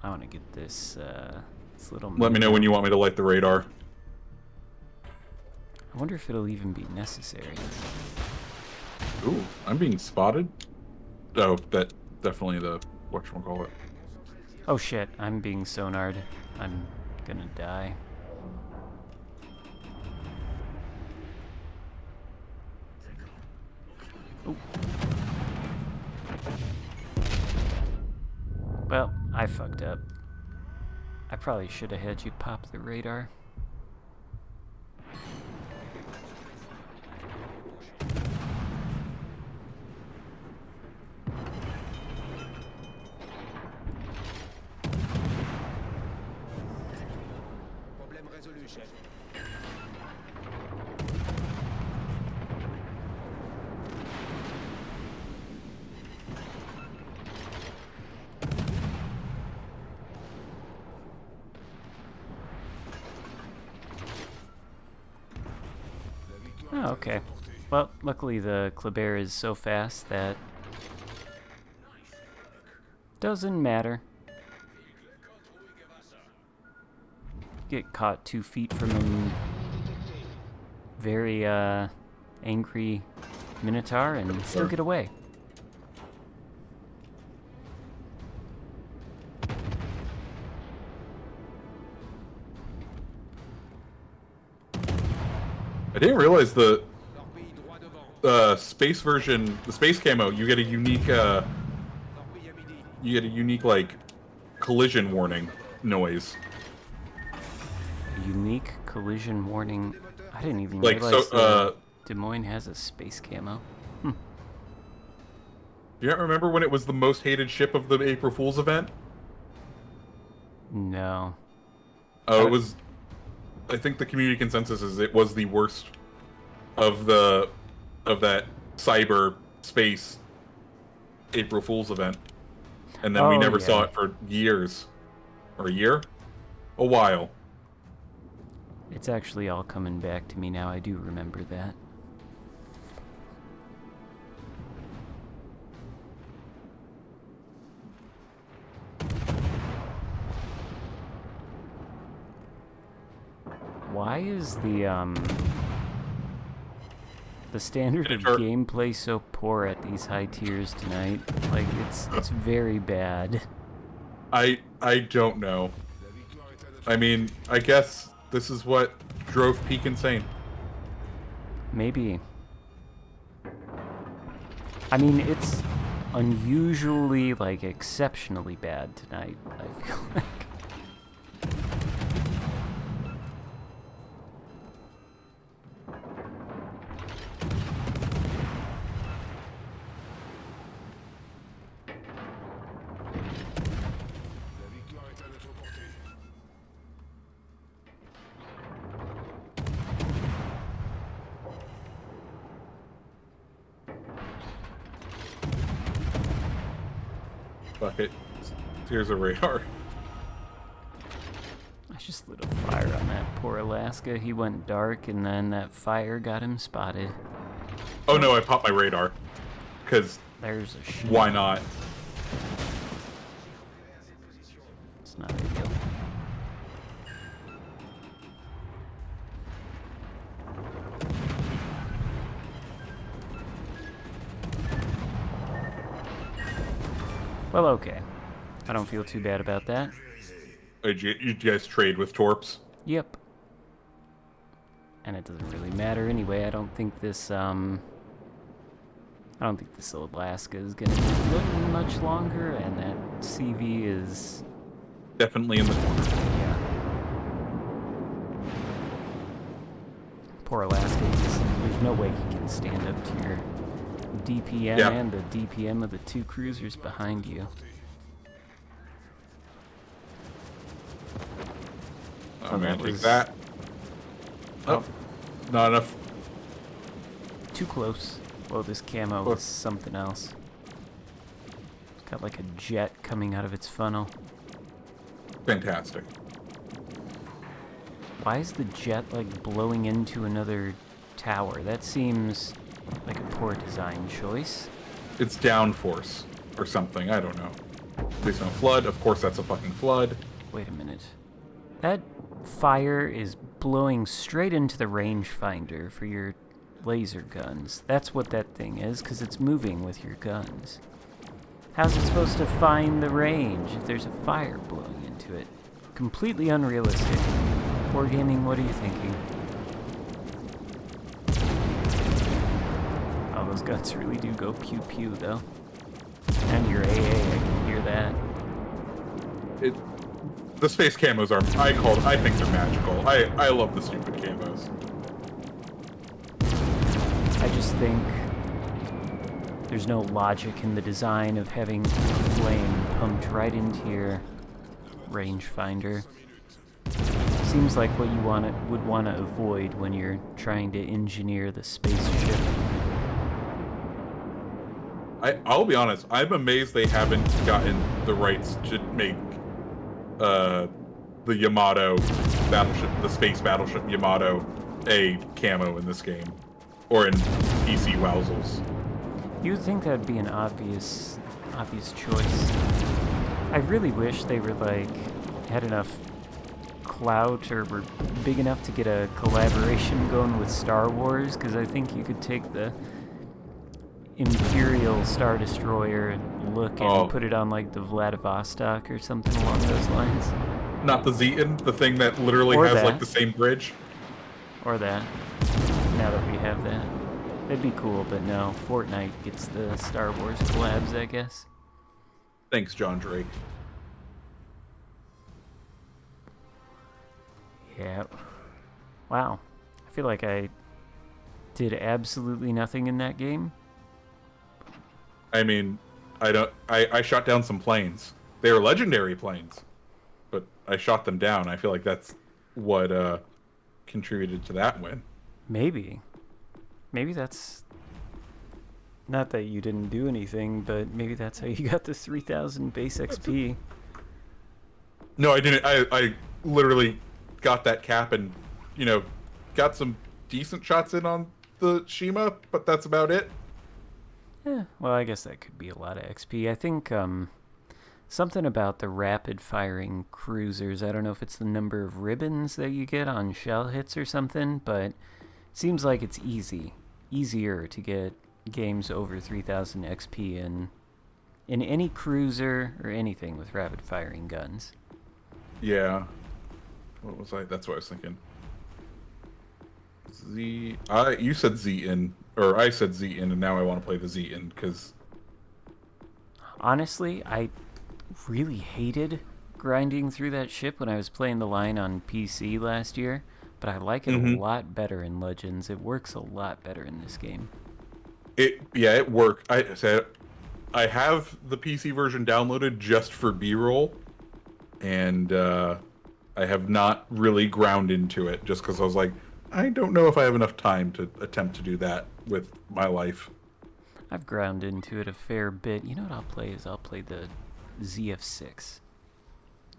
I want to get this little... Let me know when you want me to light the radar. I wonder if it'll even be necessary. Ooh, I'm being spotted. Oh, that definitely the whatchamacallit. Oh shit, I'm being sonared. I'm gonna die. Ooh. Well, I fucked up. I probably should have had you pop the radar. Problème résolu, chef. Oh, okay. Well, luckily the Kleber is so fast that doesn't matter. Get caught 2 feet from him. Very angry Minotaur and still get away. I didn't realize the space version, the space camo. You get a unique, like collision warning noise. A unique collision warning. I didn't even Like realize so, Des Moines has a space camo. you don't remember when it was the most hated ship of the April Fool's event? No. Oh, it was. I think the community consensus is it was the worst of that cyber space April Fool's event, and then we Oh, never saw yeah. it for years, or a year, a while. It's actually all coming back to me now. I do remember that. Why is the standard of Sure. gameplay so poor at these high tiers tonight? Like it's very bad. I don't know. I mean, I guess this is what drove Peak insane. Maybe. I mean, it's unusually, like, exceptionally bad tonight, I feel like. Fuck it. Here's a radar. I just lit a fire on that poor Alaska. He went dark, and then that fire got him spotted. Oh no, I popped my radar. Because There's a ship. why not? It's not ideal. Well, okay. I don't feel too bad about that. You guys trade with torps? Yep. And it doesn't really matter anyway. I don't think this, Oh I don't think this Alaska is going to be floating much longer, and that CV is... Definitely in the corner. Yeah. Poor Alaska, there's no way he can stand up to your DPM and the DPM of the two cruisers behind you. Oh man, take that. Oh, not enough. Too close. Well, this camo is something else. It's got like a jet coming out of its funnel. Fantastic. Why is the jet like blowing into another tower? That seems like a poor design choice. It's downforce or something. I don't know. Please no flood. Of course, that's a fucking flood. Wait a minute. That fire is blowing straight into the rangefinder for your laser guns. That's what that thing is, because it's moving with your guns. How's it supposed to find the range if there's a fire blowing into it? Completely unrealistic. Poor gaming, what are you thinking? Oh, those guns really do go pew-pew, though. And your AA, I can hear that. The space camos are, I think they're magical. I love the stupid camos. I just think there's no logic in the design of having flame pumped right into your rangefinder. Seems like what you would want to avoid when you're trying to engineer the spaceship. I'll be honest, I'm amazed they haven't gotten the rights to make the Yamato battleship, the space battleship Yamato, a camo in this game. Or in PC Wowzels. You would think that'd be an obvious choice. I really wish they were had enough clout or were big enough to get a collaboration going with Star Wars, because I think you could take the Imperial Star Destroyer look and put it on the Vladivostok or something along those lines. Not the Zeton, the thing that literally has the same bridge. Or that. Now that we have that. That'd be cool, but no. Fortnite gets the Star Wars collabs, I guess. Thanks, John Drake. Yeah. Wow. I feel like I did absolutely nothing in that game. I mean, I shot down some planes. They were legendary planes, but I shot them down. I feel like that's what contributed to that win. Maybe that's not that you didn't do anything, but maybe that's how you got the 3,000 base XP. No, I didn't. I literally got that cap and, got some decent shots in on the Shima, but that's about it. Yeah, well, I guess that could be a lot of XP. I think something about the rapid firing cruisers, I don't know if it's the number of ribbons that you get on shell hits or something, but it seems like it's easier to get games over 3,000 XP in any cruiser or anything with rapid firing guns. Yeah. What was I? That's what I was thinking. You said Zeton, or I said Zeton, and now I want to play the Zeton, because... Honestly, I really hated grinding through that ship when I was playing the line on PC last year, but I like it a lot better in Legends. It works a lot better in this game. It worked. I have the PC version downloaded just for B-roll, and I have not really ground into it just because I was like, I don't know if I have enough time to attempt to do that with my life. I've ground into it a fair bit. You know what I'll play is I'll play the ZF6.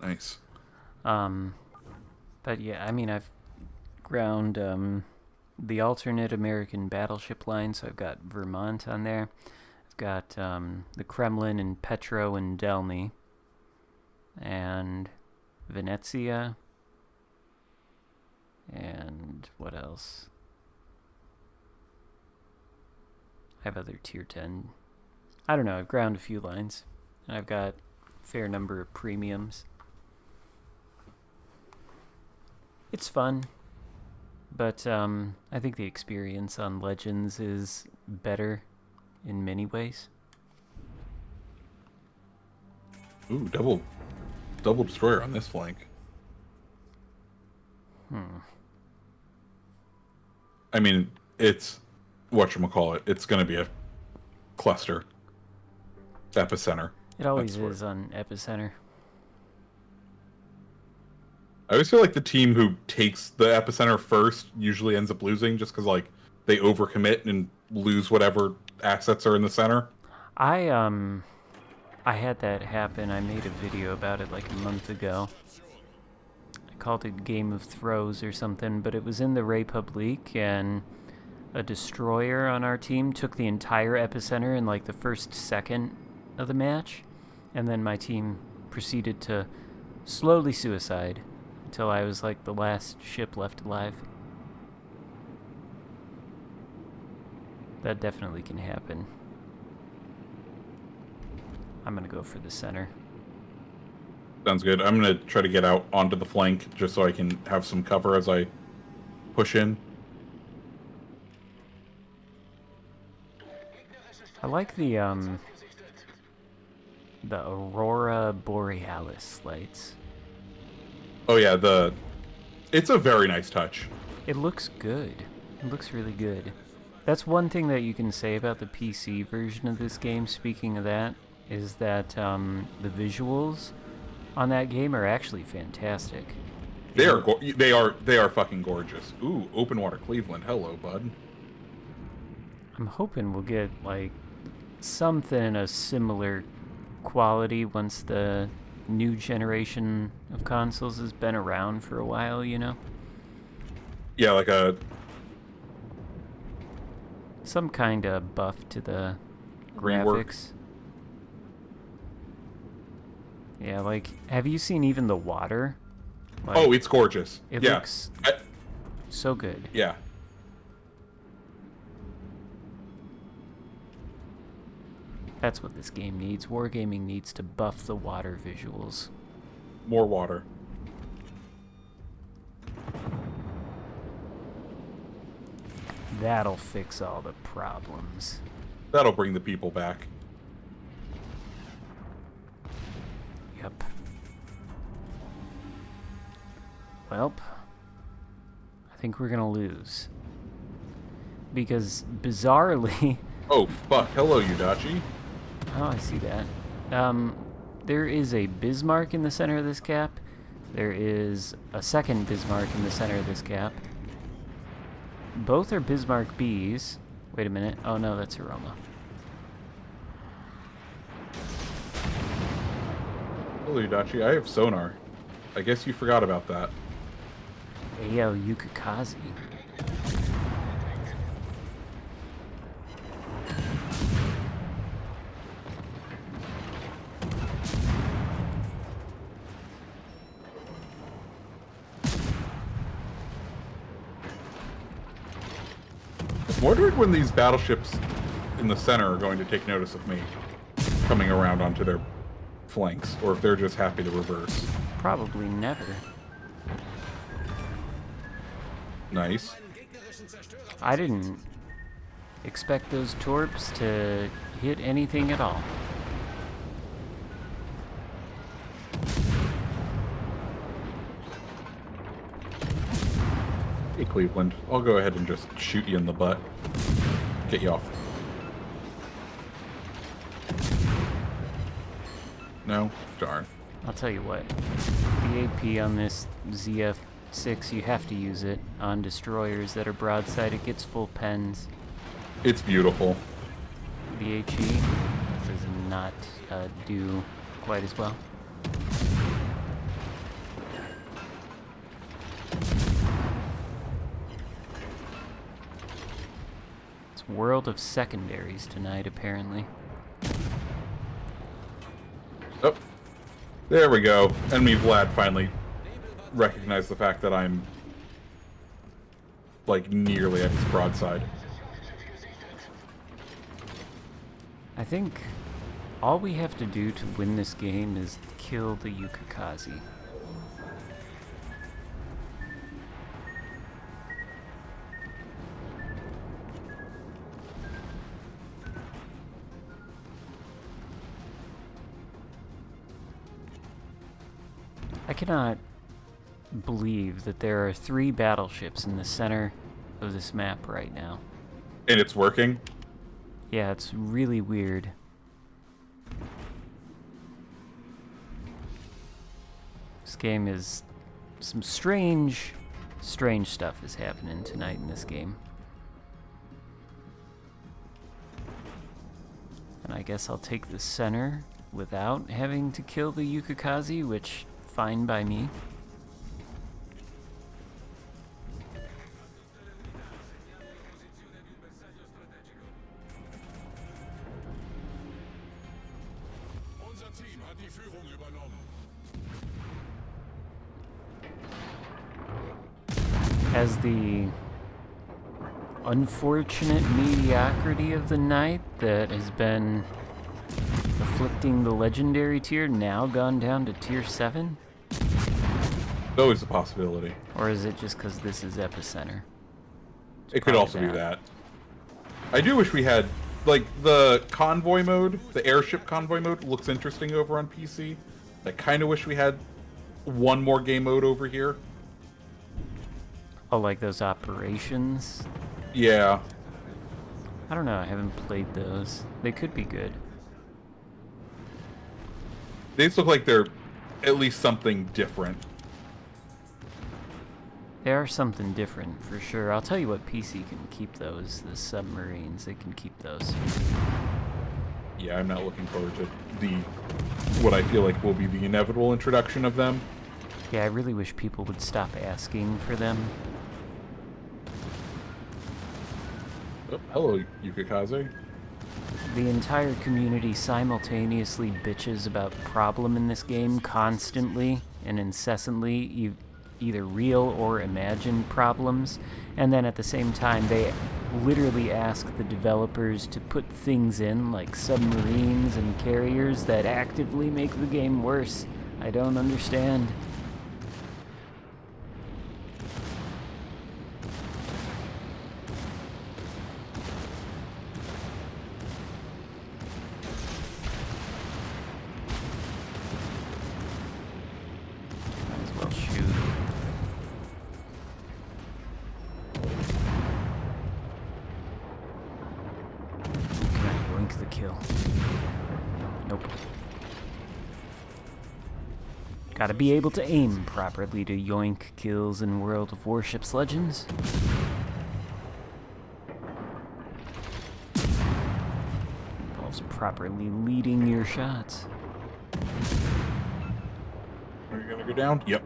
Nice. But yeah, I mean, I've ground the alternate American battleship line, so I've got Vermont on there. I've got the Kremlin and Petro and Delny. And Venezia. And what else? I have other tier 10. I don't know, I've ground a few lines. And I've got a fair number of premiums. It's fun. But I think the experience on Legends is better in many ways. Ooh, double destroyer on this flank. I mean, it's whatchamacallit. It's going to be a cluster. Epicenter. It always is on Epicenter. I always feel like the team who takes the epicenter first usually ends up losing just because, like, they overcommit and lose whatever assets are in the center. I had that happen. I made a video about it like a month ago. I called it Game of Throws or something, but it was in the Republique, and a destroyer on our team took the entire epicenter in like the first second of the match, and then my team proceeded to slowly suicide until I was like the last ship left alive. That definitely can happen. I'm gonna go for the center. Sounds good. I'm going to try to get out onto the flank just so I can have some cover as I push in. I like the Aurora Borealis lights. Oh yeah, it's a very nice touch. It looks good. It looks really good. That's one thing that you can say about the PC version of this game, speaking of that, is that the visuals on that game are actually fantastic. They are fucking gorgeous. Ooh, open water Cleveland. Hello, bud. I'm hoping we'll get like something a similar quality once the new generation of consoles has been around for a while, you know? Yeah, like some kind of buff to the rework. graphics. Yeah, like, have you seen even the water? Like, oh, it's gorgeous. It yeah. looks so good. Yeah. That's what this game needs. Wargaming needs to buff the water visuals. More water. That'll fix all the problems. That'll bring the people back. Yep. Well, I think we're gonna lose. Because, bizarrely... Oh, fuck. Hello, Yudachi. Oh, I see that. There is a Bismarck in the center of this cap. There is a second Bismarck in the center of this cap. Both are Bismarck Bs. Wait a minute. Oh, no, that's Aroma. Hello, Yudachi. I have sonar. I guess you forgot about that. Ayo, Yukikaze. I'm wondering when these battleships in the center are going to take notice of me coming around onto their flanks, or if they're just happy to reverse. Probably never. Nice. I didn't expect those torps to hit anything at all. Hey, Cleveland. I'll go ahead and just shoot you in the butt. Get you off. No? Darn. I'll tell you what. The AP on this ZF-6, you have to use it on destroyers that are broadside. It gets full pens. It's beautiful. The HE does not do quite as well. It's World of Secondaries tonight, apparently. Oh, there we go. Enemy Vlad finally recognized the fact that I'm, like, nearly at his broadside. I think all we have to do to win this game is kill the Yukikaze. I cannot believe that there are 3 battleships in the center of this map right now. And it's working? Yeah, it's really weird. This game is... some strange stuff is happening tonight in this game. And I guess I'll take the center without having to kill the Yukikaze, which, fine by me. Unser Team hat die Führung übernommen. As the unfortunate mediocrity of the night that has been afflicting the legendary tier now gone down to tier 7? Always a possibility. Or is it just because this is Epicenter? It could also be that. I do wish we had, like, the convoy mode, the airship convoy mode looks interesting over on PC. I kind of wish we had one more game mode over here. Oh, like those operations? Yeah. I don't know, I haven't played those. They could be good. These look like they're at least something different. They are something different, for sure. I'll tell you what, PC can keep those. The submarines, they can keep those. Yeah, I'm not looking forward to what I feel like will be the inevitable introduction of them. Yeah, I really wish people would stop asking for them. Oh, hello, Yukikaze. The entire community simultaneously bitches about problem in this game constantly and incessantly, either real or imagined problems, and then at the same time they literally ask the developers to put things in like submarines and carriers that actively make the game worse. I don't understand. Gotta be able to aim properly to yoink kills in World of Warships Legends. Involves properly leading your shots. Are you gonna go down? Yep.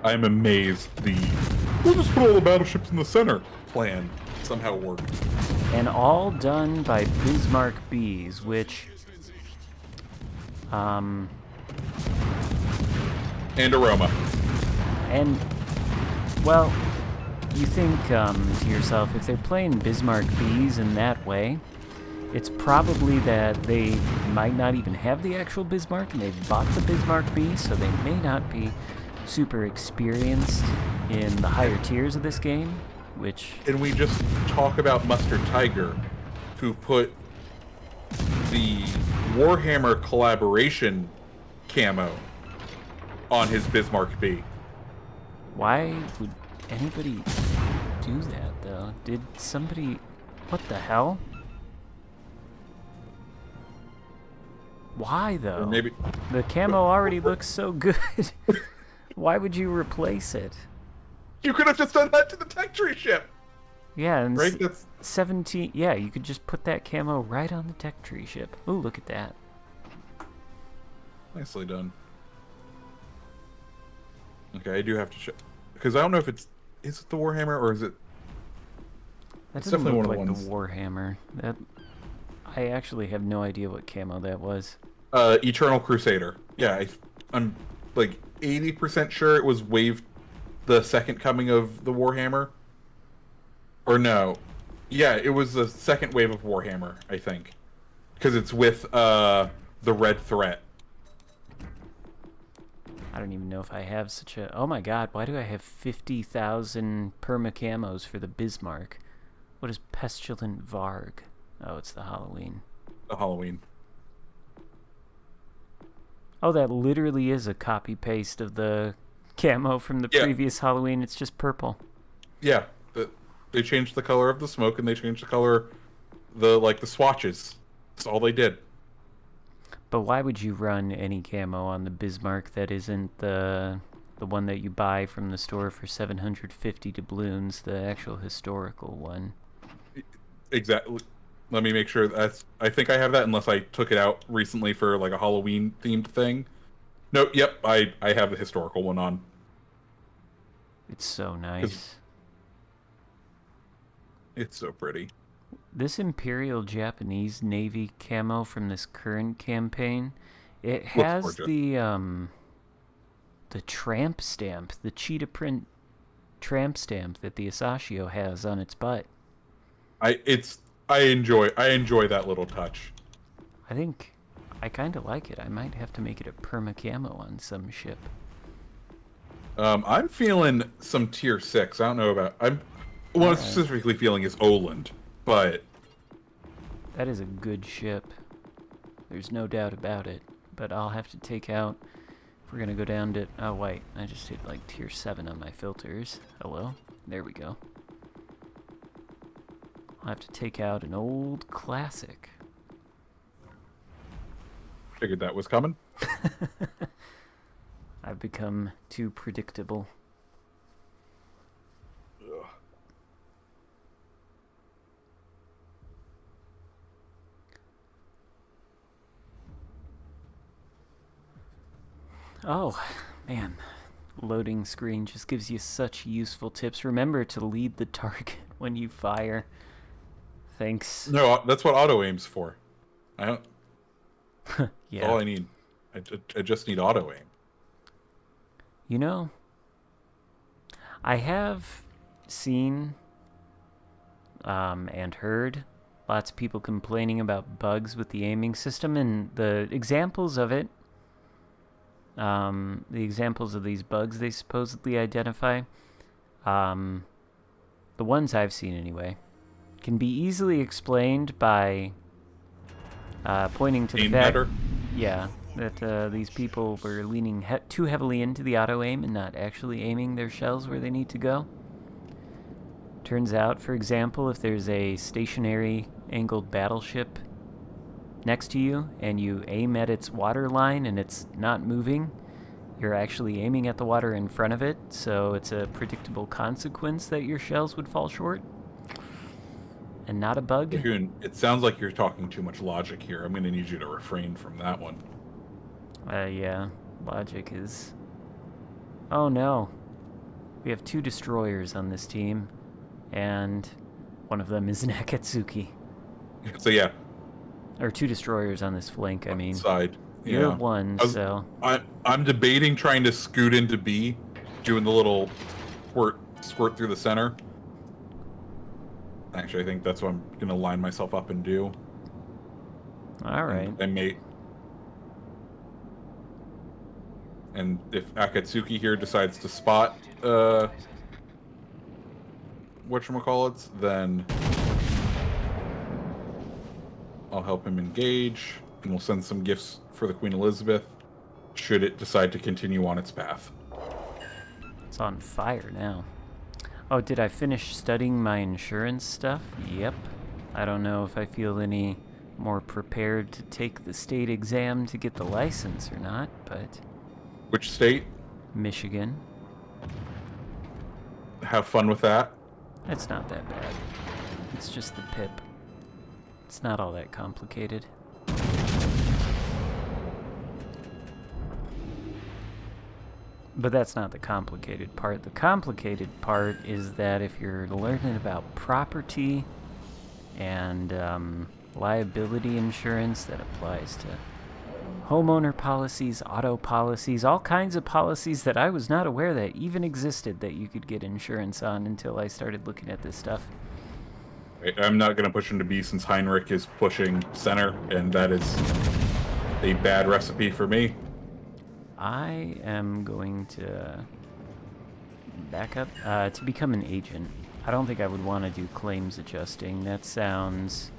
I'm amazed we'll just put all the battleships in the center plan somehow worked. And all done by Bismarck Bs, which, And Aroma. And, well, you think to yourself, if they're playing Bismarck Bs in that way, it's probably that they might not even have the actual Bismarck, and they bought the Bismarck B, so they may not be super experienced in the higher tiers of this game, which... And we just talk about Mustard Tiger, who put the Warhammer collaboration camo on his Bismarck B. Why would anybody do that, though? Did somebody... What the hell? Why, though? Or maybe... The camo already looks so good. Why would you replace it? You could have just done that to the tech tree ship! Yeah, and Right? That's... 17... Yeah, you could just put that camo right on the tech tree ship. Ooh, look at that. Nicely done. Okay, I do have to check. Because I don't know if it's... Is it the Warhammer, or is it... That It's doesn't definitely look one like of the the Warhammer. That... I actually have no idea what camo that was. Eternal Crusader. Yeah, I'm like 80% sure it was the second coming of the Warhammer. Or no. Yeah, it was the second wave of Warhammer, I think. Because it's with the Red Threat. I don't even know if I have such a... Oh my god, why do I have 50,000 perma camos for the Bismarck? What is Pestilent Varg? Oh, it's the Halloween. The Halloween. Oh, that literally is a copy-paste of the camo from the previous Halloween. It's just purple. Yeah, they changed the color of the smoke and they changed the color, the swatches. That's all they did. But why would you run any camo on the Bismarck that isn't the one that you buy from the store for 750 doubloons, the actual historical one? Exactly. Let me make sure I think I have that unless I took it out recently for like a Halloween themed thing. No, yep, I have the historical one on. It's so nice. It's so pretty. This Imperial Japanese Navy camo from this current campaign, it Looks has gorgeous. the tramp stamp, the cheetah print tramp stamp that the Asashio has on its butt. I enjoy that little touch. I think I kind of like it. I might have to make it a perma camo on some ship. I'm feeling some tier 6. I don't know about what I'm specifically feeling is Oland, but That is a good ship. There's no doubt about it. But I'll have to take out, if we're going to go down to, oh wait, I just hit like tier 7 on my filters. Hello? There we go. I'll have to take out an old classic. figured that was coming. I've become too predictable. Ugh. Oh, man. Loading screen just gives you such useful tips. Remember to lead the target when you fire. Thanks. No, that's what auto aim's for. I don't. Yeah. That's all I need. I just need auto aim. You know, I have seen and heard lots of people complaining about bugs with the aiming system, and the examples of it, the examples of these bugs they supposedly identify, the ones I've seen anyway, can be easily explained by pointing to the Aim fact, better. yeah, that these people were leaning too heavily into the auto aim and not actually aiming their shells where they need to go. Turns out, for example, if there's a stationary angled battleship next to you and you aim at its water line and it's not moving, you're actually aiming at the water in front of it, so it's a predictable consequence that your shells would fall short. And not a bug. It sounds like you're talking too much logic here. I'm going to need you to refrain from that one. Yeah, logic is... Oh no. We have 2 destroyers on this team, and one of them is an Akatsuki. So yeah. Or 2 destroyers on this flank, I mean. Side. You're Yeah. one, so... I'm debating trying to scoot into B, doing the little squirt through the center. Actually, I think that's what I'm going to line myself up and do. Alright. I may... And if Akatsuki here decides to spot whatchamacallits, then I'll help him engage, and we'll send some gifts for the Queen Elizabeth, should it decide to continue on its path. It's on fire now. Oh, did I finish studying my insurance stuff? Yep. I don't know if I feel any more prepared to take the state exam to get the license or not, but... Which state? Michigan. Have fun with that. It's not that bad. It's just the PIP. It's not all that complicated. But that's not the complicated part. The complicated part is that if you're learning about property and liability insurance that applies to homeowner policies, auto policies, all kinds of policies that I was not aware that even existed that you could get insurance on until I started looking at this stuff. I'm not going to push into B since Heinrich is pushing center, and that is a bad recipe for me. I am going to back up to become an agent. I don't think I would want to do claims adjusting. That sounds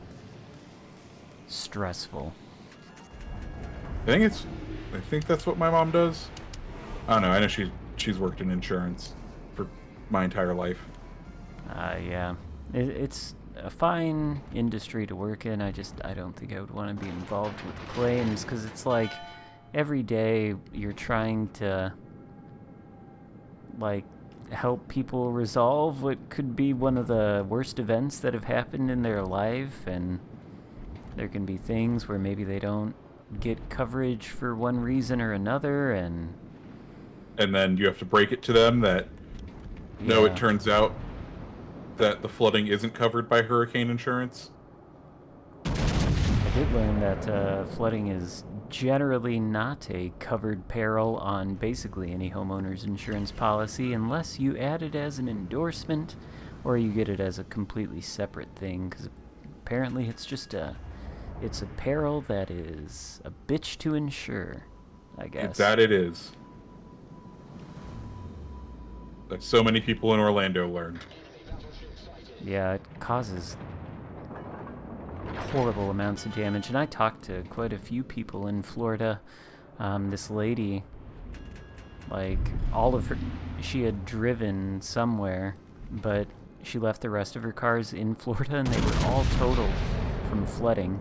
stressful. I think that's what my mom does. I don't know. I know she's worked in insurance for my entire life. Yeah. It's a fine industry to work in. I don't think I would want to be involved with claims, because it's like every day you're trying to like help people resolve what could be one of the worst events that have happened in their life, and there can be things where maybe they don't get coverage for one reason or another, and then you have to break it to them that no, it turns out that the flooding isn't covered by hurricane insurance. I did learn that flooding is generally not a covered peril on basically any homeowner's insurance policy unless you add it as an endorsement or you get it as a completely separate thing, because apparently it's a peril that is a bitch to insure, I guess. That it is. That so many people in Orlando learned. Yeah, it causes horrible amounts of damage, and I talked to quite a few people in Florida. This lady, like, she had driven somewhere, but she left the rest of her cars in Florida, and they were all totaled from flooding.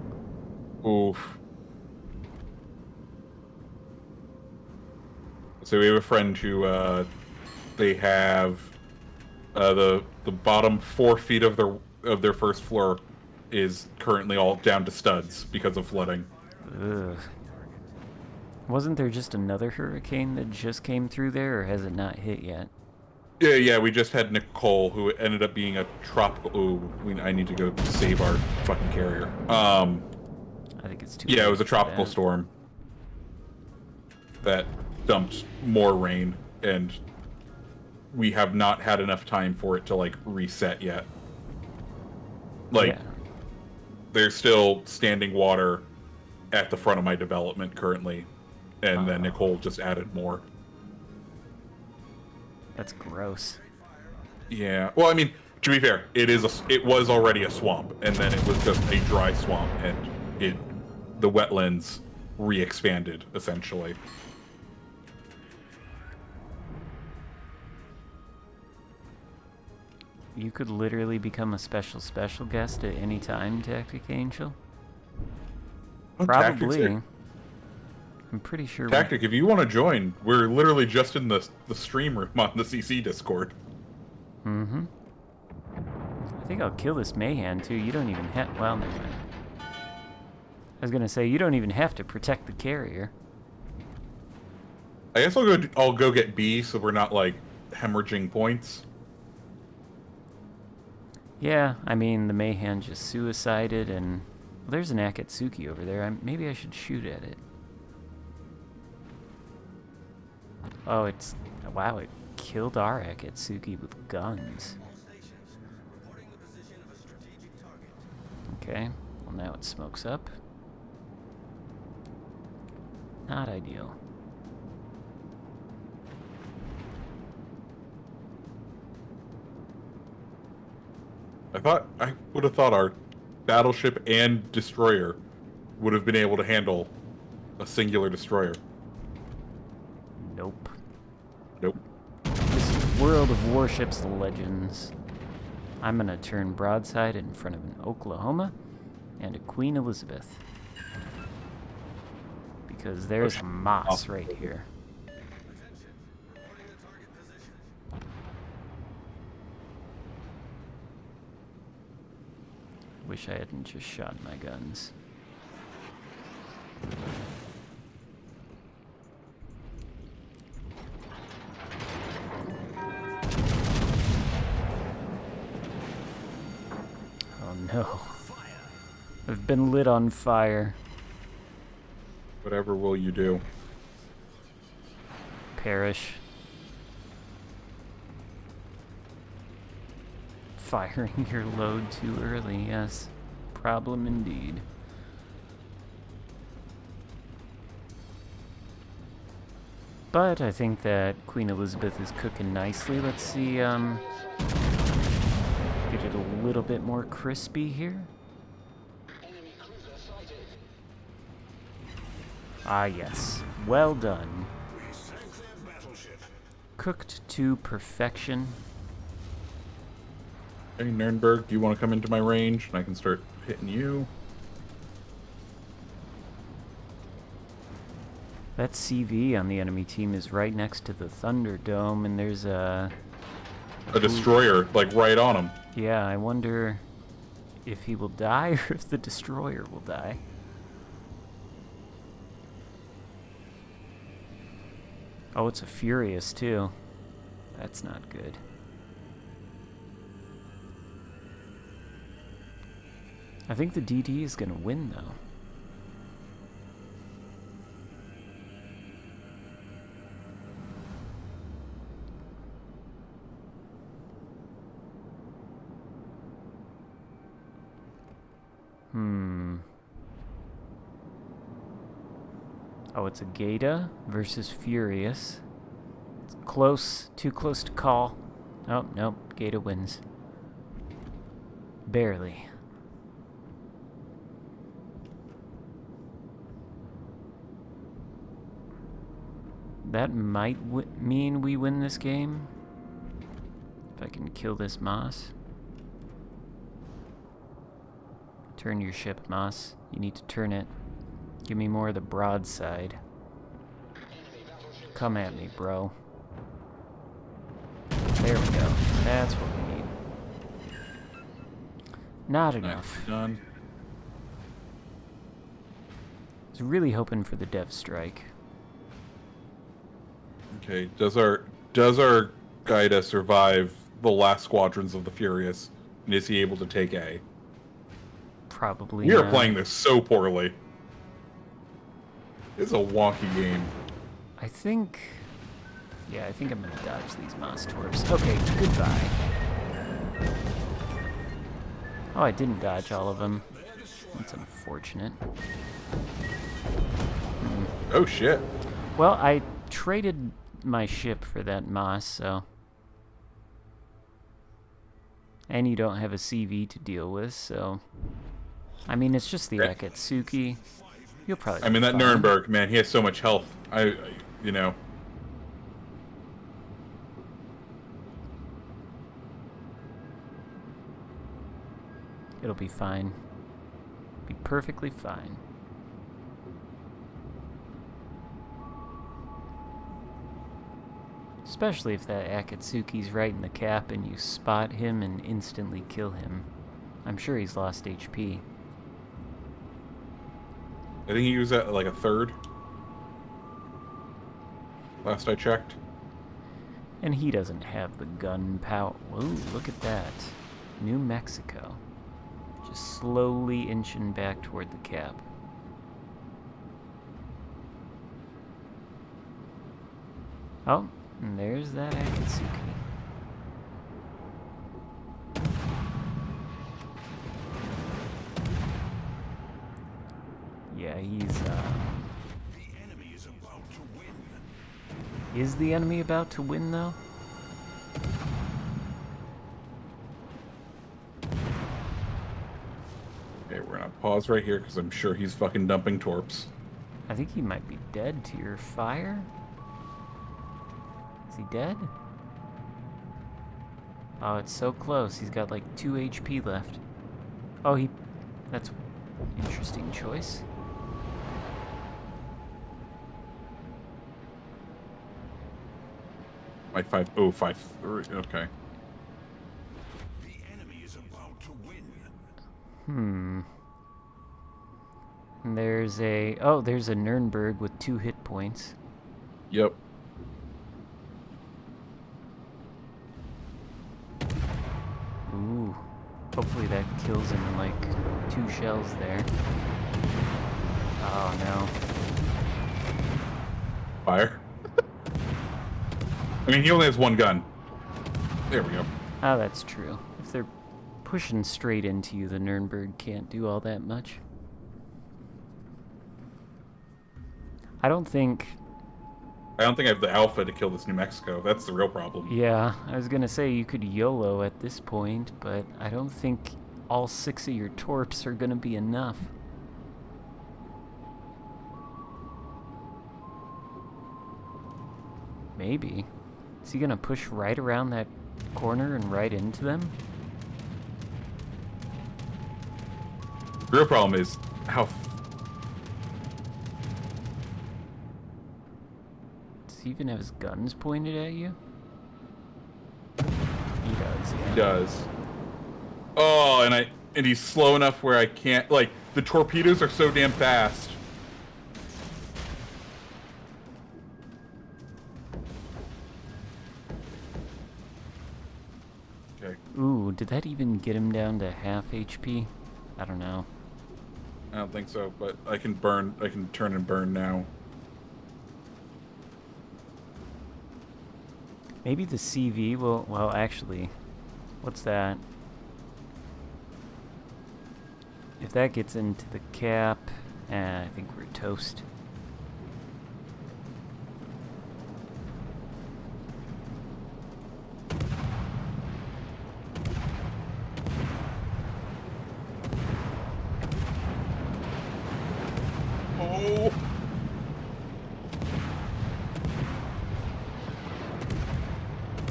Oof. So we have a friend who, they have the bottom 4 feet of their first floor is currently all down to studs because of flooding. Ugh. Wasn't there just another hurricane that just came through there, or has it not hit yet? Yeah, we just had Nicole, who ended up being a tropical... Ooh, I need to go save our fucking carrier. I think it's too... Yeah, it was a tropical storm that dumped more rain, and we have not had enough time for it to, like, reset yet. Like... Yeah. There's still standing water at the front of my development currently, and then Nicole just added more. That's gross. Yeah. Well, I mean, to be fair, it was already a swamp, and then it was just a dry swamp, and the wetlands re-expanded essentially. You could literally become a special guest at any time, Tactic Angel. Probably. I'm pretty sure. Tactic, if you want to join, we're literally just in the stream room on the CC Discord. Mm-hmm. I think I'll kill this Mayhan too. You don't even have. Well, never mind. I was gonna say you don't even have to protect the carrier. I guess I'll go get B, so we're not like hemorrhaging points. Yeah, I mean, the Mayhan just suicided, and well, there's an Akatsuki over there. Maybe I should shoot at it. Oh, wow, it killed our Akatsuki with guns. Okay, well now it smokes up. Not ideal. I would have thought our battleship and destroyer would have been able to handle a singular destroyer. Nope. Nope. This is World of Warships Legends. I'm gonna turn broadside in front of an Oklahoma and a Queen Elizabeth. Because there's a Moss right here. Wish I hadn't just shot my guns. Oh no. I've been lit on fire. Whatever will you do? Perish. Firing your load too early, yes. Problem indeed. But I think that Queen Elizabeth is cooking nicely. Let's see, get it a little bit more crispy here. Ah, yes. Well done. We sank their battleship. Cooked to perfection. Hey, Nuremberg, do you want to come into my range and I can start hitting you? That CV on the enemy team is right next to the Thunderdome, and there's a destroyer, like, right on him. Yeah, I wonder if he will die or if the destroyer will die. Oh, it's a Furious, too. That's not good. I think the DD is going to win, though. Oh, it's a Geta versus Furious. It's close, too close to call. Oh, nope, Geta wins. Barely. That might mean we win this game. If I can kill this Moss. Turn your ship, Moss. You need to turn it. Give me more of the broadside. Come at me, bro. There we go. That's what we need. Not enough. Done. I was really hoping for the Dev Strike. Okay, does our Gaida survive the last squadrons of the Furious? And is he able to take A? Probably We are not. playing this so poorly. It's a wonky game. I think... Yeah, I think I'm gonna dodge these Moss Torps. Okay, goodbye. Oh, I didn't dodge all of them. That's unfortunate. Oh shit. Well, I traded my ship for that Moss, so... And you don't have a CV to deal with, so... I mean, it's just the Akatsuki. You'll probably I mean, be that fine. Nuremberg, man, he has so much health. You know. It'll be fine. Be perfectly fine. Especially if that Akatsuki's right in the cap and you spot him and instantly kill him. I'm sure he's lost HP. I think he was at like a third. Last I checked. And he doesn't have the gun power. Whoa, look at that. New Mexico. Just slowly inching back toward the cap. Oh, and there's that Akatsuki. Yeah, he's, The enemy is about to win. Is the enemy about to win, though? Okay, we're gonna pause right here because I'm sure he's fucking dumping torps. I think he might be dead to your fire. Is he dead? Oh, it's so close. He's got like 2 HP left. Oh, that's interesting choice. My 5-0-5-3. Okay. The enemy is about to win. And there's a Nuremberg with 2 hit points. Yep. Ooh. Hopefully that kills him in like 2 shells there. Oh no. Fire. I mean, he only has one gun. There we go. Oh, that's true. If they're pushing straight into you, the Nuremberg can't do all that much. I don't think I have the alpha to kill this New Mexico. That's the real problem. Yeah, I was gonna say you could YOLO at this point, but I don't think all 6 of your torps are gonna be enough. Maybe. Is he gonna push right around that corner and right into them? The real problem is how... Does he even have his guns pointed at you? He does, yeah. He does. Oh, and he's slow enough where I can't... Like, the torpedoes are so damn fast. Okay. Ooh, did that even get him down to half HP? I don't know. I don't think so, but I can turn and burn now. Maybe the CV will... Well, actually, what's that? If that gets into the cap, I think we're toast. Oh!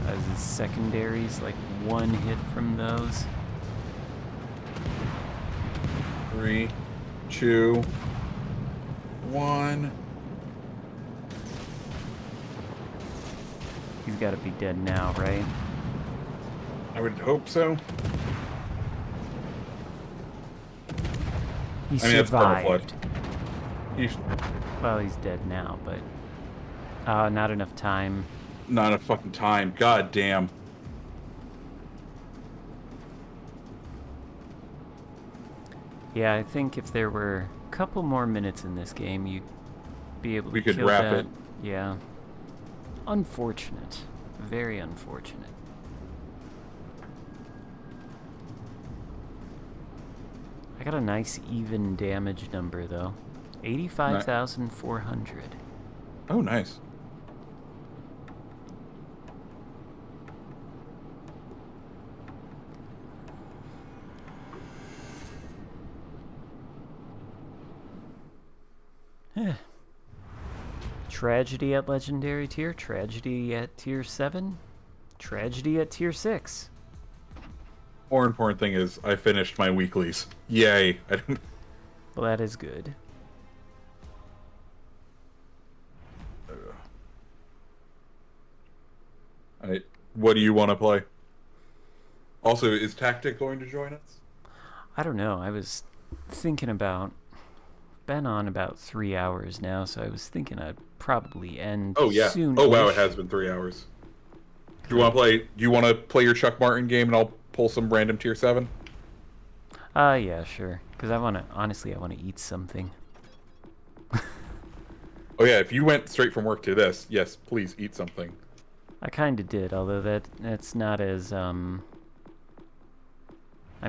As his secondaries, like one hit from those. 3, 2, 1. He's got to be dead now, right? I would hope so. He I mean, that's part of survived. Well, he's dead now, but not enough time. not enough fucking time. God damn. Yeah, I think if there were a couple more minutes in this game, you'd be able to We could kill wrap that. it. Yeah. Unfortunate. Very unfortunate. I got a nice even damage number, though. 85,400. Oh, nice. Tragedy at Legendary tier, tragedy at tier 7, tragedy at tier 6. More important thing is I finished my weeklies. Yay. I didn't... Well, that is good. What do you want to play? Also, is Tactic going to join us? I don't know. I was thinking about... Been on about 3 hours now, so I was thinking I'd probably end soon. Oh wow, it has been 3 hours. Do you want to play your Chuck Martin game and I'll pull some random tier 7? Yeah, sure. Because I want to eat something. Oh yeah, if you went straight from work to this, yes, please eat something. I kind of did, although that's not as, I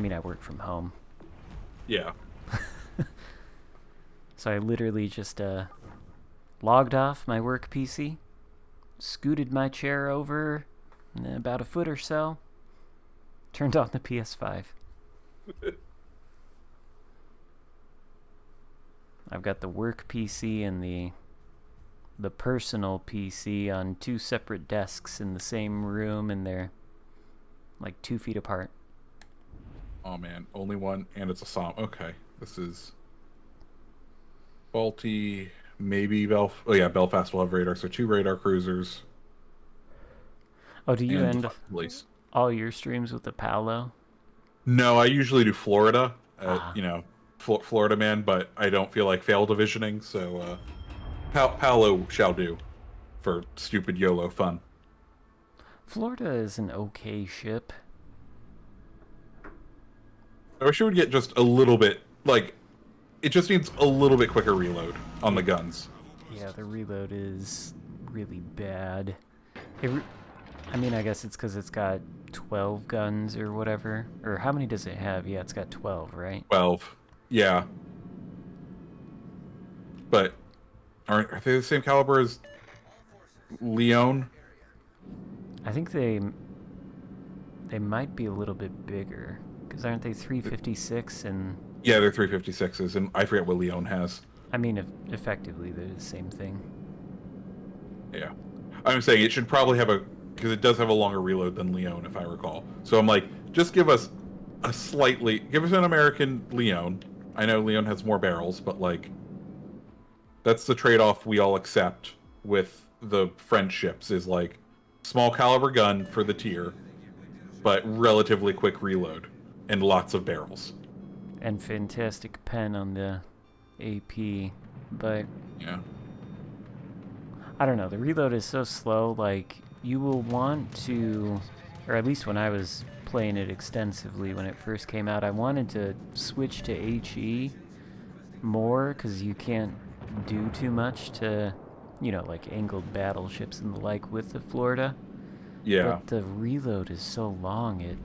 mean, I work from home. Yeah. So I literally just logged off my work PC, scooted my chair over about a foot or so, turned on the PS5. I've got the work PC and the personal PC on 2 separate desks in the same room, and they're like 2 feet apart. Oh man, only one, and it's a SOM. Okay, this is... faulty, maybe Belfast will have radar, so 2 radar cruisers. Oh, do you and end police. all your streams with the Paolo? No, I usually do Florida. You know, Florida man, but I don't feel like fail divisioning, so Paolo shall do for stupid YOLO fun. Florida is an okay ship. I wish it would get just a little bit, like, it just needs a little bit quicker reload on the guns. Yeah, the reload is really bad. I mean, I guess it's because it's got 12 guns or whatever. Or how many does it have? Yeah, it's got 12, right? 12. Yeah. But are they the same caliber as Leon? I think they might be a little bit bigger. Because aren't they 356 and... Yeah, they're 356s, and I forget what Leon has. I mean, effectively, they're the same thing. Yeah. I'm saying it should probably have because it does have a longer reload than Leon, if I recall. So I'm like, just give us give us an American Leon. I know Leon has more barrels, but like, that's the trade-off we all accept with the French ships, is like, small caliber gun for the tier, but relatively quick reload, and lots of barrels. And fantastic pen on the AP, but... Yeah. I don't know, the reload is so slow, like, you will want to... Or at least when I was playing it extensively when it first came out, I wanted to switch to HE more, because you can't do too much to, you know, like angled battleships and the like with the Florida. Yeah. But the reload is so long, it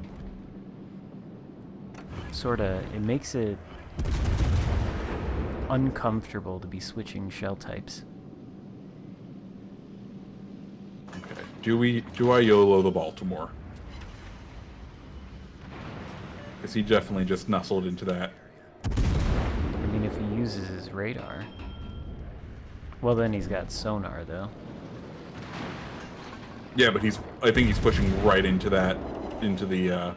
it makes it uncomfortable to be switching shell types. Okay. Do I YOLO the Baltimore? Because he definitely just nestled into that. I mean, if he uses his radar. Well, then he's got sonar, though. Yeah, but I think he's pushing right into that, into the,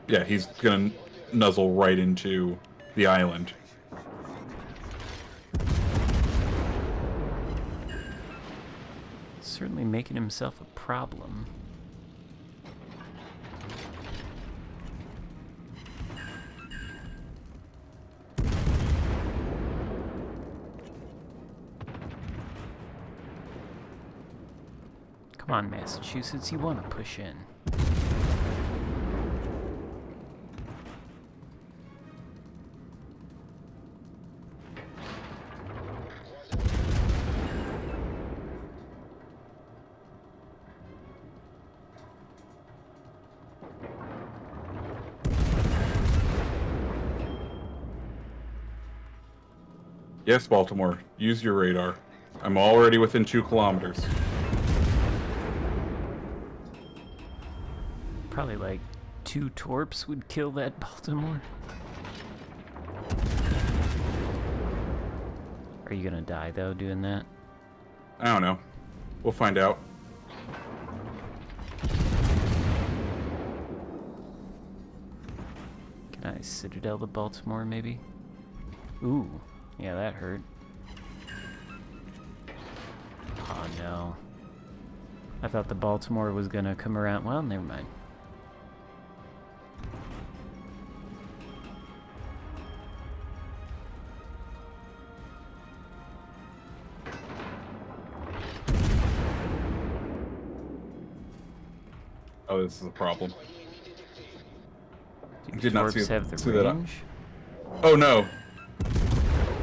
yeah, he's gonna nuzzle right into the island. Certainly making himself a problem. Come on, Massachusetts, you want to push in. Yes, Baltimore, use your radar. I'm already within 2 kilometers. Probably like 2 torps would kill that Baltimore. Are you gonna die though doing that? I don't know. We'll find out. Can I Citadel the Baltimore maybe? Ooh, yeah, that hurt. Oh no. I thought the Baltimore was gonna come around. Well, never mind. Oh, this is a problem. Do Did not see have the that. range? Oh no,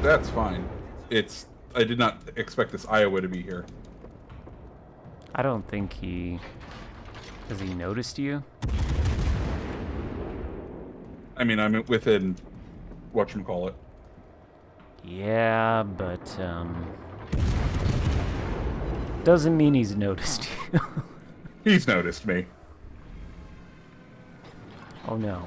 that's fine. I did not expect this Iowa to be here. I don't think has he noticed you? I mean, I'm within whatchamacallit. Yeah, but doesn't mean he's noticed you. He's noticed me. Oh no.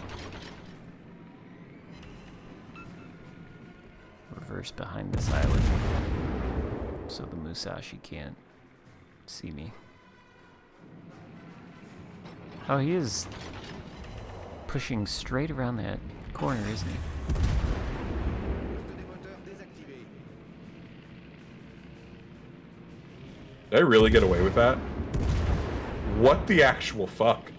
Reverse behind this island so the Musashi can't see me. Oh, he is pushing straight around that corner, isn't he? Did I really get away with that? What the actual fuck?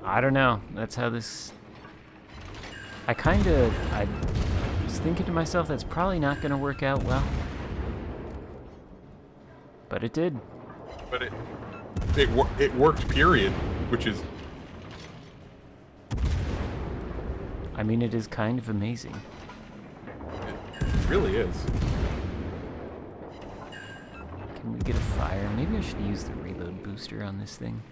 I don't know. That's how this... I was thinking to myself, that's probably not going to work out well. But it did. But it worked, period, which is... I mean, it is kind of amazing. It really is. Can we get a fire? Maybe I should use the reload booster on this thing.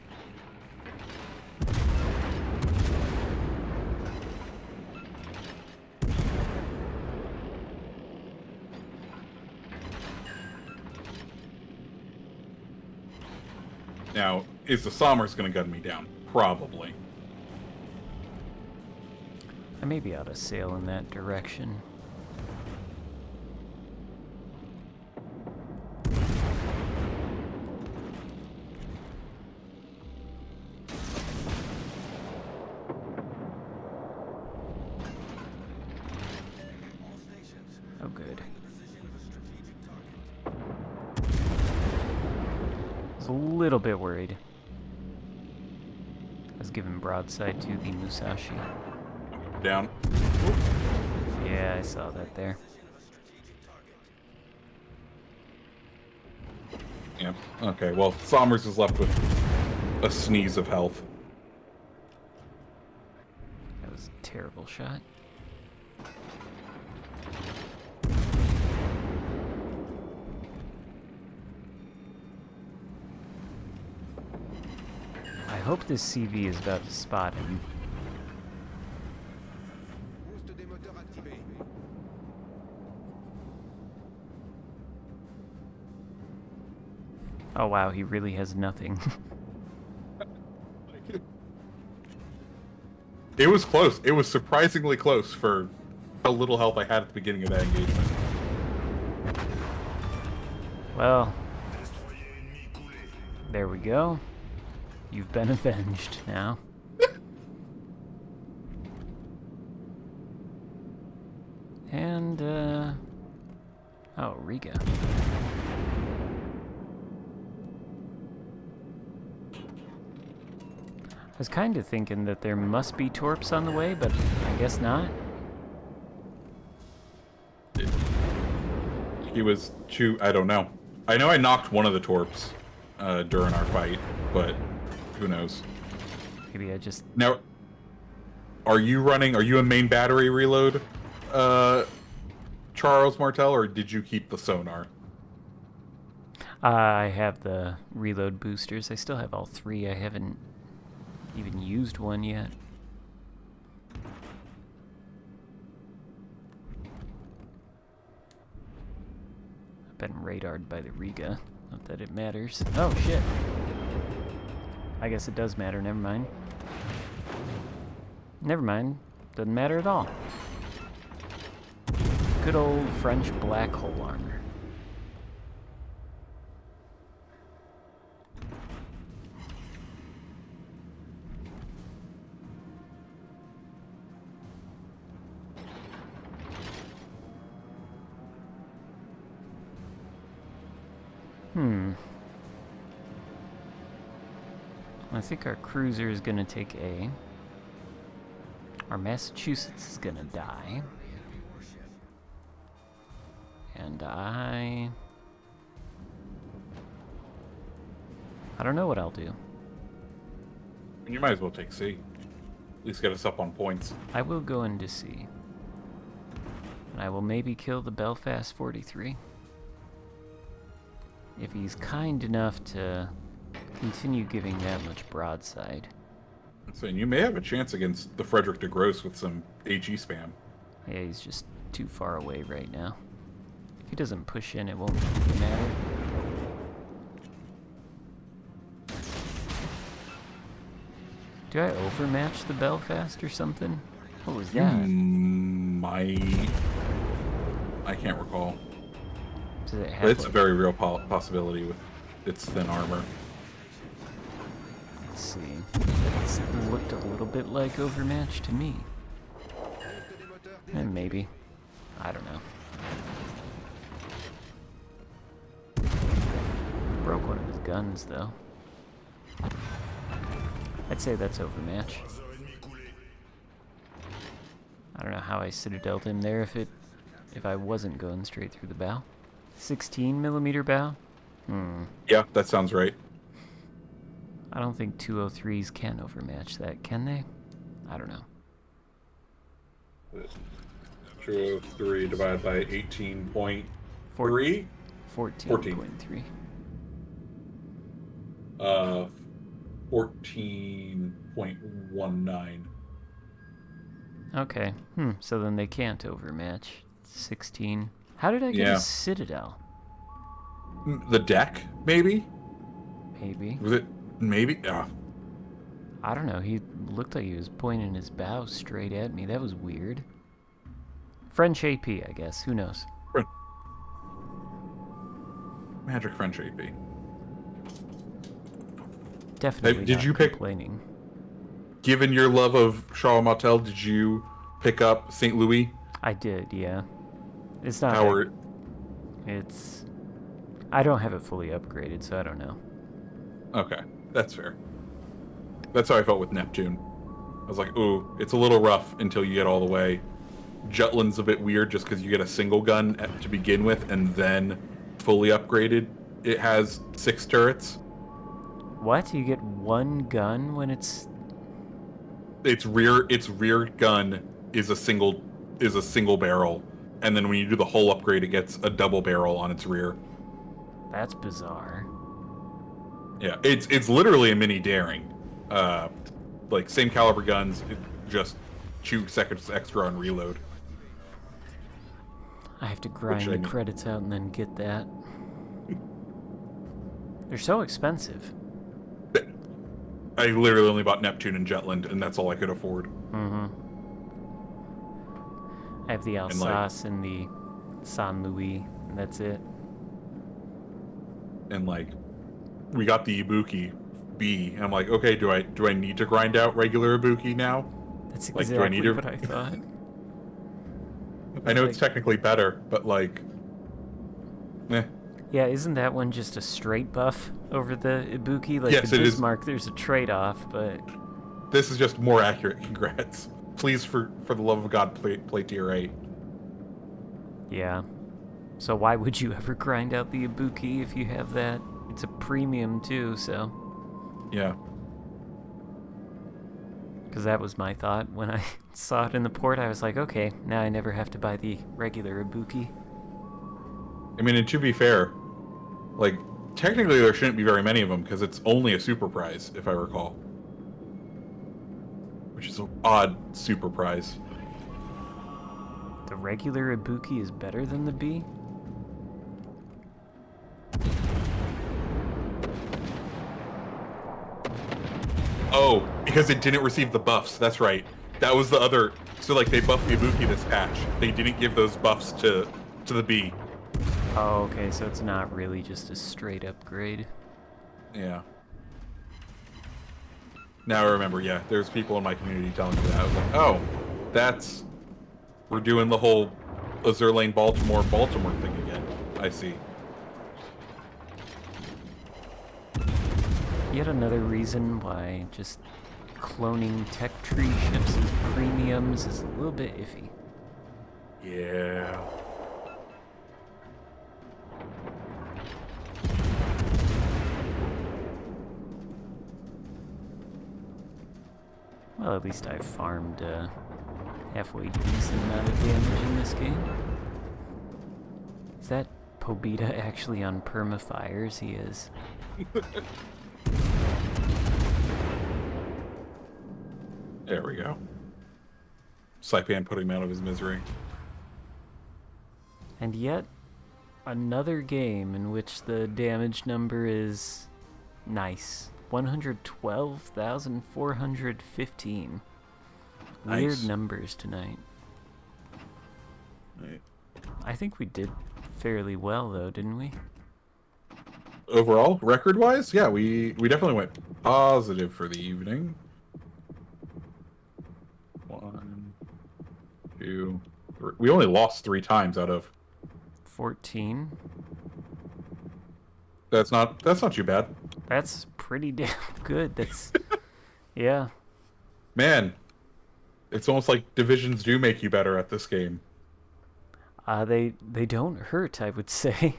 Now, is the Sommers going to gun me down? Probably. I maybe ought to sail in that direction. Oh, good. I was a little bit worried. I was given broadside to the Musashi. Down. Yeah, I saw that there. Yep. Okay, well, Sommers is left with a sneeze of health. That was a terrible shot. I hope this CV is about to spot him. Oh wow, he really has nothing. It was close. It was surprisingly close for how little health I had at the beginning of that engagement. Well, there we go. You've been avenged now. And, oh, Riga. I was kind of thinking that there must be torps on the way, but I guess not. He was too... I don't know. I know I knocked one of the torps during our fight, but who knows? Maybe I just... Now, are you a main battery reload, Charles Martel, or did you keep the sonar? I have the reload boosters. I still have all three. I haven't even used one yet. I've been radared by the Riga. Not that it matters. Oh, shit. I guess it does matter. Never mind. Never mind. Doesn't matter at all. Good old French black hole armor. I think our cruiser is gonna take A. Our Massachusetts is gonna die. And I don't know what I'll do. You might as well take C. At least get us up on points. I will go into C. And I will maybe kill the Belfast 43. If he's kind enough to continue giving that much broadside. So you may have a chance against the Frederick de Gross with some HE spam. Yeah, he's just too far away right now. If he doesn't push in, it won't matter. Do I overmatch the Belfast or something? What was that? I can't recall. Does it have But it's a like, very real possibility with its thin armor. let's see. It's looked a little bit like overmatch to me. And maybe. I don't know. Broke one of his guns though. I'd say that's overmatch. I don't know how I citadeled him there if I wasn't going straight through the bow. 16mm bow? Yeah, that sounds right. I don't think 203s can overmatch that, can they? I don't know. 203 divided by 18.3? 14.3. 14.19. Okay. So then they can't overmatch 16. How did I get a Citadel? The deck, maybe? Maybe. Was it maybe? I don't know. He looked like he was pointing his bow straight at me. That was weird. French AP, I guess. Who knows? Magic French AP. Definitely Did not you pick- complaining. Given your love of Charles Martel, did you pick up St. Louis? I did, yeah. It's not. Howard. It's. I don't have it fully upgraded, so I don't know. Okay, that's fair. That's how I felt with Neptune. I was like, ooh, it's a little rough until you get all the way. Jutland's a bit weird just because you get a single gun to begin with, and then fully upgraded, it has 6 turrets. What? You get one gun when it's... Its rear gun is a single barrel, and then when you do the whole upgrade, it gets a double barrel on its rear. That's bizarre. Yeah, it's literally a mini daring. Like same caliber guns, just 2 seconds extra on reload. I have to grind the credits out and then get that. They're so expensive. I literally only bought Neptune and Jutland, and that's all I could afford. Mm-hmm. I have the Alsace and the San Luis, and that's it. And like, we got the Ibuki B, and I'm like, okay, do I need to grind out regular Ibuki now? That's like, exactly do I need to... what I thought. I know it's technically better, but like, eh. Yeah, isn't that one just a straight buff over the Ibuki? Like yes, the Bismarck, there's a trade-off, but... This is just more accurate, congrats. Please, for the love of God, play tier 8. Yeah. So why would you ever grind out the Ibuki if you have that? It's a premium too, so... Yeah. Because that was my thought. When I saw it in the port, I was like, okay, now I never have to buy the regular Ibuki. I mean, and to be fair, like, technically there shouldn't be very many of them, because it's only a super prize, if I recall. Which is an odd super prize. The regular Ibuki is better than the B? Oh, because it didn't receive the buffs. That's right. That was the other... So, like, they buffed the Ibuki this patch. They didn't give those buffs to the B. Oh, okay, so it's not really just a straight upgrade. Yeah. Now I remember, yeah. There's people in my community telling me that. I was like, oh, that's... We're doing the whole Azure Lane Baltimore thing again. I see. Yet another reason why just cloning tech tree ships as premiums is a little bit iffy. Yeah. Well, at least I farmed a halfway decent amount of damage in this game. Is that Pobita actually on perma-fires? He is. There we go. Saipan putting him out of his misery. And yet, another game in which the damage number is nice. 112,415. Nice. Weird numbers tonight. Right. I think we did fairly well, though, didn't we? Overall, record-wise, yeah, we definitely went positive for the evening. 1, 2, 3. We only lost 3 times out of 14. That's not too bad. That's pretty damn good. That's yeah. Man, it's almost like divisions do make you better at this game. They don't hurt, I would say.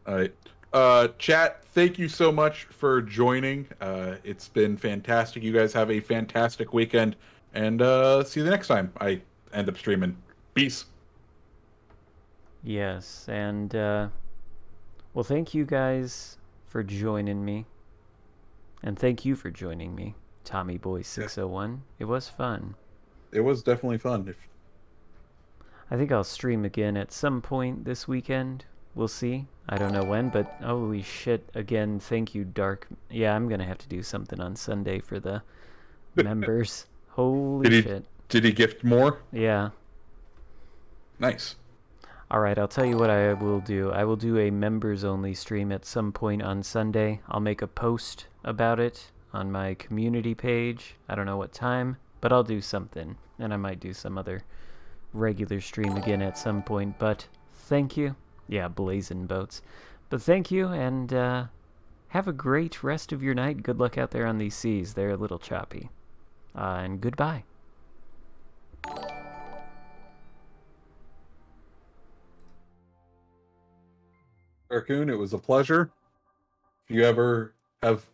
Alright. Chat, thank you so much for joining. It's been fantastic. You guys have a fantastic weekend, and see you the next time I end up streaming. Peace. Yes, and well, thank you guys for joining me. And thank you for joining me, Tommy Boy 601. It was fun. It was definitely fun. I think I'll stream again at some point this weekend. We'll see. I don't know when, but holy shit, again, thank you, Dark. Yeah, I'm going to have to do something on Sunday for the members. Holy shit. Did he gift more? Yeah. Nice. Alright, I'll tell you what I will do. I will do a members-only stream at some point on Sunday. I'll make a post about it on my community page. I don't know what time, but I'll do something. And I might do some other regular stream again at some point, but thank you. Yeah, Blazin boats. But thank you, and have a great rest of your night. Good luck out there on these seas. They're a little choppy. And goodbye. Xarkun, it was a pleasure. If you ever have